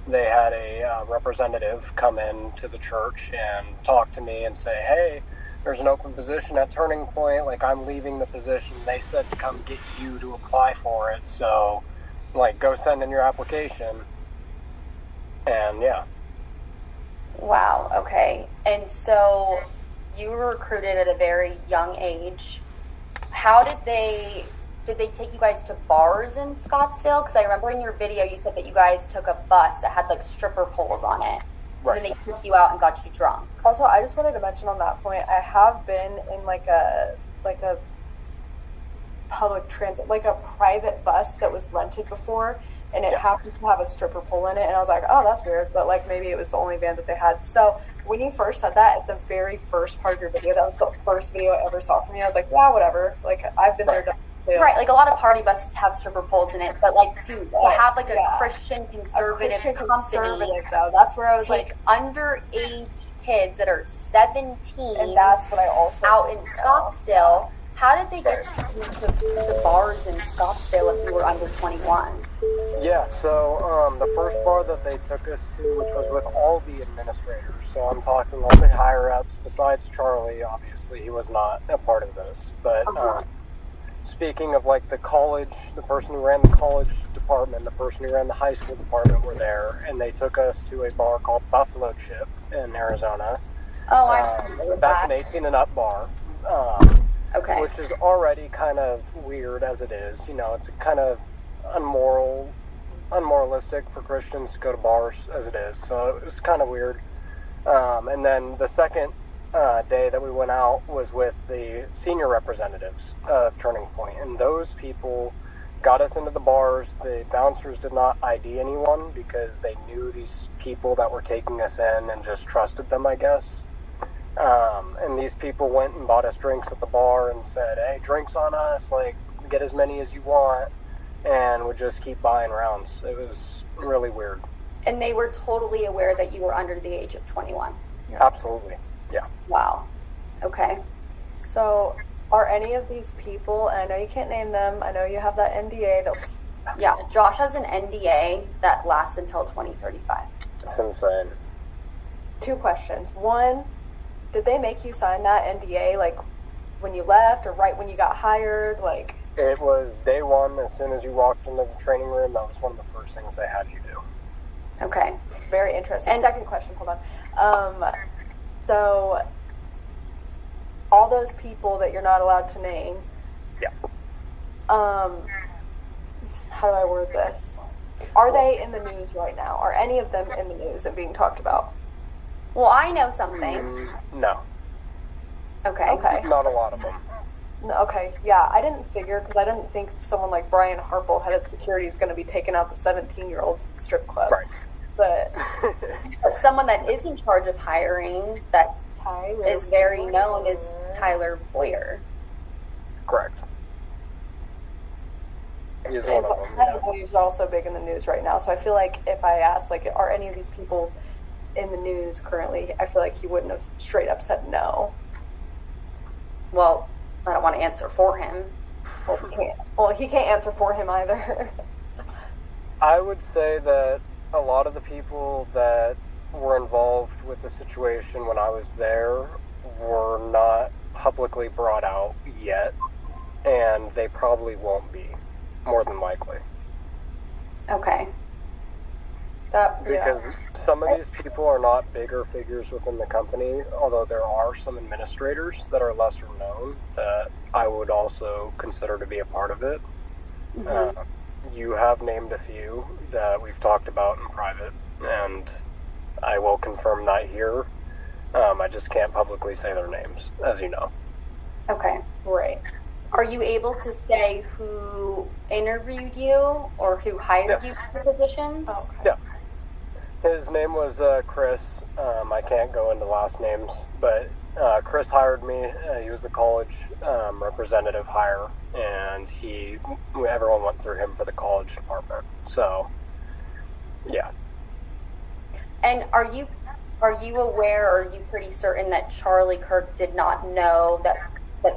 S14: They had a representative come in to the church and talk to me and say, hey, there's an open position at Turning Point. Like, I'm leaving the position. They said to come get you to apply for it. So, like, go send in your application. And, yeah.
S10: Wow, okay. And so you were recruited at a very young age. How did they take you guys to bars in Scottsdale? Because I remember in your video you said that you guys took a bus that had, like, stripper poles on it. Right. And then they took you out and got you drunk.
S15: Also, I just wanted to mention on that point, I have been in like a public transit, like a private bus that was rented before, and it happens to have a stripper pole in it, and I was like, oh, that's weird, but like maybe it was the only van that they had. So when you first said that at the very first part of your video, that was the first video I ever saw from you, I was like, yeah, whatever. Like, I've been there, done.
S10: Right, like a lot of party buses have stripper poles in it, but like to have like a Christian conservative company,
S15: though, that's where I was
S10: like underage kids that are 17,
S15: and that's what I also
S10: out in Scottsdale. How did they get you to bars in Scottsdale if you were under 21?
S14: Yeah, so the first bar that they took us to, which was with all the administrators, so I'm talking all the higher ups besides Charlie. Obviously, he was not a part of this, but. Speaking of like the college, the person who ran the college department, the person who ran the high school department were there, and they took us to a bar called Buffalo Chip in Arizona.
S10: Oh, I remember
S14: that's an 18 and up bar.
S10: Okay.
S14: Which is already kind of weird as it is. You know, it's kind of unmoralistic for Christians to go to bars as it is. So it was kind of weird. And then the second day that we went out was with the senior representatives of Turning Point, and those people got us into the bars. The bouncers did not ID anyone because they knew these people that were taking us in and just trusted them, I guess. And these people went and bought us drinks at the bar and said, hey, drinks on us, like, get as many as you want, and would just keep buying rounds. It was really weird.
S10: And they were totally aware that you were under the age of 21?
S14: Absolutely. Yeah.
S10: Wow. Okay.
S15: So, are any of these people, and I know you can't name them, I know you have that NDA.
S10: Yeah, Josh has an NDA that lasts until 2035.
S14: It's insane.
S15: 2 questions. One, did they make you sign that NDA, like, when you left or right when you got hired? Like,
S14: it was day one. As soon as you walked into the training room, that was one of the first things they had you do.
S10: Okay.
S15: Very interesting. And second question, hold on. So, all those people that you're not allowed to name.
S14: Yeah.
S15: How do I word this? Are they in the news right now? Are any of them in the news and being talked about?
S10: Well, I know something.
S14: No.
S10: Okay.
S14: Not a lot of them.
S15: Okay, yeah, I didn't figure because I didn't think someone like Brian Harple, head of security, is going to be taking out the 17-year-olds at the strip club.
S14: Right.
S15: But
S10: someone that is in charge of hiring that is very known is Tyler Boyer.
S14: Correct. He's one of them.
S15: Tyler Boyer's also big in the news right now, so I feel like if I asked, like, are any of these people in the news currently, I feel like he wouldn't have straight up said no.
S10: Well, I don't want to answer for him.
S15: Well, he can't answer for him either.
S14: I would say that a lot of the people that were involved with the situation when I was there were not publicly brought out yet, and they probably won't be, more than likely.
S10: Okay.
S14: Because some of these people are not bigger figures within the company, although there are some administrators that are lesser known that I would also consider to be a part of it. You have named a few that we've talked about in private, and I will confirm that here. I just can't publicly say their names, as you know.
S10: Okay.
S15: Right.
S10: Are you able to say who interviewed you or who hired you for the positions?
S14: Yeah. His name was Chris. I can't go into last names, but Chris hired me. He was the college representative hire, and everyone went through him for the college department. So, yeah.
S10: And are you aware, or are you pretty certain that Charlie Kirk did not know that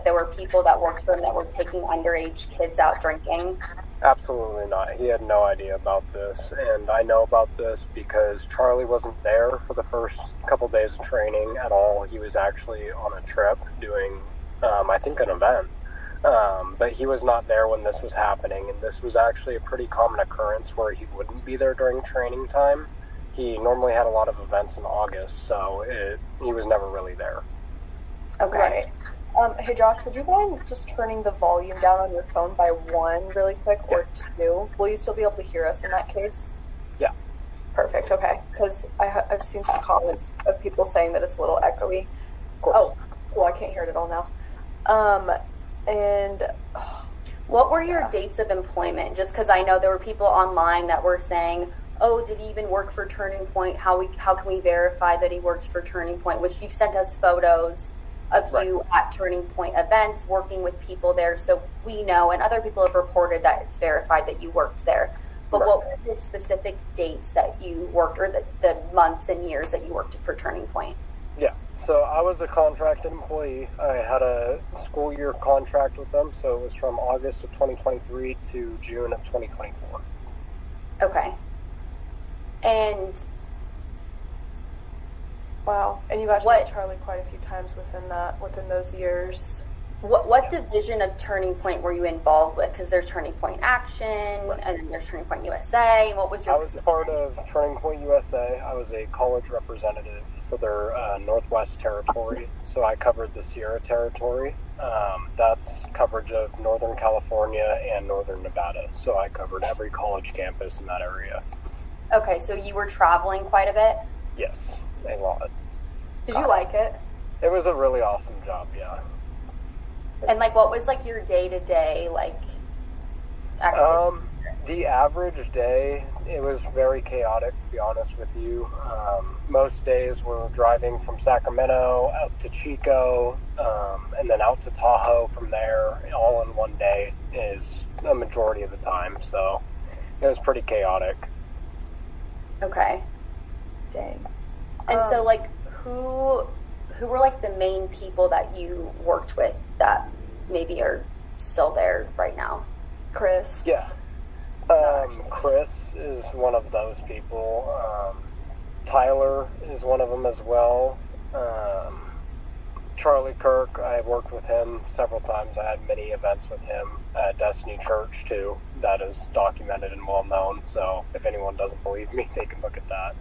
S10: there were people that worked for him that were taking underage kids out drinking?
S14: Absolutely not. He had no idea about this, and I know about this because Charlie wasn't there for the first couple days of training at all. He was actually on a trip doing, I think, an event. But he was not there when this was happening, and this was actually a pretty common occurrence where he wouldn't be there during training time. He normally had a lot of events in August, so he was never really there.
S10: Okay.
S15: Right. Hey Josh, would you mind just turning the volume down on your phone by 1 really quick, or 2? Will you still be able to hear us in that case?
S14: Yeah.
S15: Perfect, okay. Because I've seen some comments of people saying that it's a little echoey. Oh, well, I can't hear it at all now.
S10: What were your dates of employment? Just because I know there were people online that were saying, oh, did he even work for Turning Point? How can we verify that he worked for Turning Point? Which you've sent us photos of you at Turning Point events, working with people there, so we know, and other people have reported that it's verified that you worked there. But what were the specific dates that you worked, or the months and years that you worked for Turning Point?
S14: Yeah, so I was a contracted employee. I had a school year contract with them, so it was from August of 2023 to June of 2024.
S10: Okay. And
S15: wow, and you got to meet Charlie quite a few times within those years.
S10: What division of Turning Point were you involved with? Because there's Turning Point Action, and then there's Turning Point USA. What was your?
S14: I was part of Turning Point USA. I was a college representative for their Northwest Territory, so I covered the Sierra Territory. That's coverage of Northern California and Northern Nevada, so I covered every college campus in that area.
S10: Okay, so you were traveling quite a bit?
S14: Yes, a lot.
S15: Did you like it?
S14: It was a really awesome job, yeah.
S10: And what was your day-to-day activity?
S14: The average day, it was very chaotic, to be honest with you. Most days we're driving from Sacramento out to Chico, and then out to Tahoe from there, all in one day is a majority of the time. So it was pretty chaotic.
S10: Okay.
S15: Dang.
S10: And so who were the main people that you worked with that maybe are still there right now?
S15: Chris.
S14: Yeah. Chris is one of those people. Tyler is one of them as well. Charlie Kirk, I worked with him several times. I had many events with him at Destiny Church too. That is documented and well known. So if anyone doesn't believe me, they can look at that.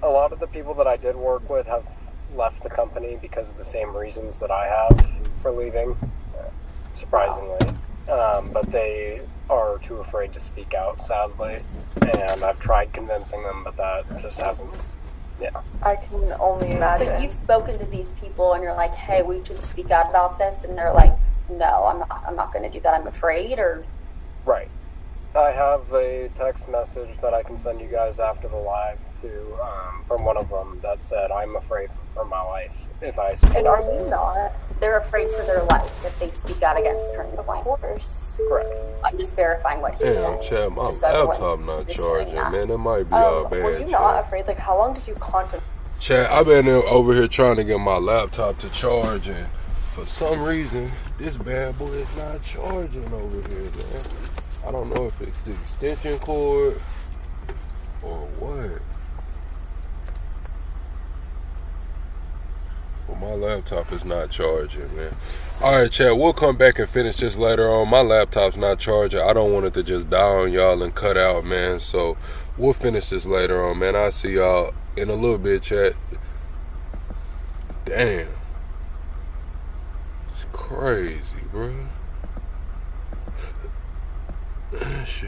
S14: A lot of the people that I did work with have left the company because of the same reasons that I have for leaving, surprisingly. But they are too afraid to speak out, sadly. And I've tried convincing them, but that just hasn't,
S15: I can only imagine.
S10: So you've spoken to these people and you're like, hey, we should speak out about this, and they're like, no, I'm not going to do that, I'm afraid, or?
S14: Right. I have a text message that I can send you guys after the live from one of them that said, I'm afraid for my life if I speak.
S15: And are you not?
S10: They're afraid for their life if they speak out against Turning Point.
S15: Of course.
S14: Correct.
S10: I'm just verifying what he said.
S2: Damn, Chad, my
S10: so
S2: laptop not charging, man. It might be all bad,
S15: Were you not afraid? How long did you contemplate?
S2: Chad, I've been over here trying to get my laptop to charge, and for some reason, this bad boy is not charging over here, man. I don't know if it's the extension cord or what. My laptop is not charging, man. Alright, chat, we'll come back and finish this later on. My laptop's not charging. I don't want it to just die on y'all and cut out, man. So we'll finish this later on, man. I'll see y'all in a little bit, chat. Damn. It's crazy, bro. Shit.